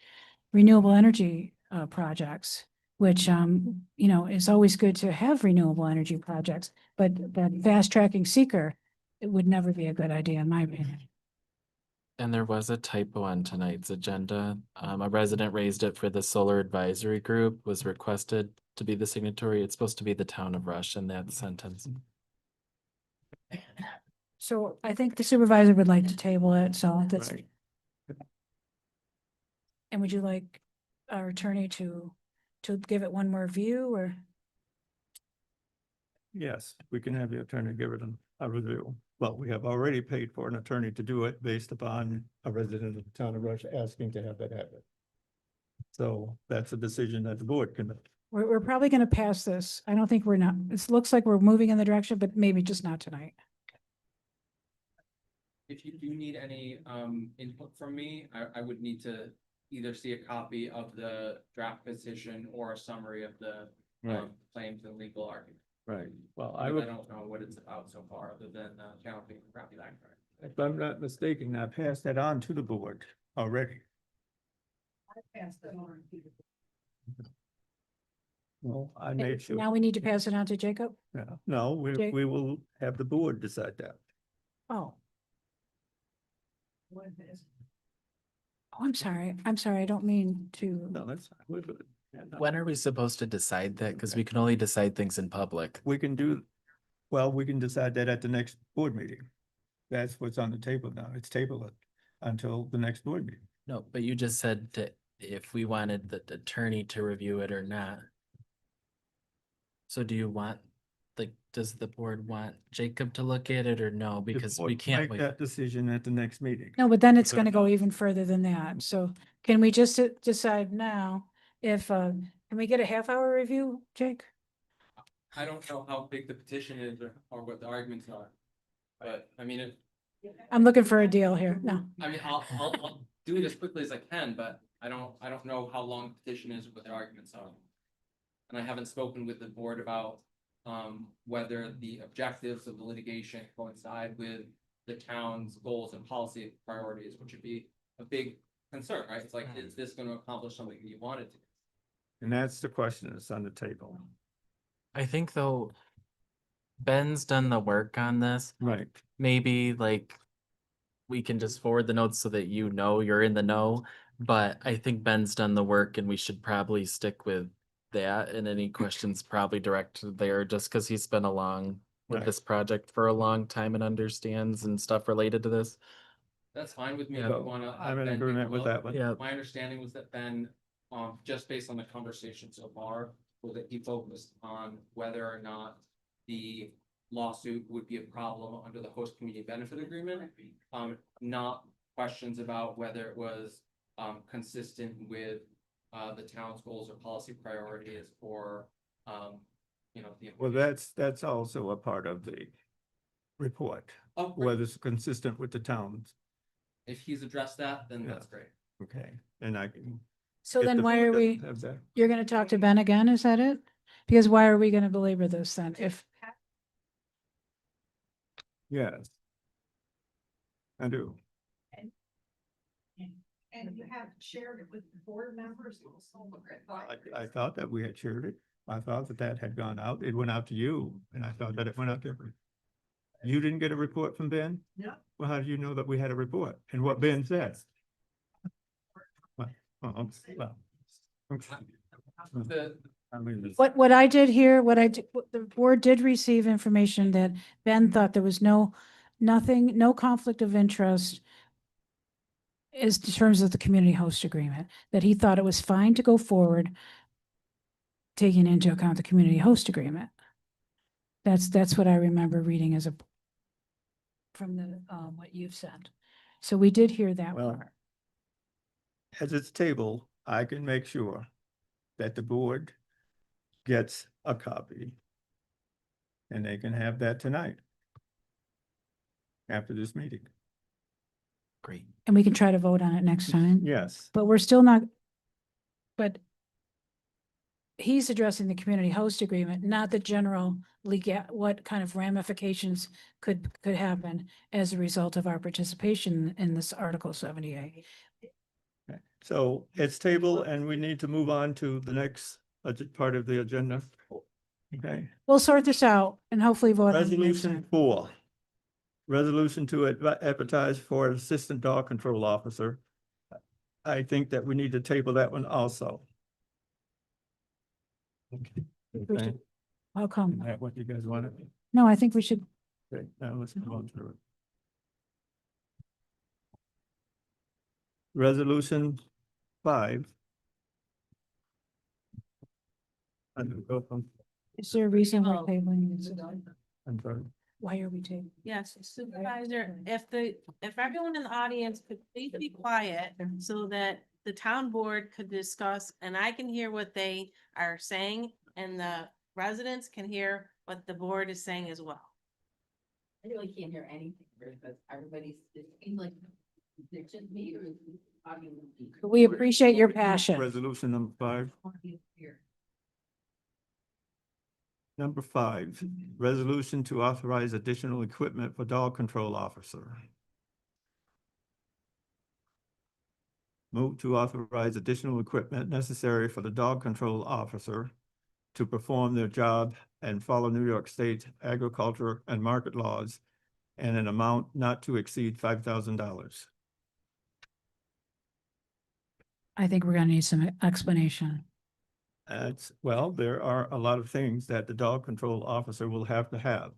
renewable energy projects, which, is always good to have renewable energy projects, but that fast tracking seeker, it would never be a good idea in my opinion. And there was a typo on tonight's agenda. A resident raised it for the solar advisory group, was requested to be the signatory. It's supposed to be the town of Rush in that sentence. So I think the supervisor would like to table it, so that's. Right. And would you like our attorney to give it one more view or? yes, we can have the attorney give it a review. Well, we have already paid for an attorney to do it based upon a resident of the town of Rush asking to have that happen. So that's a decision that the board can make. We're probably gonna pass this. I don't think we're not, it looks like we're moving in the direction, but maybe just not tonight. If you do need any input from me, I would need to either see a copy of the draft petition or a summary of the Right. claims and legal argument. Right. Well, I I would, don't know what it's about so far, other than counting property line. if I'm not mistaken, I passed that on to the board already. Well, I made sure. Now we need to pass it on to Jacob? Yeah. No, we Jake? will have the board decide that. Oh. Oh, I'm sorry. I don't mean to. No, that's, we're good. Yeah, no. When are we supposed to decide that? Because we can only decide things in public. We can decide that at the next board meeting. That's what's on the table now. It's tabled until the next board meeting. No, but you just said that if we wanted the attorney to review it or not. So do you want like, does the board want Jacob to look at it or no? The Because board we can't Make wait. that decision at the next meeting. No, but then it's So- gonna go even further than that. So can we just decide now if, can we get a half-hour review, Jake? I don't know how big the petition is or what the arguments are. But I mean, I'm looking for a deal here. No. I'll do it as quickly as I can, but I don't know how long the petition is or what the arguments are. And I haven't spoken with the board about, whether the objectives of the litigation coincide with the town's goals and policy priorities, which would be a big concern, right? It's like, is this gonna accomplish something you wanted to? And that's the question that's on the table. I think though, Ben's done the work on this. Right. Maybe like we can just forward the notes so that you know you're in the know. But I think Ben's done the work and we should probably stick with that, and any questions probably direct there, just because he's been along with Right. this project for a long time and understands and stuff related to this. That's fine with me. If Yeah. you wanna. have I'm in Ben take a agreement with look. that one. Yeah. My understanding was that Ben, just based on the conversation so far, was that he focused on whether or not the lawsuit would be a problem under the host community benefit agreement. Not questions about whether it was, consistent with, the town's goals or policy priorities or, the. Well, that's also a part of the report, Oh, great. whether it's consistent with the towns. If he's addressed that, then Yeah. that's great. Okay, and I can. So get then the why are board we, to have that. you're gonna talk to Ben again, is that it? Because why are we gonna belabor this then? If, Yes. I do. And you have shared it with the board members also. I thought that we had shared it. I thought that that had gone out. It went out to you, and I thought that it went out to everyone. You didn't get a report from Ben? No. Well, how do you know that we had a report and what Ben said? Well, well, okay. The, I mean, what I did here, what the board did receive information that Ben thought there was no conflict of interest is in terms of the community host agreement, that he thought it was fine to go forward, taking into account the community host agreement. That's what I remember reading from the, what you've said. So we did hear that Well, part. as it's tabled, I can make sure that the board gets a copy. And they can have that tonight. After this meeting. Great. And we can try to vote on it next time. Yes. But we're still not, but he's addressing the community host agreement, not the general legal, what kind of ramifications could happen as a result of our participation in this Article 78. Okay. So it's tabled and we need to move on to the next part of the agenda. Okay. We'll sort this out and hopefully vote on it next Resolution time. 4. Resolution to advertise for Assistant Dog Control Officer. I think that we need to table that one also. Okay. How come? Is that what you guys wanted? No, I think we should, Okay, now let's move on through it. Resolution 5. is there a reason we're tabling this? I'm sorry. Why are we tabling? Yes, Supervisor, if everyone in the audience could please be quiet so that the town board could discuss and I can hear what they are saying and the residents can hear what the board is saying as well. I really can't hear anything because everybody's, it seems like it's just me or is it audio? We appreciate your passion. Resolution number 5. Number 5, resolution to authorize additional equipment for dog control officer. Move to authorize additional equipment necessary for the dog control officer to perform their job and follow New York State agriculture and market laws and an amount not to exceed $5,000. I think we're gonna need some explanation. Well, there are a lot of things that the dog control officer will have to have.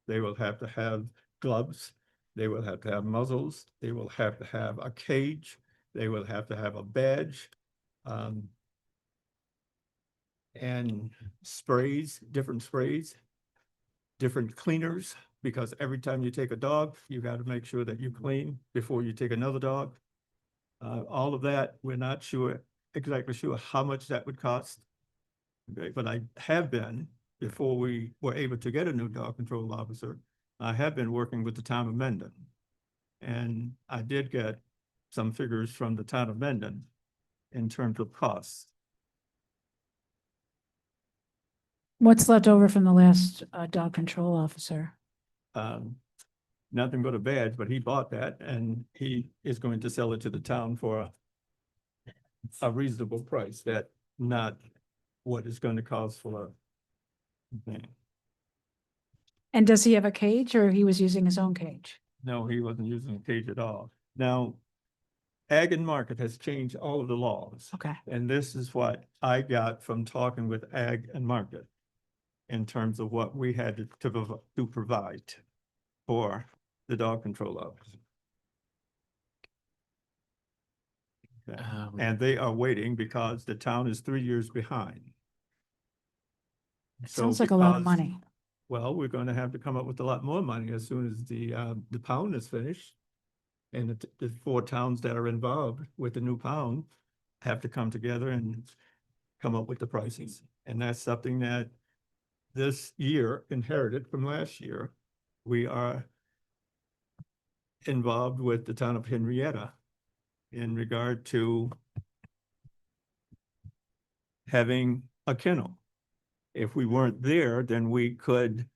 They will have to have gloves, they will have to have muzzles, they will have to have a cage, they will have to have a badge. And sprays, different sprays. different cleaners, because every time you take a dog, you got to make sure that you clean before you take another dog. All of that, we're not exactly sure how much that would cost. Okay, but I have been, before we were able to get a new dog control officer, I have been working with the town of Mendon. And I did get some figures from the town of Mendon in terms of costs. What's left over from the last dog control officer? Nothing but a badge, but he bought that and he is going to sell it to the town for a reasonable price, that not what it's going to cost for a thing. And does he have a cage or he was using his own cage? No, he wasn't using a cage at all. Now, Ag and Market has changed all of the laws. Okay. And this is what I got from talking with Ag and Market in terms of what we had to provide for the dog control officer. Okay. And they are waiting because the town is 3 years behind. So Sounds like a lot of because- money. Well, we're going to have to come up with a lot more money as soon as the pound is finished. And the 4 towns that are involved with the new pound have to come together and come up with the prices. And that's something that this year inherited from last year. We are involved with the town of Henrietta in regard to having a kennel. If we weren't there, then we could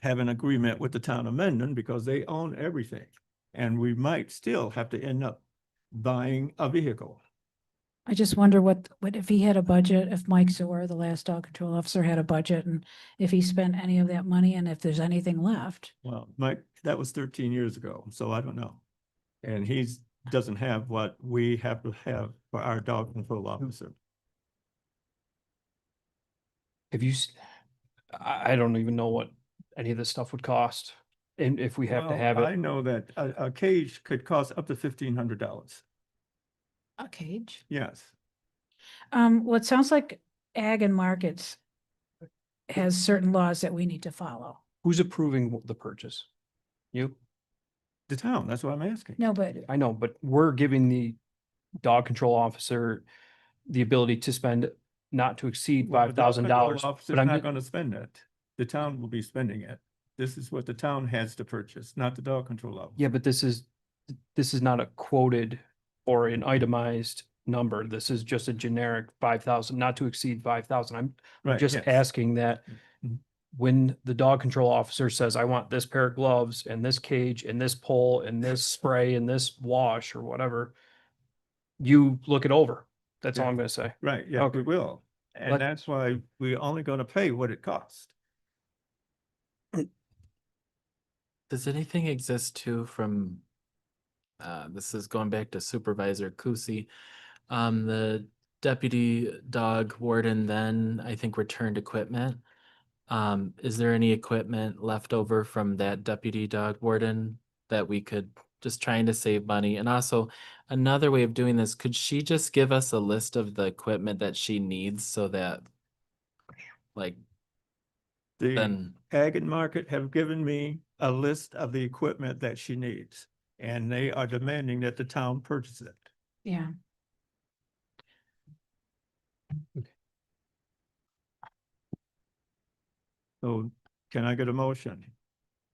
have an agreement with the town of Mendon because they own everything. And we might still have to end up buying a vehicle. I just wonder what if he had a budget, if Mike Zor, the last dog control officer, had a budget and if he spent any of that money and if there's anything left. Well, Mike, that was 13 years ago, so I don't know. And doesn't have what we have to have for our dog control officer. Have you, I don't even know what any of this stuff would cost. And if we have to Well, have I it, know that a cage could cost up to $1,500. A cage? Yes. Well, it sounds like Ag and Markets has certain laws that we need to follow. who's approving the purchase? You? The town, that's what I'm asking. No, but I know, but we're giving the dog control officer the ability to spend not to exceed Well, the dog control $5,000. officer's But I'm, not gonna spend it. The town will be spending it. This is what the town has to purchase, not the dog control officer. yeah, but this is not a quoted or an itemized number. This is just a generic 5,000, not to exceed 5,000. I'm Right, just yes. asking that Mhm. when the dog control officer says, I want this pair of gloves and this cage and this pole and this spray and this wash or whatever, you look it over. That's all Yeah. I'm gonna say. Right, yeah, Okay. we will. And Let- that's why we're only gonna pay what it costs. Does anything exist too from, this is going back to Supervisor Kusi. The deputy dog warden then, I think, returned equipment. Is there any equipment left over from that deputy dog warden that we could, just trying to save money? And also, another way of doing this, could she just give us a list of the equipment that she needs so that, like, The then, Ag and Market have given me a list of the equipment that she needs. And they are demanding that the town purchase it. yeah. So can I get a motion?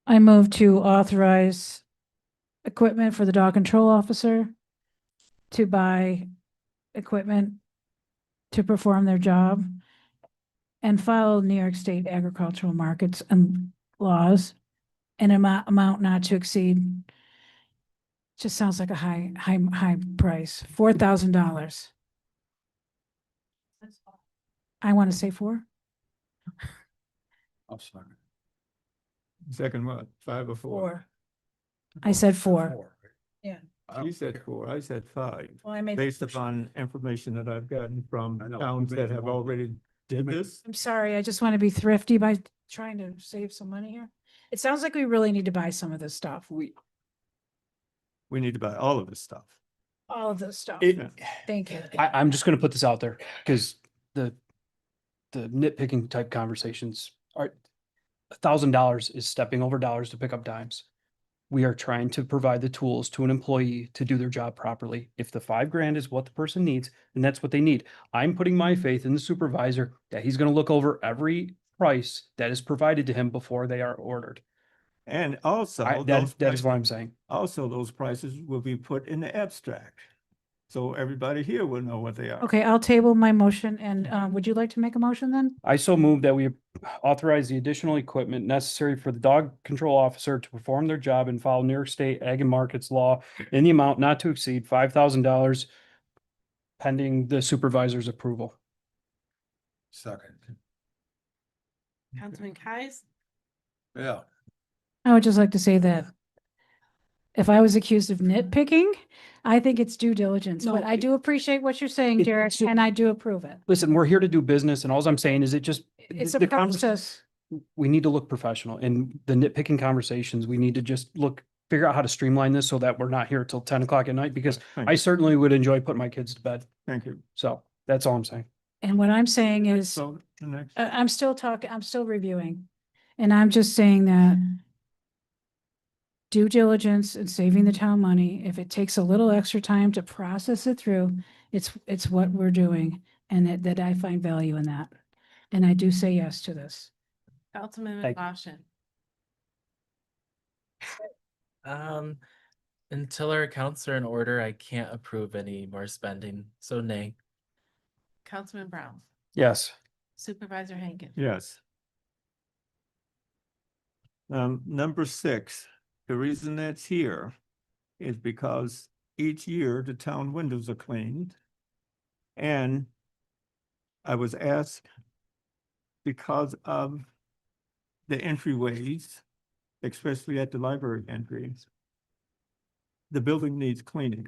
I move to authorize equipment for the dog control officer to buy equipment to perform their job and follow New York State agricultural markets and laws, an amount not to exceed. Just sounds like a high price, $4,000. I want to say 4. I'm sorry. Second what? 5 or 4? I said 4. Yeah. You said 4, I said 5. Well, I made. Based upon information that I've gotten from I know. towns You made that the have motion. already did this. I'm sorry, I just want to be thrifty by trying to save some money here. It sounds like we really need to buy some of this stuff. We need to buy all of this stuff. All of this stuff. It, Thank you. I'm just gonna put this out there because the nitpicking type conversations are, $1,000 is stepping over dollars to pick up dimes. We are trying to provide the tools to an employee to do their job properly. If the $5,000 is what the person needs, then that's what they need. I'm putting my faith in the supervisor that he's going to look over every price that is provided to him before they are ordered. And also, That is what I'm saying. also those prices will be put in the abstract. So everybody here will know what they are. Okay, I'll table my motion and would you like to make a motion then? I so move that we authorize the additional equipment necessary for the dog control officer to perform their job and follow New York State Ag and Markets law in the amount not to exceed $5,000 pending the supervisor's approval. Second. Councilman Kais, Yeah. I would just like to say that if I was accused of nitpicking, I think it's due diligence, but No, I do appreciate what you're saying, it- Derek, it's- and I do approve it. Listen, we're here to do business and all I'm saying is It's a the convers- process. we need to look professional in the nitpicking conversations. We need to just figure out how to streamline this so that we're not here till 10 o'clock at night because Thank I you. certainly would enjoy putting my kids to bed. Thank you. So that's all I'm saying. And what I'm saying is, So the next, I'm still talking, I'm still reviewing. And I'm just saying that due diligence and saving the town money, if it takes a little extra time to process it through, it's what we're doing. And that I find value in that. And I do say yes to this. Councilman Thank you. McLaughlin, Until our accounts are in order, I can't approve any more spending, so nay. Councilman Brown, Yes. Supervisor Henkin. yes. Number 6, the reason that's here is because each year the town windows are cleaned. And I was asked because of the entryways, especially at the library entries, the building needs cleaning.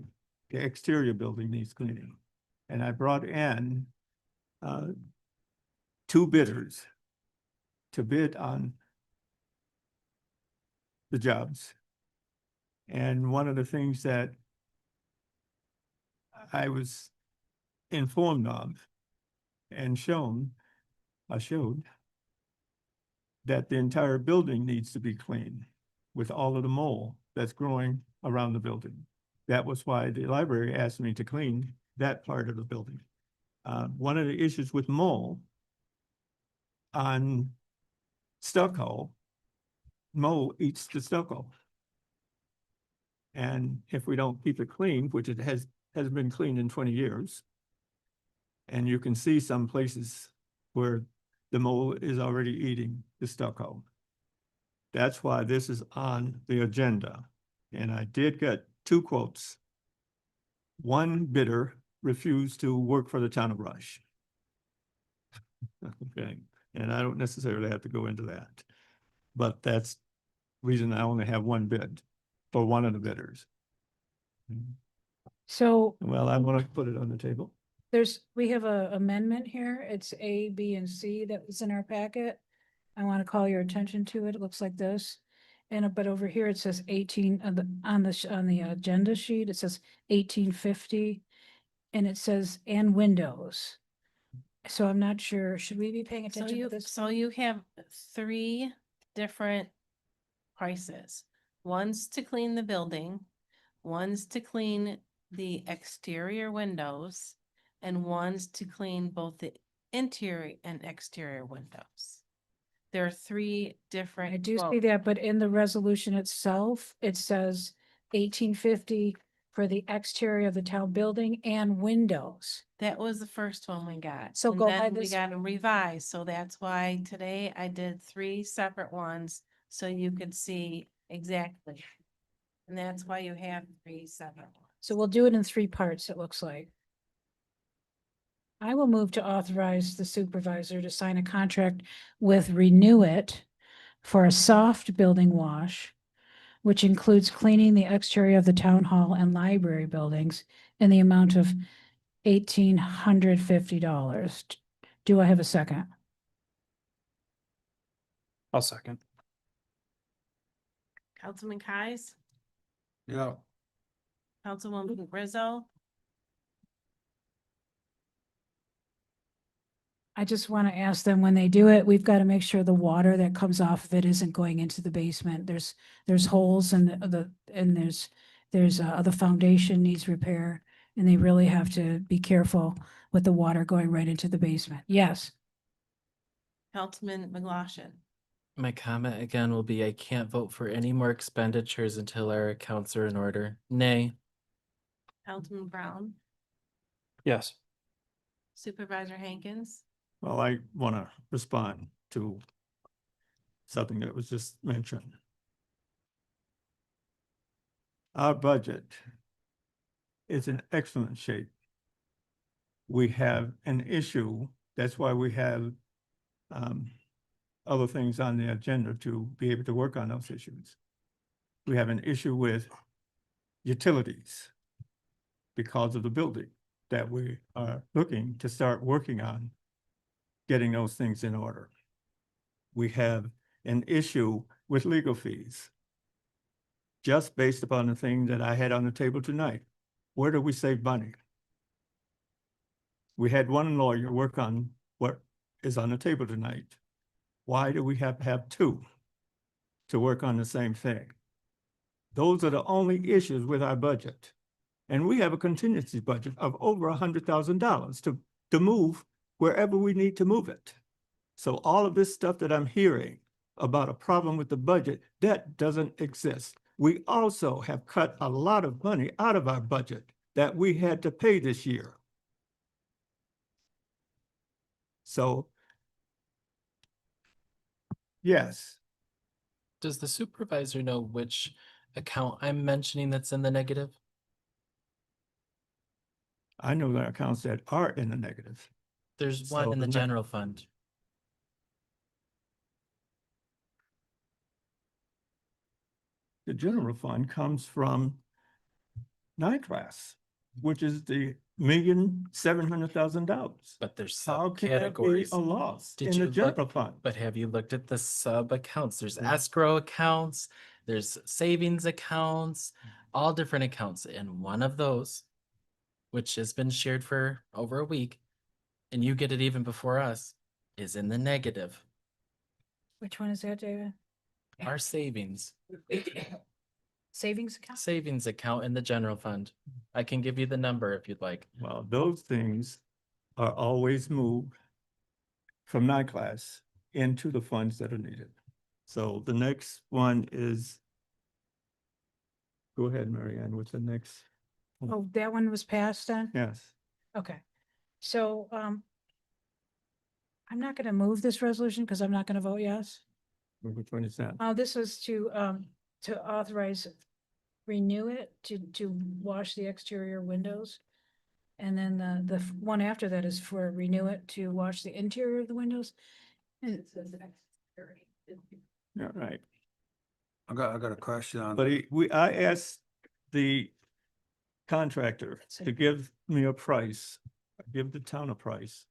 The exterior building needs cleaning. And I brought in 2 bidders to bid on the jobs. And one of the things that I was informed of and I showed that the entire building needs to be cleaned with all of the mold that's growing around the building. That was why the library asked me to clean that part of the building. One of the issues with mold on stucco, mold eats the stucco. And if we don't keep it clean, which it has been cleaned in 20 years, and you can see some places where the mold is already eating the stucco. That's why this is on the agenda. And I did get 2 quotes. One bidder refused to work for the town of Rush. Okay, and I don't necessarily have to go into that. But that's the reason I only have 1 bid for one of the bidders. So Well, I want to put it on the table. we have a amendment here. It's A, B, and C that was in our packet. I want to call your attention to it. It looks like this. But over here it says 18 on the agenda sheet, it says 1850. And it says and windows. So I'm not sure, should we be paying So attention to this? so you have 3 different prices. One's to clean the building, one's to clean the exterior windows, and one's to clean both the interior and exterior windows. There are 3 different. I do see quotes. that, but in the resolution itself, it says 1850 for the exterior of the town building and windows. That was the first one we got. So And go by then we this got to revise, so that's why today I did 3 separate ones, so you could see exactly. And that's why you have 3 separate ones. So we'll do it in 3 parts, it looks like. I will move to authorize the supervisor to sign a contract with Renew It for a soft building wash, which includes cleaning the exterior of the town hall and library buildings in the amount of $1,850. Do I have a second? I'll second. Councilman Kais, Yeah. Councilwoman Rizzo, I just want to ask them when they do it, we've got to make sure the water that comes off of it isn't going into the basement. There's holes and and the foundation needs repair. And they really have to be careful with the water going right into the basement. Yes. Councilman McLaughlin. My comment again will be I can't vote for any more expenditures until our accounts are in order. Nay. Councilman Brown. Yes. Supervisor Hankins. Well, I want to respond to something that was just mentioned. Our budget is in excellent shape. We have an issue, that's why we have other things on the agenda to be able to work on those issues. We have an issue with utilities because of the building that we are looking to start working on getting those things in order. We have an issue with legal fees, just based upon the thing that I had on the table tonight. Where do we save money? We had one lawyer work on what is on the table tonight. Why do we have to have two to work on the same thing? Those are the only issues with our budget. And we have a contingency budget of over $100,000 to move wherever we need to move it. So all of this stuff that I'm hearing about a problem with the budget, that doesn't exist. We also have cut a lot of money out of our budget that we had to pay this year. So, yes, Does the supervisor know which account I'm mentioning that's in the negative? I know there are accounts that are in the negative. There's one So in the the ne- general fund. The general fund comes from NICLAS, which is the $1,700,000. But there's How can that be subcategories. a loss Did in you the look- general fund? But have you looked at the sub accounts? There's Yeah. escrow accounts, there's savings accounts, all different accounts. And one of those, which has been shared for over a week, and you get it even before us, is in the negative. Which one is that, David? Our savings Savings account? in the general fund. I can give you the number if you'd like. Well, those things are always moved from NICLAS into the funds that are needed. So the next one is, go ahead, Mary Ann, what's the next? Oh, that one was passed then? Yes, Okay. So, I'm not gonna move this resolution because I'm not gonna vote yes. which one is that? This was to authorize, renew it, to wash the exterior windows. And then the one after that is for renew it to wash the interior of the windows. And it says exterior. Yeah, right. I got a question on. But I asked the contractor to give me a price, give the town a price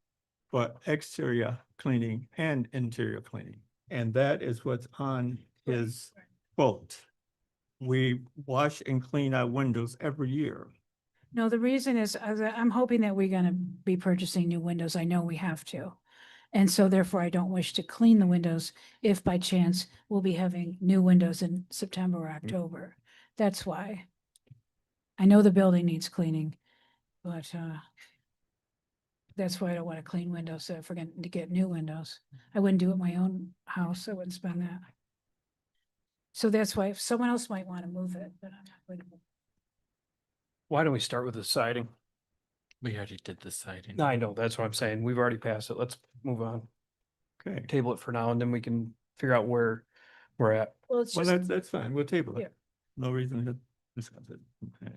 for exterior cleaning and interior cleaning. And that is what's on his quote. We wash and clean our windows every year. No, the reason is, I'm hoping that we're gonna be purchasing new windows. I know we have to. And so therefore I don't wish to clean the windows if by chance we'll be having new windows in September or October. That's why. I know the building needs cleaning, but that's why I don't want to clean windows. So if we're going to get new windows, I wouldn't do it in my own house. I wouldn't spend that. So that's why if someone else might want to move it, but I'm not going to. Why don't we start with the siding? We already did the siding. No, I know, that's what I'm saying. We've already passed it. Let's move on. Okay, Table it for now and then we can figure out where we're at. Well, it's well, just, that's fine. We'll table Yeah. it. No reason to discuss it. Okay.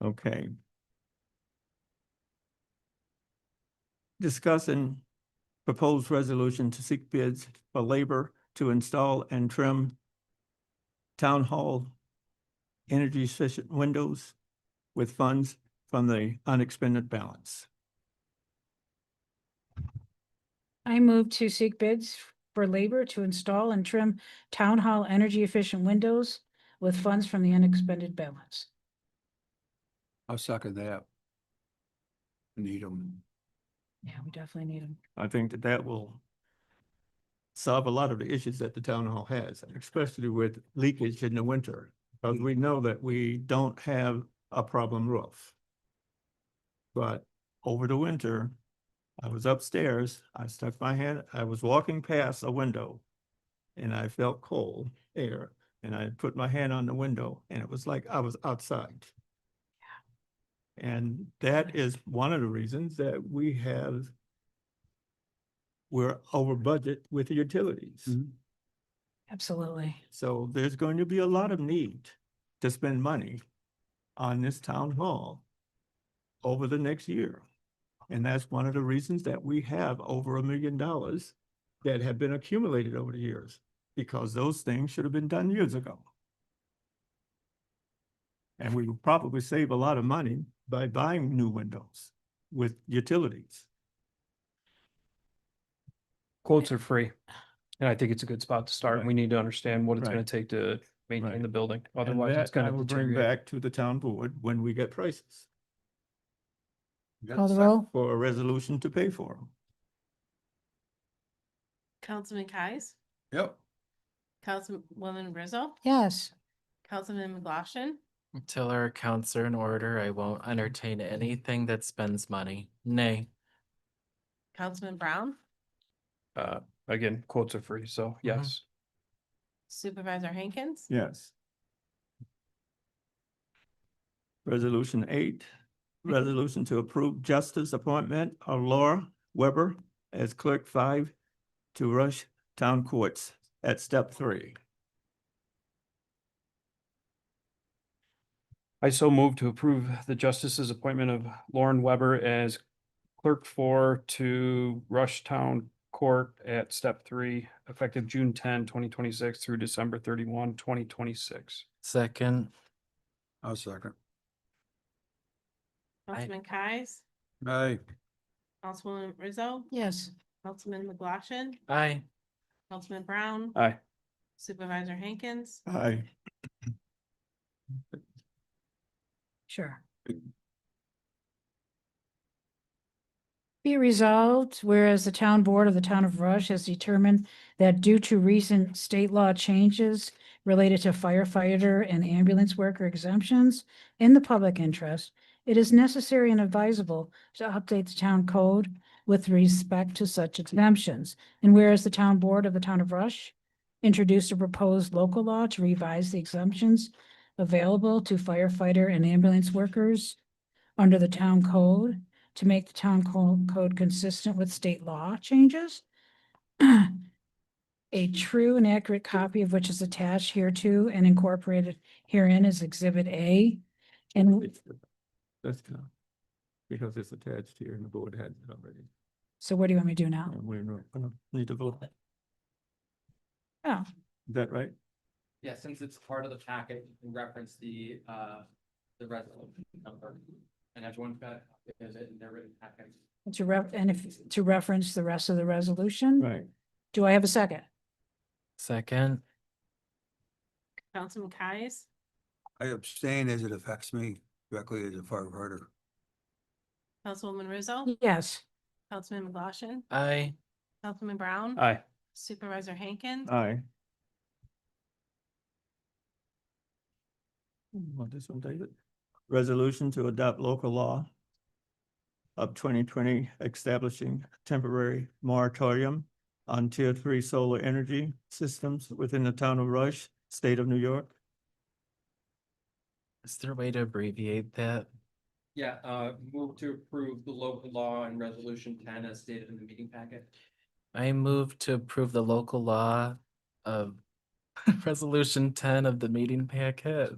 Okay. Discussing proposed resolution to seek bids for labor to install and trim town hall energy efficient windows with funds from the unexpended balance. I move to seek bids for labor to install and trim town hall energy efficient windows with funds from the unexpended balance. I'll second that. Need them. Yeah, we definitely need them. I think that that will solve a lot of the issues that the town hall has, especially with leakage in the winter. Because we know that we don't have a problem roof. But over the winter, I was upstairs, I stuck my hand, I was walking past a window and I felt cold air and I put my hand on the window and it was like I was outside. And that is one of the reasons that we're over budget with the utilities. Absolutely. So there's going to be a lot of need to spend money on this town hall over the next year. And that's one of the reasons that we have over $1 million that have been accumulated over the years, because those things should have been done years ago. And we would probably save a lot of money by buying new windows with utilities. Quotes are free. And I think it's a good spot to start. Right. We need to understand what it's Right. gonna take to maintain Right. the building. And Otherwise, it's that I gonna will bring deteriorate. back to the town board when we get prices. Call the roll? For a resolution to pay for them. Councilman Kais, Yep. Councilwoman Rizzo, Yes. Councilman McLaughlin, Until our accounts are in order, I won't entertain anything that spends money. Nay. Councilman Brown, Again, quotes are free, so yes. Supervisor Hankins, Yes. Resolution 8, resolution to approve justice appointment of Laura Weber as clerk 5 to Rush Town Courts at step 3. I so move to approve the justice's appointment of Lauren Weber as clerk 4 to Rush Town Court at step 3, effective June 10, 2026 through December 31, 2026. Second. I'll second. Councilman Kais, Aye. Councilwoman Rizzo, Yes. Councilman McLaughlin, Aye. Councilman Brown, Aye. Supervisor Hankins, Aye. Sure. Be resolved, whereas the town board of the town of Rush has determined that due to recent state law changes related to firefighter and ambulance worker exemptions in the public interest, it is necessary and advisable to update the town code with respect to such exemptions. And whereas the town board of the town of Rush introduced a proposed local law to revise the exemptions available to firefighter and ambulance workers under the town code to make the town code consistent with state law changes. A true and accurate copy of which is attached hereto and incorporated herein is Exhibit A. And That's enough. Because it's attached here and the board has it already. so what do you want me to do now? And we're not gonna need to vote. Oh, Is that right? Yeah, since it's part of the packet, you can reference the resolution number. And everyone's got it in their written packet. to reference the rest of the resolution? Right. Do I have a second? Second. Councilman Kais, I abstain as it affects me directly as a firefighter. Councilwoman Rizzo, Yes. Councilman McLaughlin, Aye. Councilman Brown, Aye. Supervisor Hankins, Aye. Want this one, David? Resolution to adopt local law of 2020 establishing temporary moratorium on Tier 3 solar energy systems within the town of Rush, state of New York. Is there a way to abbreviate that? Yeah, move to approve the local law and resolution 10 as stated in the meeting packet. I move to approve the local law of resolution 10 of the meeting packet.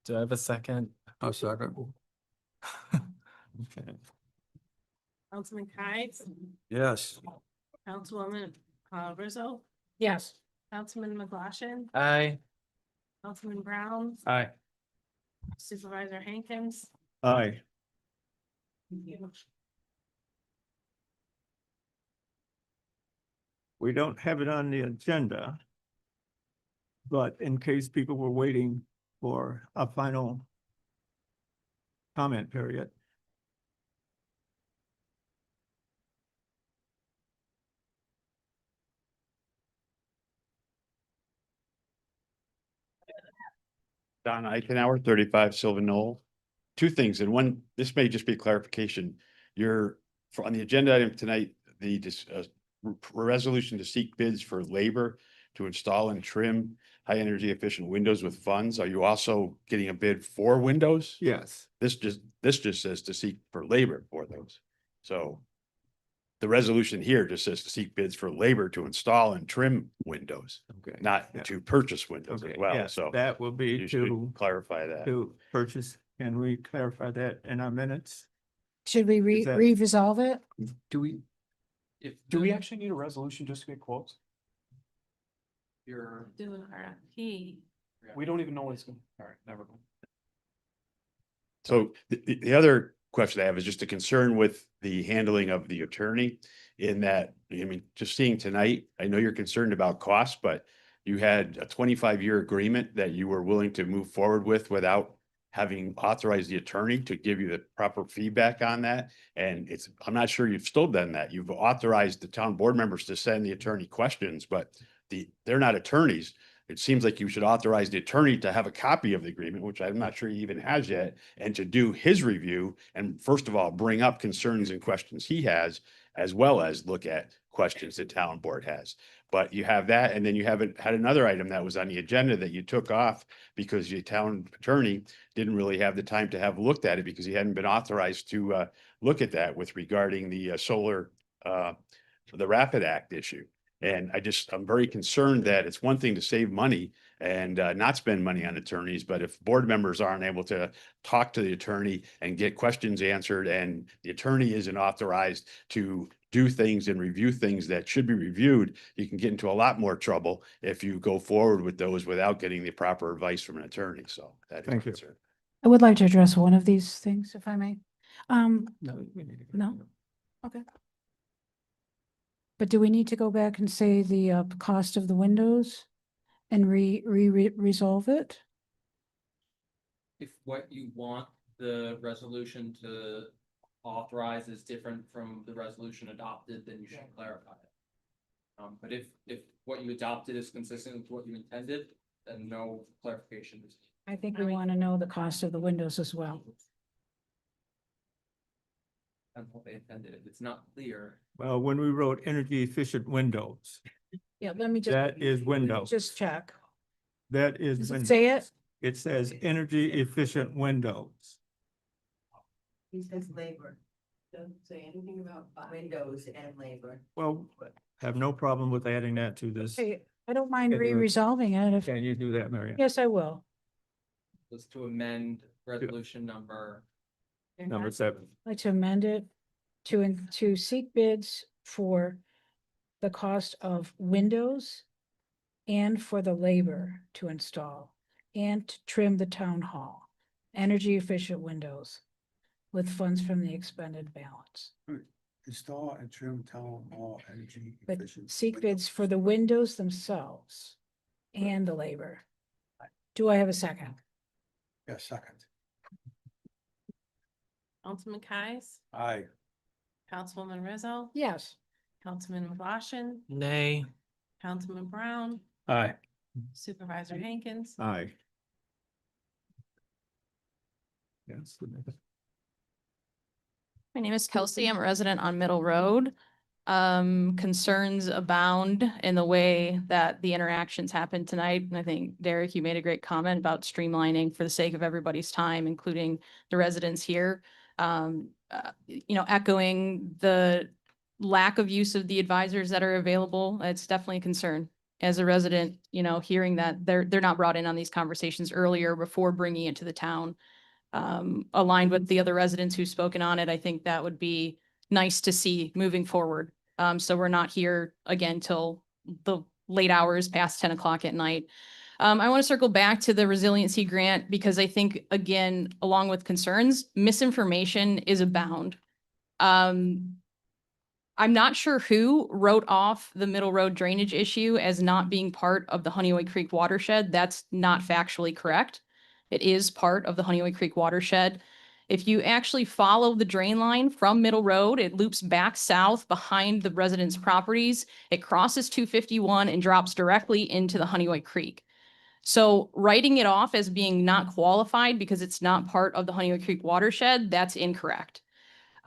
Do I have a second? I'll second. Okay. Councilman Kais, Yes. Councilwoman Rizzo, Yes. Councilman McLaughlin, Aye. Councilman Brown, Aye. Supervisor Hankins. Aye. We don't have it on the agenda. But in case people were waiting for a final comment period. Don Eichenauer, 35 Sylvan Knoll. Two things, and one, this may just be clarification. On the agenda item tonight, the resolution to seek bids for labor to install and trim high energy efficient windows with funds. Are you also getting a bid for windows? Yes. This just says to seek for labor for those. So the resolution here just says to seek bids for labor to install and trim windows, Okay. not Yeah. to purchase windows as Okay, well. yes, So that will be you should to clarify that. purchase. Can we clarify that in our minutes? Should we Is that- resolve it? Do we, If do we the- actually need a resolution just to get quotes? You're. Do an RFP. We don't even know what it's gonna, all right, never mind. So the other question I have is just a concern with the handling of the attorney in that, I mean, just seeing tonight, I know you're concerned about costs, but you had a 25-year agreement that you were willing to move forward with without having authorized the attorney to give you the proper feedback on that. And I'm not sure you've still done that. You've authorized the town board members to send the attorney questions, but they're not attorneys. It seems like you should authorize the attorney to have a copy of the agreement, which I'm not sure he even has yet, and to do his review. And first of all, bring up concerns and questions he has, as well as look at questions the town board has. But you have that, and then you haven't had another item that was on the agenda that you took off because your town attorney didn't really have the time to have looked at it because he hadn't been authorized to look at that with regarding the solar, the Rapid Act issue. And I'm very concerned that it's one thing to save money and not spend money on attorneys, but if board members aren't able to talk to the attorney and get questions answered, and the attorney isn't authorized to do things and review things that should be reviewed, you can get into a lot more trouble if you go forward with those without getting the proper advice from an attorney. So that is a Thank you. concern. I would like to address one of these things, if I may. No, we need to. No? Okay. But do we need to go back and say the cost of the windows and resolve it? If what you want the resolution to authorize is different from the resolution adopted, then you should clarify it. But if what you adopted is consistent with what you intended, then no clarification is. I think we want to know the cost of the windows as well. That's what they intended. If it's not clear. Well, when we wrote energy efficient windows, Yeah, let me just. that is windows. Just check. That is. Does it windows. say it? It says energy efficient windows. He says labor. Doesn't say anything about windows and labor. Well, have no problem with adding that to this. Hey, I don't mind Can you- resolving it if, Can you do that, Marion? yes, I will. Was to amend resolution number. Number 7. I'd like to amend it to seek bids for the cost of windows and for the labor to install and to trim the town hall, energy efficient windows with funds from the expended balance. Install and trim town hall energy But efficient. seek bids for the windows themselves and the labor. Do I have a second? Yeah, second. Councilman Kais, Aye. Councilwoman Rizzo, Yes. Councilman McLaughlin, Nay. Councilman Brown, Aye. Supervisor Hankins. Aye. Yes. My name is Kelsey. I'm a resident on Middle Road. Concerns abound in the way that the interactions happened tonight. And I think, Derek, you made a great comment about streamlining for the sake of everybody's time, including the residents here. Echoing the lack of use of the advisors that are available, it's definitely a concern. As a resident, hearing that they're not brought in on these conversations earlier before bringing it to the town. Aligned with the other residents who've spoken on it, I think that would be nice to see moving forward. So we're not here again till the late hours past 10 o'clock at night. I want to circle back to the resiliency grant because I think, again, along with concerns, misinformation is abound. I'm not sure who wrote off the Middle Road drainage issue as not being part of the Honeyway Creek watershed. That's not factually correct. It is part of the Honeyway Creek watershed. If you actually follow the drain line from Middle Road, it loops back south behind the residents' properties. It crosses 251 and drops directly into the Honeyway Creek. So writing it off as being not qualified because it's not part of the Honeyway Creek watershed, that's incorrect.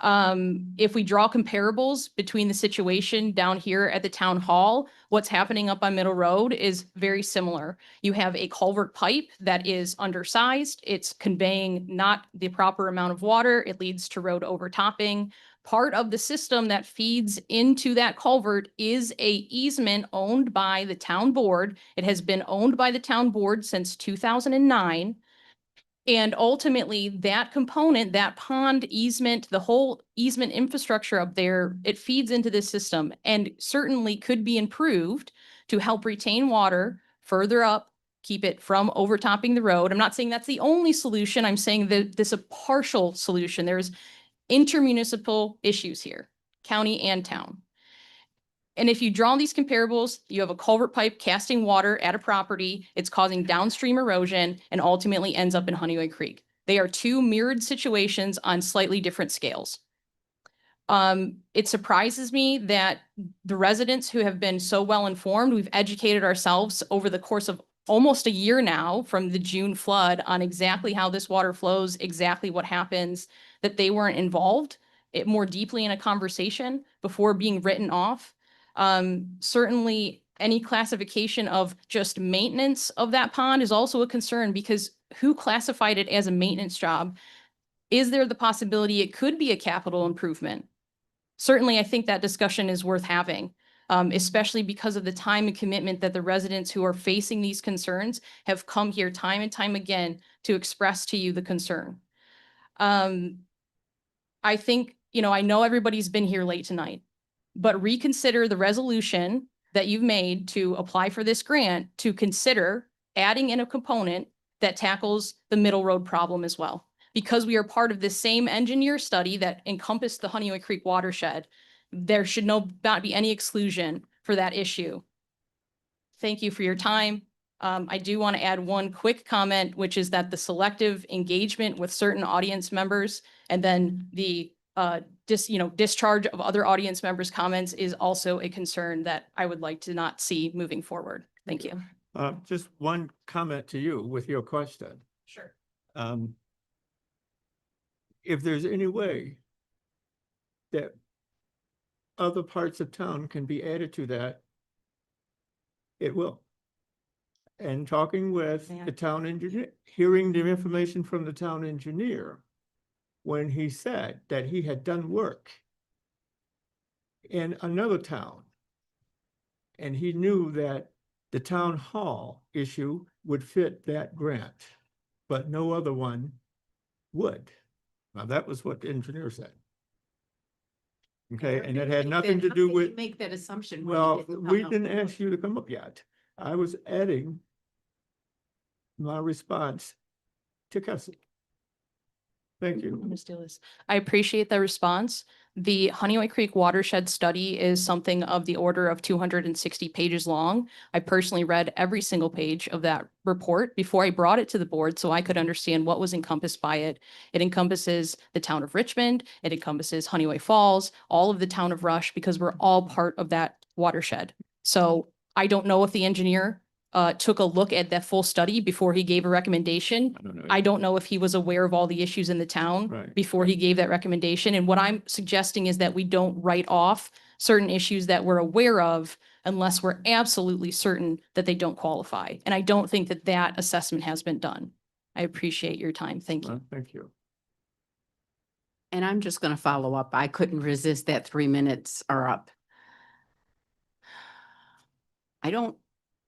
If we draw comparables between the situation down here at the town hall, what's happening up on Middle Road is very similar. You have a culvert pipe that is undersized. It's conveying not the proper amount of water. It leads to road overtopping. Part of the system that feeds into that culvert is a easement owned by the town board. It has been owned by the town board since 2009. And ultimately, that component, that pond easement, the whole easement infrastructure up there, it feeds into this system and certainly could be improved to help retain water further up, keep it from overtopping the road. I'm not saying that's the only solution. I'm saying that this is a partial solution. There's intermunicipal issues here, county and town. And if you draw these comparables, you have a culvert pipe casting water at a property, it's causing downstream erosion and ultimately ends up in Honeyway Creek. They are two mirrored situations on slightly different scales. It surprises me that the residents who have been so well informed, we've educated ourselves over the course of almost a year now from the June flood on exactly how this water flows, exactly what happens, that they weren't involved more deeply in a conversation before being written off. Certainly any classification of just maintenance of that pond is also a concern because who classified it as a maintenance job? Is there the possibility it could be a capital improvement? Certainly, I think that discussion is worth having, especially because of the time and commitment that the residents who are facing these concerns have come here time and time again to express to you the concern. I think, I know everybody's been here late tonight, but reconsider the resolution that you've made to apply for this grant to consider adding in a component that tackles the Middle Road problem as well. Because we are part of the same engineer study that encompassed the Honeyway Creek watershed, there should not be any exclusion for that issue. Thank you for your time. I do want to add one quick comment, which is that the selective engagement with certain audience members and then the discharge of other audience members' comments is also a concern that I would like to not see moving forward. Thank you. Just one comment to you with your question. Sure. If there's any way that other parts of town can be added to that, it will. And talking with the town engineer, hearing the information from the town engineer, when he said that he had done work in another town, and he knew that the town hall issue would fit that grant, but no other one would. Now, that was what the engineer said. Okay, and it had nothing to do with, Make that assumption. when you well, didn't come we up didn't with it. ask you to come up yet. I was adding my response to Kelsey. Thank you. Ms. Dillis. I appreciate the response. The Honeyway Creek watershed study is something of the order of 260 pages long. I personally read every single page of that report before I brought it to the board so I could understand what was encompassed by it. It encompasses the town of Richmond, it encompasses Honeyway Falls, all of the town of Rush, because we're all part of that watershed. So I don't know if the engineer took a look at that full study before he gave a recommendation. I don't know if he was aware of all the issues in the town Right. before he gave that recommendation. And what I'm suggesting is that we don't write off certain issues that we're aware of unless we're absolutely certain that they don't qualify. And I don't think that that assessment has been done. I appreciate your time. Thank you. Thank you. And I'm just going to follow up. I couldn't resist that 3 minutes are up.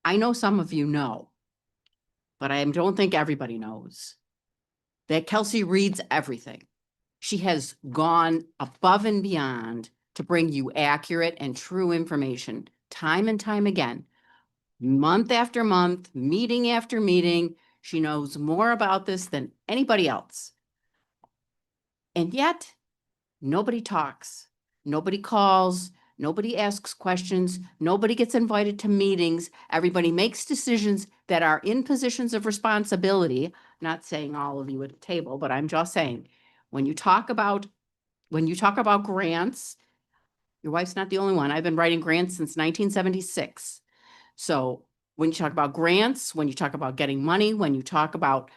I know some of you know, but I don't think everybody knows that Kelsey reads everything. She has gone above and beyond to bring you accurate and true information time and time again. Month after month, meeting after meeting, she knows more about this than anybody else. And yet, nobody talks. Nobody calls, nobody asks questions, nobody gets invited to meetings. Everybody makes decisions that are in positions of responsibility. Not saying all of you at the table, but I'm just saying, when you talk about grants, your wife's not the only one. I've been writing grants since 1976. So when you talk about grants, when you talk about getting money, when you talk about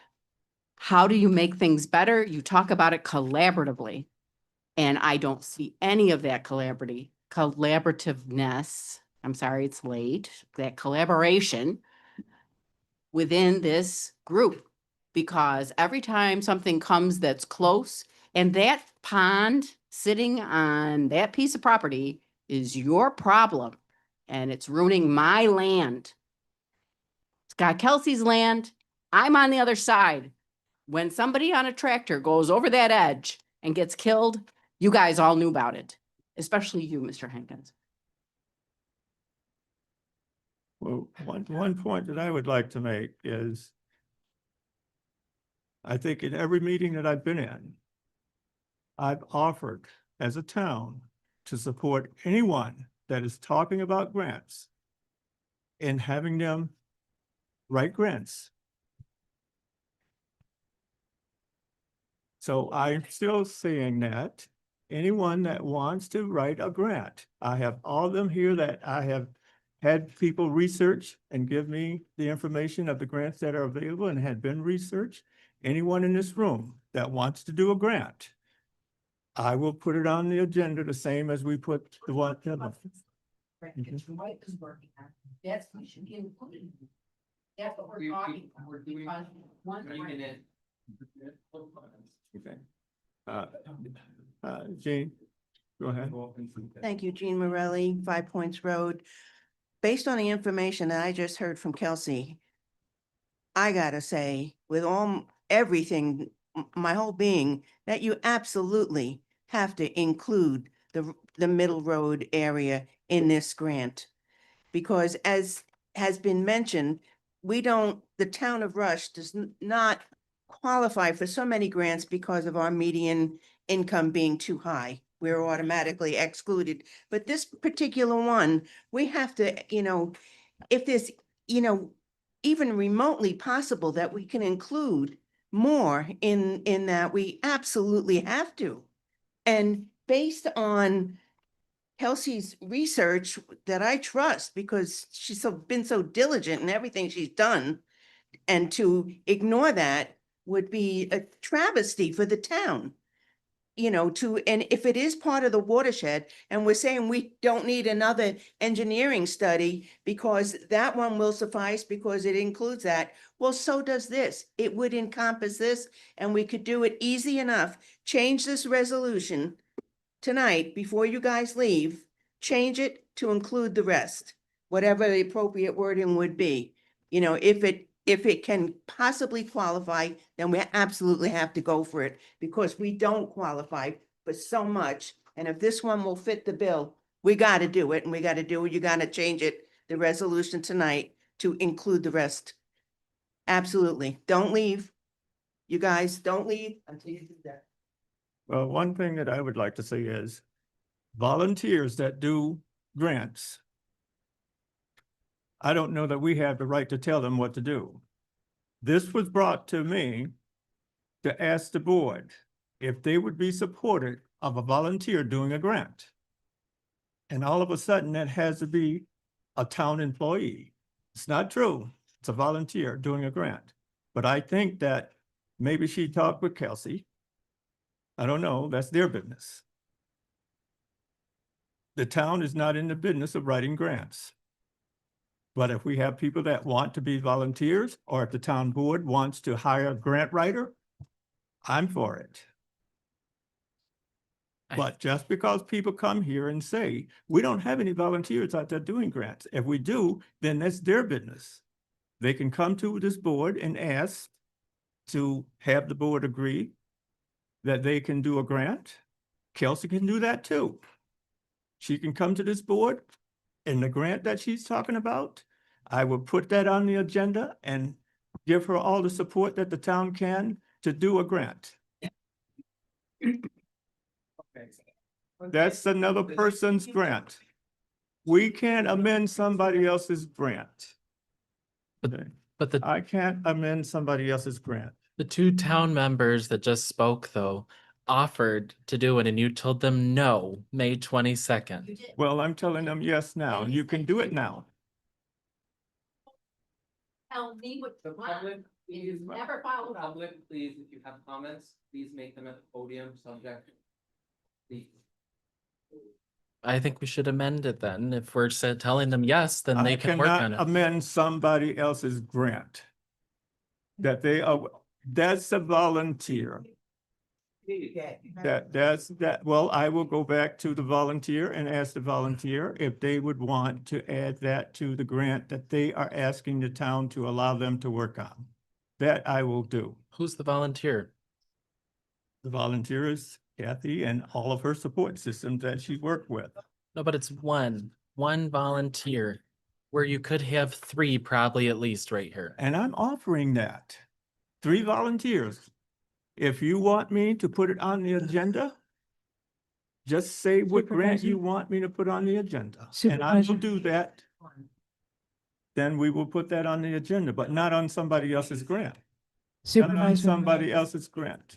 how do you make things better, you talk about it collaboratively. And I don't see any of that collaborativeness. I'm sorry, it's late, that collaboration within this group. Because every time something comes that's close, and that pond sitting on that piece of property is your problem, and it's ruining my land. Scott Kelsey's land, I'm on the other side. When somebody on a tractor goes over that edge and gets killed, you guys all knew about it, especially you, Mr. Hankins. Well, one point that I would like to make is I think in every meeting that I've been in, I've offered as a town to support anyone that is talking about grants and having them write grants. So I'm still saying that anyone that wants to write a grant, I have all of them here that I have had people research and give me the information of the grants that are available and had been researched. Anyone in this room that wants to do a grant, I will put it on the agenda the same as we put the one. That's what should be included. That's what we're talking about. Because one Okay. Jane, go ahead. Thank you, Jean Morelli, 5 Points Road. Based on the information that I just heard from Kelsey, I gotta say, with everything, my whole being, that you absolutely have to include the Middle Road area in this grant. Because as has been mentioned, the town of Rush does not qualify for so many grants because of our median income being too high. We're automatically excluded. But this particular one, we have to, if there's, even remotely possible that we can include more in that, we absolutely have to. And based on Kelsey's research that I trust, because she's been so diligent in everything she's done, and to ignore that would be a travesty for the town. And if it is part of the watershed, and we're saying we don't need another engineering study because that one will suffice because it includes that, well, so does this. It would encompass this, and we could do it easy enough. Change this resolution tonight before you guys leave, change it to include the rest, whatever the appropriate wording would be. If it can possibly qualify, then we absolutely have to go for it because we don't qualify for so much. And if this one will fit the bill, we got to do it, and we got to do it. You got to change it, the resolution tonight, to include the rest. Absolutely. Don't leave. You guys don't leave until you do that. Well, one thing that I would like to say is volunteers that do grants, I don't know that we have the right to tell them what to do. This was brought to me to ask the board if they would be supportive of a volunteer doing a grant. And all of a sudden that has to be a town employee. It's not true. It's a volunteer doing a grant. But I think that maybe she talked with Kelsey. I don't know, that's their business. The town is not in the business of writing grants. But if we have people that want to be volunteers, or if the town board wants to hire a grant writer, I'm for it. But just because people come here and say, we don't have any volunteers out there doing grants. If we do, then that's their business. They can come to this board and ask to have the board agree that they can do a grant. Kelsey can do that too. She can come to this board, and the grant that she's talking about, I will put that on the agenda and give her all the support that the town can to do a grant. That's another person's grant. We can't amend somebody else's grant. Okay. But the, I can't amend somebody else's grant. the two town members that just spoke though offered to do it and you told them no, May 22nd. Well, I'm telling them yes now, and you can do it now. Tell me what The public, please, never followed up. public, please, if you have comments, please make them at the podium, subject. Please. I think we should amend it then. If we're telling them yes, then they I can work on cannot it. amend somebody else's grant. That they are, that's a volunteer. Well, I will go back to the volunteer and ask the volunteer if they would want to add that to the grant that they are asking the town to allow them to work on. That I will do. Who's the volunteer? The volunteer is Kathy and all of her support systems that she worked with. No, but it's one volunteer where you could have three probably at least right here. And I'm offering that. 3 volunteers. If you want me to put it on the agenda, just say what grant you want me to put on the agenda. And I will Supervisor. do that. Then we will put that on the agenda, but not on somebody else's grant. Not on Supervisor, somebody else's grant.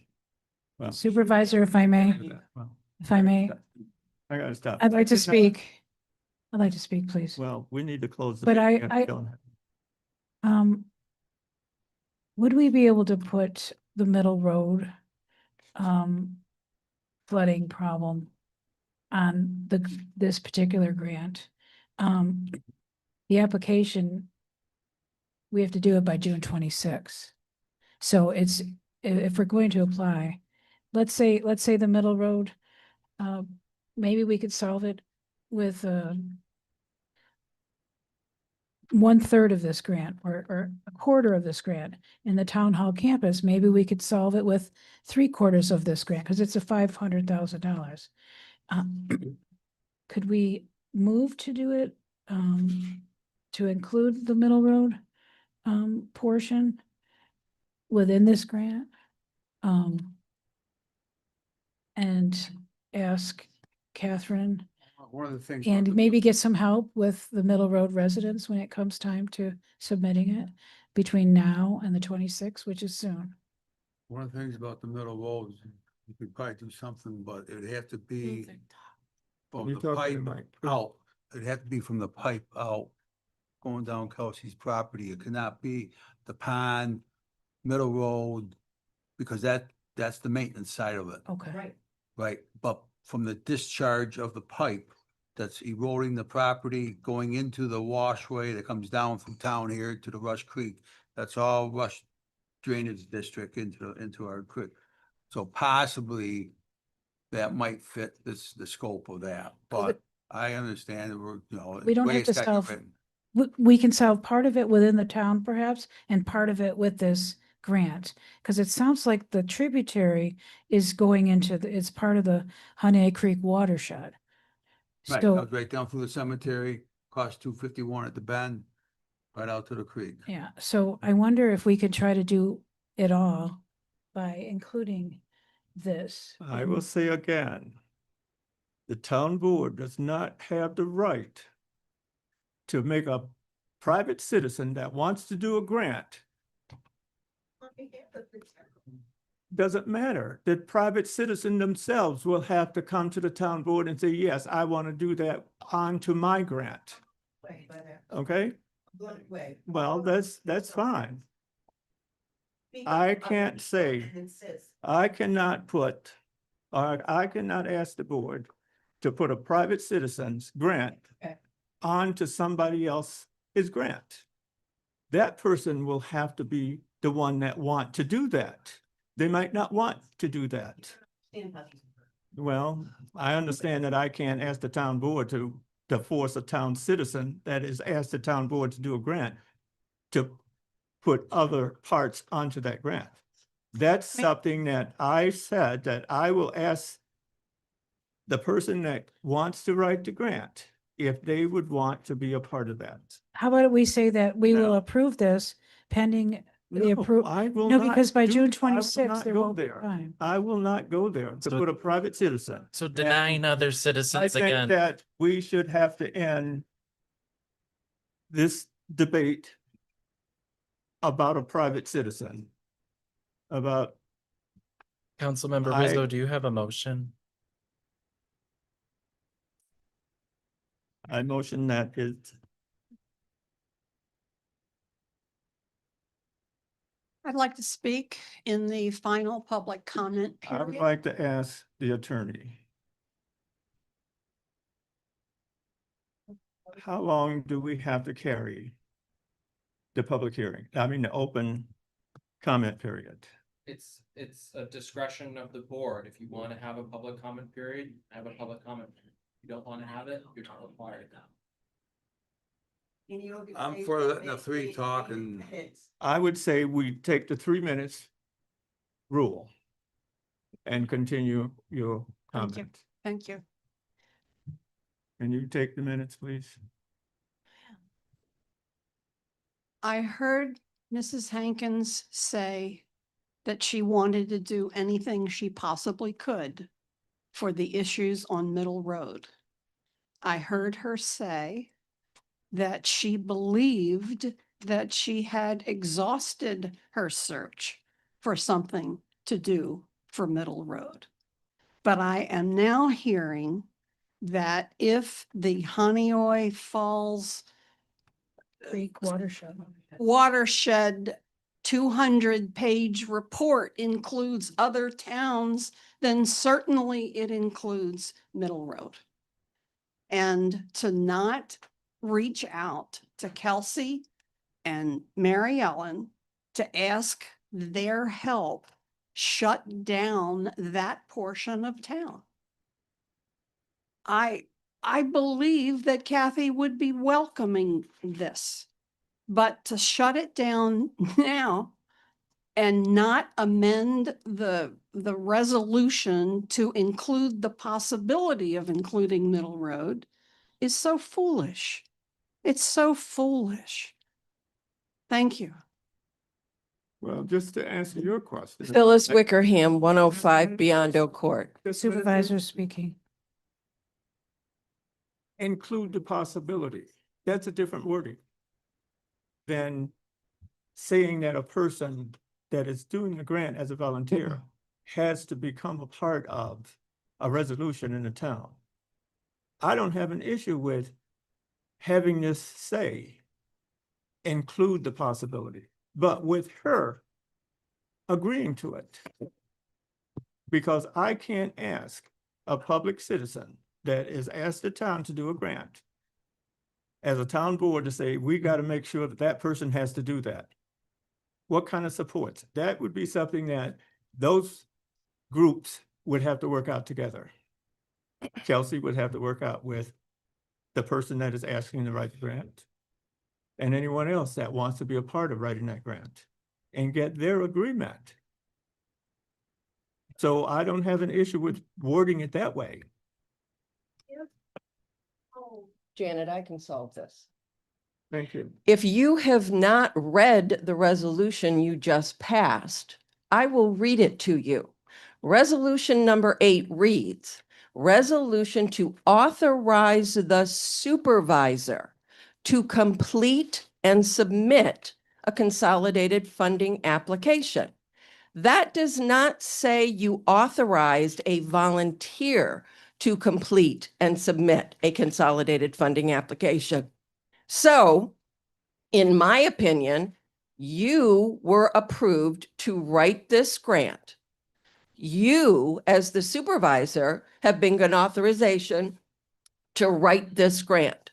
Well, Supervisor, if I may, well, if I may, I gotta stop. I'd like to speak. I'd like to speak, please. Well, we need to close. the But meeting if we I- don't have- Would we be able to put the Middle Road flooding problem on this particular grant? The application, we have to do it by June 26th. So it's, if we're going to apply, let's say the Middle Road, maybe we could solve it with 1/3 of this grant or a quarter of this grant in the town hall campus. Maybe we could solve it with 3/4 of this grant because it's a $500,000. Could we move to do it to include the Middle Road portion within this grant? And ask Catherine One of the things. and maybe get some help with the Middle Road residents when it comes time to submitting it between now and the 26th, which is soon. One of the things about the middle roads, you could probably do something, but it'd have to be from You the talk to pipe Mike. out. It'd have to be from the pipe out, going down Kelsey's property. It cannot be the pond, middle road, because that's the maintenance side of it, Okay. right? But from the discharge of the pipe that's eroding the property, going into the washway that comes down from town here to the Rush Creek, that's all Rush Drainage District into our creek. So possibly that might fit the scope of that, but I understand that we're, We don't the way have to it's got solve- written. We can solve part of it within the town perhaps, and part of it with this grant. Because it sounds like the tributary is going into, it's part of the Honey Creek watershed. Right, So, comes right down through the cemetery, cost $251 at the bend, right out to the creek. yeah, so I wonder if we could try to do it all by including this. I will say again, the town board does not have the right to make a private citizen that wants to do a grant. Doesn't matter. The private citizen themselves will have to come to the town board and say, yes, I want to do that onto my grant. Okay? Well, that's fine. I can't say, I cannot put, or I cannot ask the board to put a private citizen's grant onto somebody else's grant. That person will have to be the one that want to do that. They might not want to do that. Well, I understand that I can't ask the town board to force a town citizen that is asked the town board to do a grant to put other parts onto that grant. That's something that I said that I will ask the person that wants to write the grant if they would want to be a part of that. How about we say that we will approve this pending the appro, I will no, not because by do- June I will 26th, not there go won't be there. time. I will not go there to So- put a private citizen. So denying other I citizens think again. that we should have to end this debate about a private citizen. About, Councilmember I- Rizzo, do you have a motion? I motion that it, I'd like to speak in the final public comment I would period. like to ask the attorney. How long do we have to carry the public hearing? I mean, the open comment period. It's a discretion of the board. If you want to have a public comment period, have a public comment. Period. If you don't want to have it, you're not required now. I'm for letting the three talk and I would say we take the 3 minutes rule and continue your Thank you. comment. Thank you. Can you take the minutes, please? I heard Mrs. Hankins say that she wanted to do anything she possibly could for the issues on Middle Road. I heard her say that she believed that she had exhausted her search for something to do for Middle Road. But I am now hearing that if the Honeoye Falls Creek watershed. watershed 200-page report includes other towns, then certainly it includes Middle Road. And to not reach out to Kelsey and Mary Ellen to ask their help shut down that portion of town. I believe that Kathy would be welcoming this, but to shut it down now and not amend the resolution to include the possibility of including Middle Road is so foolish. It's so foolish. Thank you. Well, just to answer your question. Phyllis Wickerham, 105 Beyond Court. Supervisor speaking. Include the possibility. That's a different wording than saying that a person that is doing the grant as a volunteer has to become a part of a resolution in the town. I don't have an issue with having this say include the possibility, but with her agreeing to it. Because I can't ask a public citizen that is asked the town to do a grant as a town board to say, we got to make sure that that person has to do that. What kind of supports? That would be something that those groups would have to work out together. Kelsey would have to work out with the person that is asking to write the grant and anyone else that wants to be a part of writing that grant and get their agreement. So I don't have an issue with wording it that way. Janet, I can solve this. Thank you. If you have not read the resolution you just passed, I will read it to you. Resolution number 8 reads, resolution to authorize the supervisor to complete and submit a consolidated funding application. That does not say you authorized a volunteer to complete and submit a consolidated funding application. So, in my opinion, you were approved to write this grant. You, as the supervisor, have been given authorization to write this grant.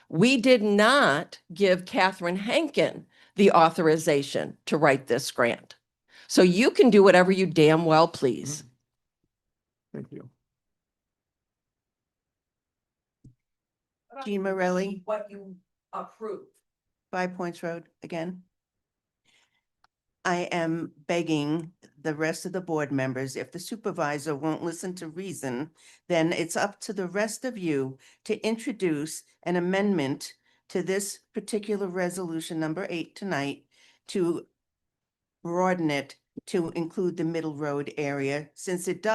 We did not give Catherine Hankin the authorization to write this grant. So you can do whatever you damn well please. Thank you. Jean Morelli. What you approved. 5 Points Road again. I am begging the rest of the board members, if the supervisor won't listen to reason, then it's up to the rest of you to introduce an amendment to this particular resolution number 8 tonight to broaden it to include the Middle Road area, since it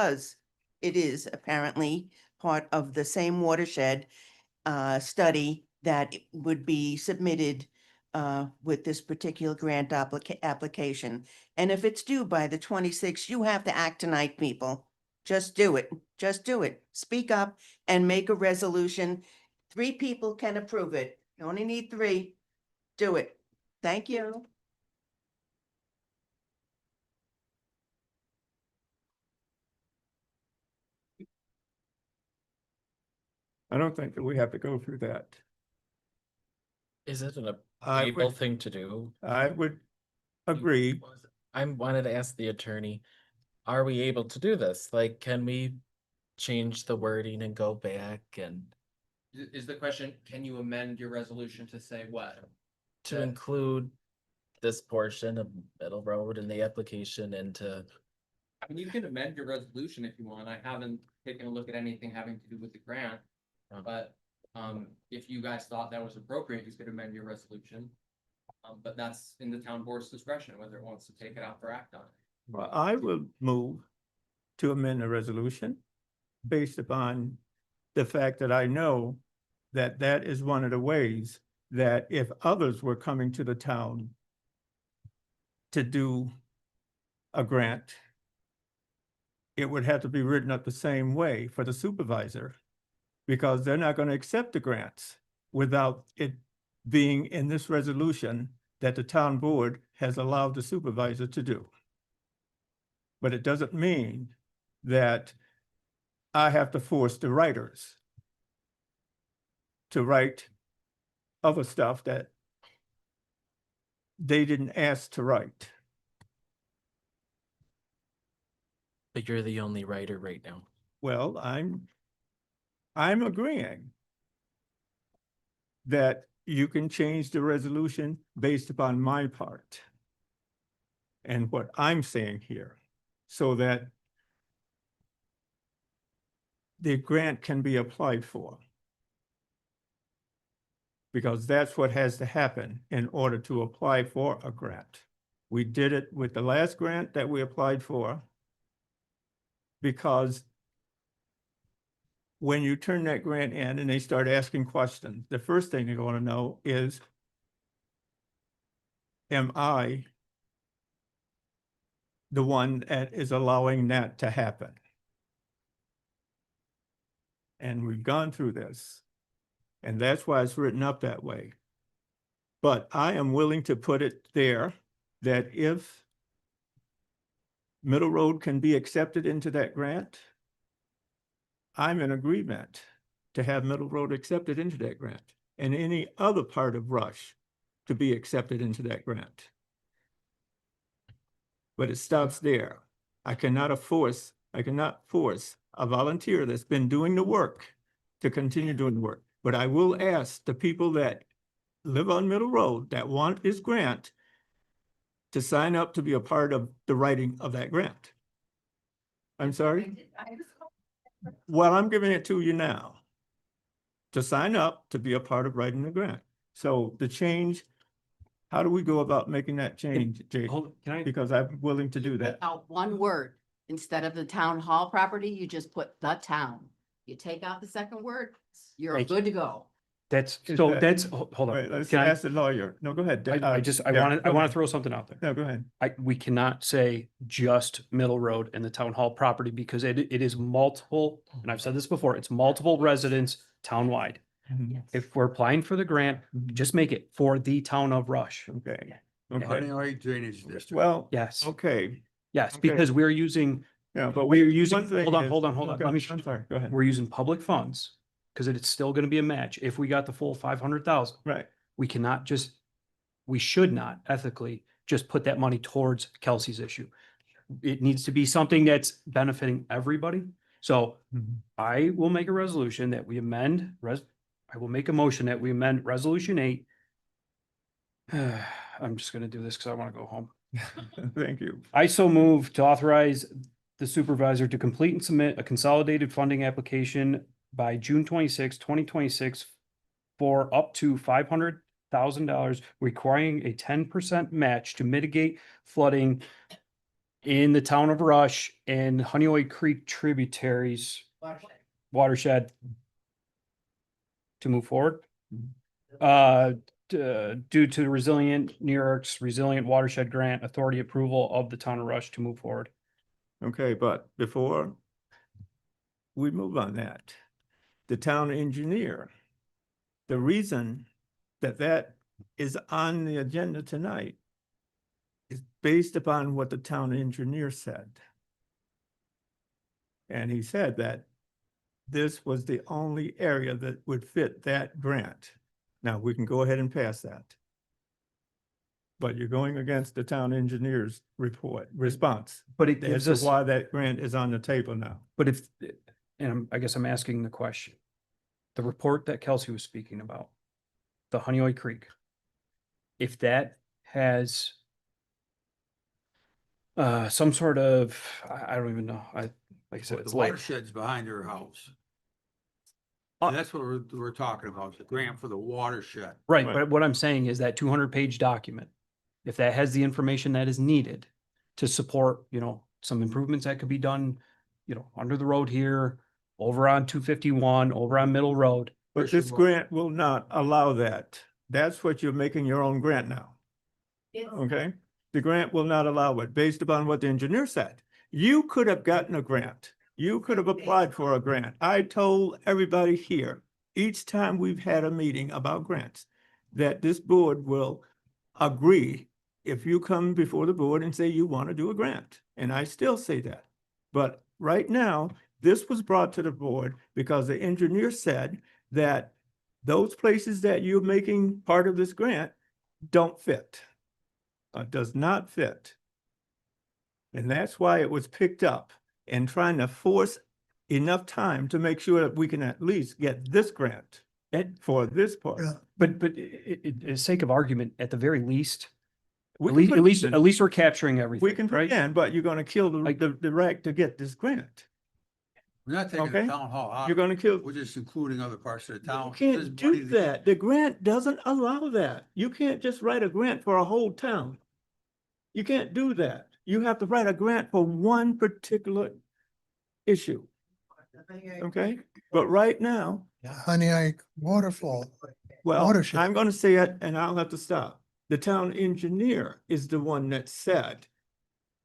is apparently part of the same watershed study that would be submitted with this particular grant application. And if it's due by the 26th, you have to act tonight, people. Just do it. Just do it. Speak up and make a resolution. 3 people can approve it. You only need 3. Do it. Thank you. I don't think that we have to go through that. Is it an I able would- thing to do? I would agree. I wanted to ask the attorney, are we able to do this? Like, can we change the wording and go back and Is the question, can you amend your resolution to say what? to include this portion of Middle Road in the application and to, I mean, you can amend your resolution if you want. I haven't taken a look at anything having to do with the grant. But if you guys thought that was appropriate, you could amend your resolution. But that's in the town board's discretion, whether it wants to take it out or act on it. Well, I will move to amend the resolution based upon the fact that I know that that is one of the ways that if others were coming to the town to do a grant, it would have to be written up the same way for the supervisor, because they're not going to accept the grants without it being in this resolution that the town board has allowed the supervisor to do. But it doesn't mean that I have to force the writers to write other stuff that they didn't ask to write. but you're the only writer right now. Well, I'm agreeing that you can change the resolution based upon my part and what I'm saying here, so that the grant can be applied for. Because that's what has to happen in order to apply for a grant. We did it with the last grant that we applied for, because when you turn that grant in and they start asking questions, the first thing they're going to know is, am I the one that is allowing that to happen? And we've gone through this, and that's why it's written up that way. But I am willing to put it there that if Middle Road can be accepted into that grant, I'm in agreement to have Middle Road accepted into that grant, and any other part of Rush to be accepted into that grant. But it stops there. I cannot force a volunteer that's been doing the work to continue doing the work. But I will ask the people that live on Middle Road that want this grant to sign up to be a part of the writing of that grant. I'm sorry? Well, I'm giving it to you now. To sign up to be a part of writing the grant. So the change, how do we go about making that change, Jake? Because I'm willing to do that. Out one word, instead of the town hall property, you just put the town. You take out the second word, you're Thank you. good to go. That's, Is so that- that's, hold Wait, on. let's Can I- ask the lawyer. No, go ahead. I Yeah, go want to ahead. throw something out there. No, go ahead. We cannot say just Middle Road and the town hall property because it is multiple, and I've said this before, it's multiple residents townwide. Mhm. If we're applying for the grant, just make it for the town of Rush. Okay. County Drainage District. Well, Yes, okay. yes, Okay. because we're using, Yeah, but we're using, one thing hold on, is- hold on. Okay, Let me, I'm sorry, go ahead. we're using public funds because it's still going to be a match. If we got the full 500,000, Right. we cannot just, we should not ethically just put that money towards Kelsey's issue. It needs to be something that's benefiting everybody. So Mhm. I will make a resolution that we amend I will make a motion that we amend resolution 8. I'm just gonna do this because I want to go home. Thank you. I so move to authorize the supervisor to complete and submit a consolidated funding application by June 26, 2026 for up to $100,000 requiring a 10% match to mitigate flooding in the town of Rush and Honeoye Creek tributaries watershed to move forward. Due to New York's Resilient Watershed Grant Authority approval of the town of Rush to move forward. Okay, but before we move on that, the town engineer, the reason that that is on the agenda tonight is based upon what the town engineer said. And he said that this was the only area that would fit that grant. Now, we can go ahead and pass that. But you're going against the town engineer's response. But it As gives to us, why that grant is on the table now. but if, and I guess I'm asking the question. The report that Kelsey was speaking about, the Honeoye Creek. If that has some sort of, I don't even know, like I said, it's The late. watershed's behind your house. Uh, That's what we're talking about, the grant for the watershed. Right, but what I'm saying is that 200-page document, if that has the information that is needed to support, some improvements that could be done, under the road here, over on 251, over on Middle Road. But this grant will not allow that. That's what you're making your own grant now. Okay? The grant will not allow it based upon what the engineer said. You could have gotten a grant. You could have applied for a grant. I told everybody here, each time we've had a meeting about grants, that this board will agree if you come before the board and say you want to do a grant. And I still say that. But right now, this was brought to the board because the engineer said that those places that you're making part of this grant don't fit. Does not fit. And that's why it was picked up and trying to force enough time to make sure that we can at least get this grant for this part. But in sake of argument, at the very least, We at can least, put- at least we're capturing everything. We can, right? but you're gonna kill the right to get this grant. We're not taking the Okay. town hall out. You're gonna kill. We're just including other parts of the town. You There's can't money do to- that. The grant doesn't allow that. You can't just write a grant for a whole town. You can't do that. You have to write a grant for one particular issue. Okay? But right now, Honeoye waterfall. well, Watershed. I'm gonna say it and I'll have to stop. The town engineer is the one that said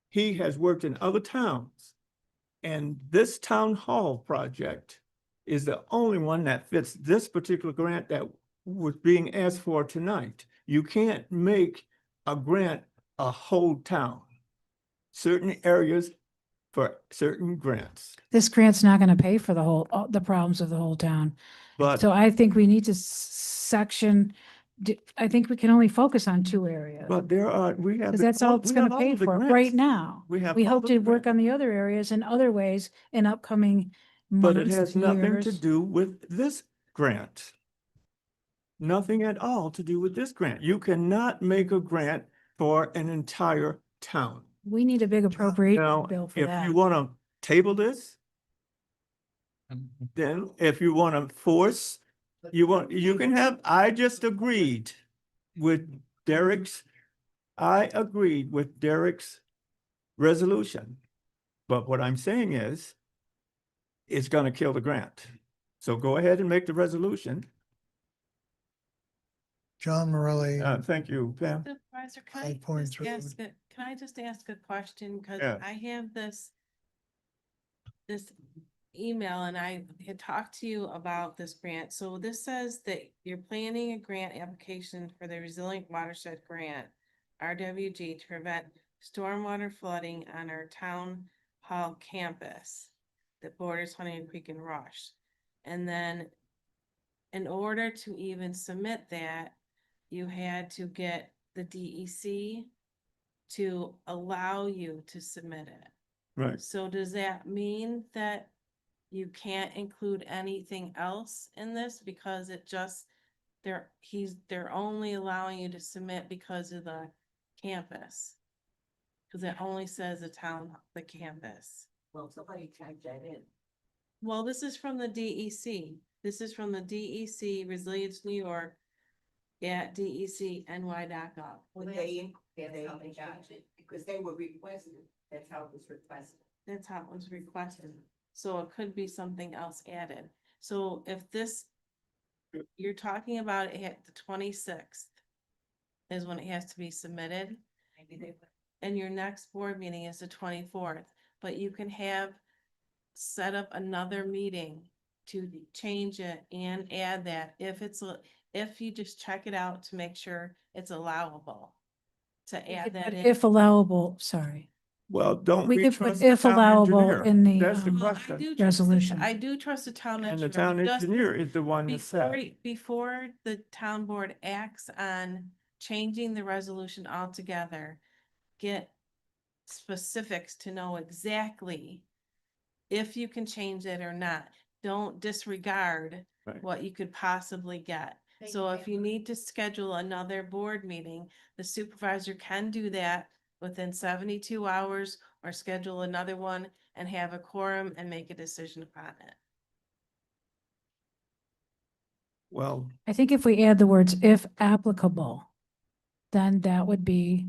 he has worked in other towns. And this town hall project is the only one that fits this particular grant that was being asked for tonight. You can't make a grant a whole town. Certain areas for certain grants, This grant's not gonna pay for the problems of the whole town. but. So I think we need to section, I think we can only focus on 2 areas. But there are, we have. Because the- that's all it's we gonna have all pay of the for grants. right now. We have. We all hope of to the work grants. on the other areas in other ways in upcoming But it months, has nothing to years. do with this grant. Nothing at all to do with this grant. You cannot make a grant for an entire town. We need a big appropriation Now, bill for if that. you want to table this, then if you want to force, you can have, I just agreed with I agreed with Derek's resolution. But what I'm saying is, it's going to kill the grant. So go ahead and make the resolution. John Morelli. Thank you, Pam. Supervisor, can I Five Points just Road. can I just ask a question? Because Yeah. I have this email and I had talked to you about this grant. So this says that you're planning a grant application for the Resilient Watershed Grant, RWG, to prevent stormwater flooding on our town hall campus that borders Honeoye Creek and Rush. And then in order to even submit that, you had to get the DEC to allow you to submit it. Right. So does that mean that you can't include anything else in this because it just, they're only allowing you to submit because of the campus? Cause it only says the campus. Well, somebody typed that in. Well, this is from the DEC. This is from the DEC, Resilience New York. at DECNY.gov. Because they were requested, that's how it was requested. That's how it was requested. So it could be something else added. So if this, you're talking about it at the 26th is when it has to be submitted. And your next board meeting is the 24th, but you can have set up another meeting to change it and add that if you just check it out to make sure it's allowable. To add that in. If allowable, sorry. Well, don't We we could put trust the if town allowable engineer? in the, That's the um, I question. do trust the- resolution. I do trust the town And the engineer. town Just engineer is the one that said. Before the town board acts on changing the resolution altogether, get specifics to know exactly if you can change it or not. Don't disregard Right. what you could possibly get. So if you need to schedule another board meeting, the supervisor can do that within 72 hours or schedule another one and have a quorum and make a decision upon it. Well, I think if we add the words if applicable, then that would be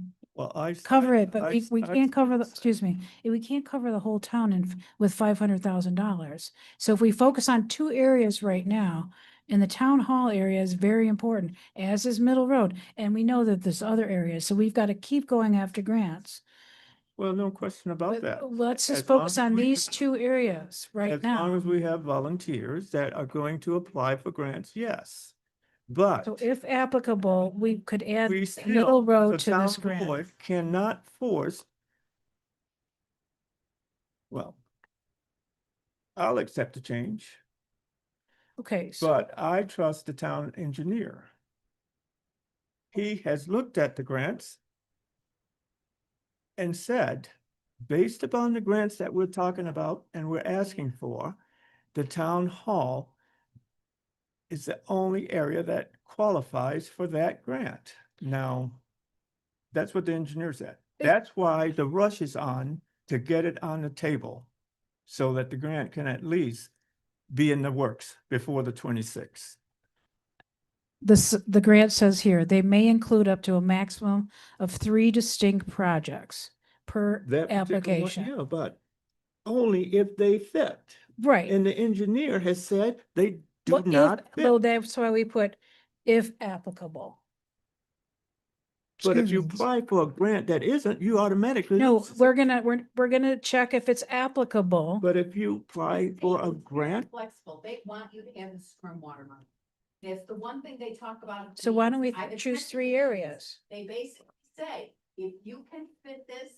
cover it, but we can't cover the, excuse me, we can't cover the whole town with $500,000. So if we focus on two areas right now, and the town hall area is very important, as is Middle Road, and we know that there's other areas, so we've got to keep going after grants. Well, no question about that. Let's just As long focus as on we these have- two areas right As long now. as we have volunteers that are going to apply for grants, yes. But So if applicable, we could add we still, Middle the Road to town this grant. board cannot force. Well, I'll accept the change, Okay, so but I trust the town engineer. He has looked at the grants and said, based upon the grants that we're talking about and we're asking for, the town hall is the only area that qualifies for that grant. Now, that's what the engineer said. That's why the rush is on to get it on the table so that the grant can at least be in the works before the 26th. the grant says here, they may include up to a maximum of 3 distinct projects per That particular one, application. yeah, but only if they fit. Right. And the engineer has said they do Well, not fit. well, that's why we put if applicable. But if you Excuse me. apply for a grant that isn't, you automatically. No, lose. we're gonna check if it's applicable. But if you apply for a grant, Flexible, they want you to have the stormwater money. That's the one thing they talk about. So why don't we I've choose attended 3 meetings. areas? They basically say, if you can fit this,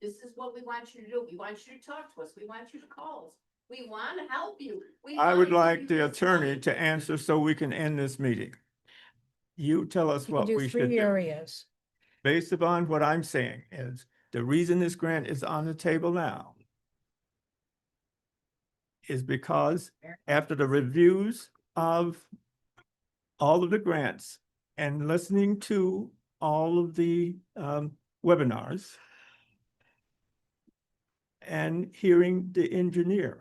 this is what we want you to do. We want you to talk to us. We want you to call us. We want to help you. We I wanna would give like you the this attorney money." to answer so we can end this meeting. You tell us You can what do we should 3 do. areas. Based upon what I'm saying is, the reason this grant is on the table now is because after the reviews of all of the grants and listening to all of the webinars and hearing the engineer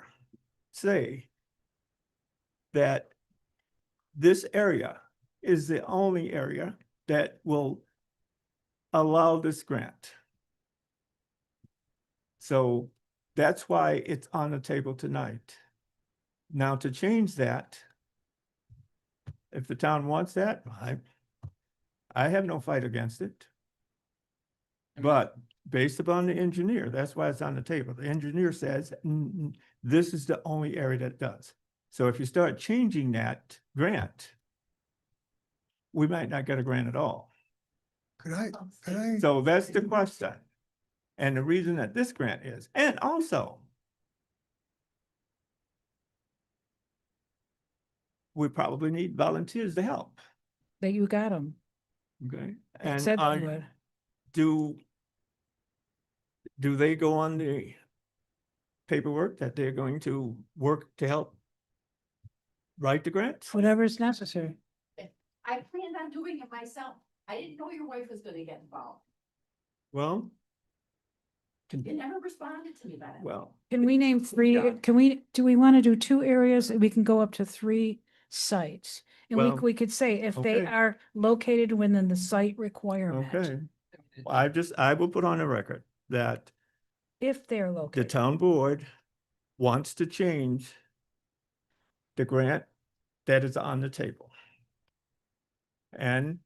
say that this area is the only area that will allow this grant. So that's why it's on the table tonight. Now, to change that, if the town wants that, I have no fight against it. But based upon the engineer, that's why it's on the table. The engineer says, this is the only area that does. So if you start changing that grant, we might not get a grant at all. Could I, So that's the question. And the reason that this grant is, and also we probably need volunteers to help, That you got them. okay? They And said they would. do they go on the paperwork that they're going to work to help write the grants? Whatever is necessary. I planned on doing it myself. I didn't know your wife was gonna get involved. Well, You never responded to me about it. well, Can we name 3, do we want to do 2 areas? We can go up to 3 sites. And Well, we could say if they okay. are located within the site requirement. Okay. I will put on the record that If they're the located. town board wants to change the grant that is on the table. And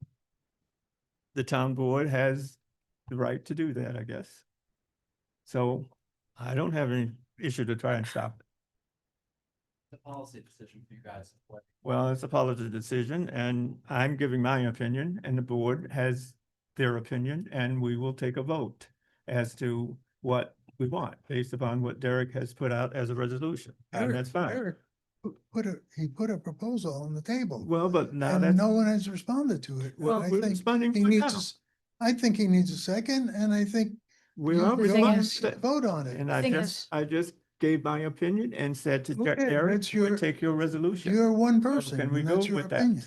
the town board has the right to do that, I guess. So I don't have any issue to try and stop it. The policy decision for you guys. Well, it's a policy decision and I'm giving my opinion and the board has their opinion and we will take a vote as to what we want based upon what Derek has put out as a resolution. And that's fine. Eric he put a proposal on the table. Well, but now And that's, no one has responded to it. well, I we're think responding he to it needs now. I think he needs a second, and I think We're you not really responding need to to that. vote on it. And Thing is- I just gave my opinion and said to Okay, Derek, that's your- take your resolution. You're one So person, can we and go that's your with that? opinion.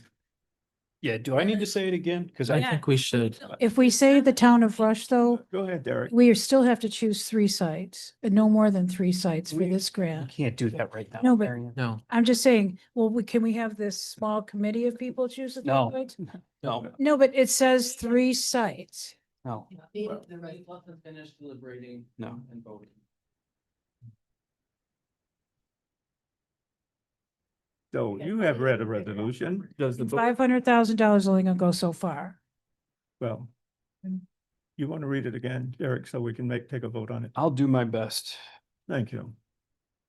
Yeah, do I need to say it again? Because I Yeah. think we should. If we say the town of Rush, though, Go ahead, Derek. we still have to choose 3 sites, and no more than 3 sites for this we grant. can't do that right now. No, but- Marion. No, I'm just saying, well, can we have this small committee of people choose the 3 No. sites? No, No, but it says 3 sites. no, The right to finish deliberating. No. And voting. So you have read a resolution. Does the, $500,000 only gonna go so far. well, you want to read it again, Derek, so we can take a vote on it? I'll do my best. Thank you.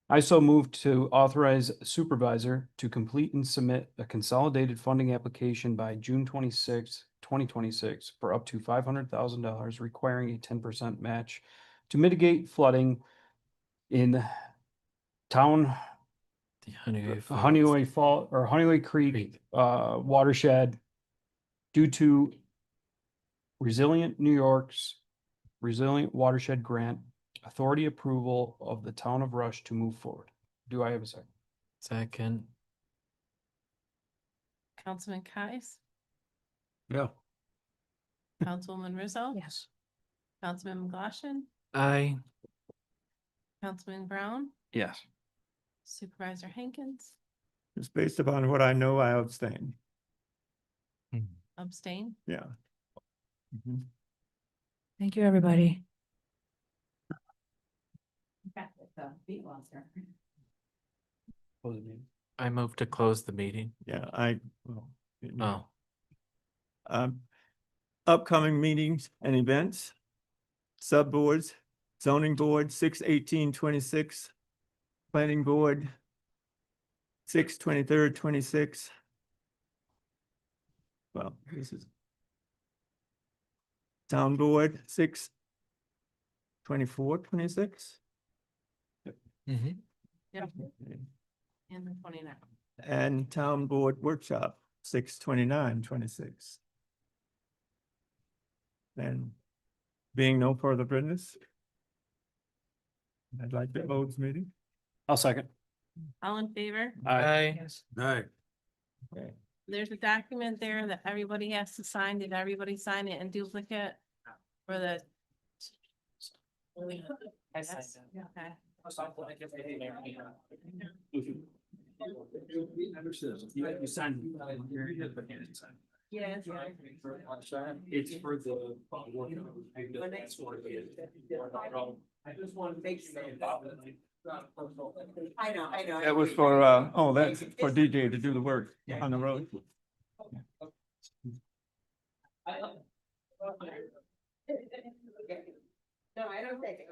I so move to authorize supervisor to complete and submit a consolidated funding application by June 2026 for up to $500,000 requiring a 10% match to mitigate flooding in town the Honeyway Falls. Honeyway Fall or Honeyway Creek watershed due to Resilient New York's Resilient Watershed Grant authority approval of the town of Rush to move forward. Do I have a second? Second. Councilman Kais, Yeah. Councilwoman Rizzo. Yes. Councilman McGlashan, I, Councilman Brown, Yes. Supervisor Hankins, Just based upon what I know, I abstain. abstain. Yeah. Mhm. Thank you, everybody. I move to close the meeting. Yeah, well, Oh, upcoming meetings and events. Subboards, zoning board, 6/18/26. Planning board, 6/23, 26. Well, this is. Town board, 6/24, 26. mhm. Yep. And the 29th. And town board workshop, 6/29, 26. And being no further business. I'd like to close meeting. I'll second. All in favor? I, Right. Okay. There's a document there that everybody has to sign. Did everybody sign it in duplicate for the? I signed it. Okay. You signed. Yes. It's for the. I just want to make sure. I know. That was for, that's for DJ to do the work on the road. No, I don't think it.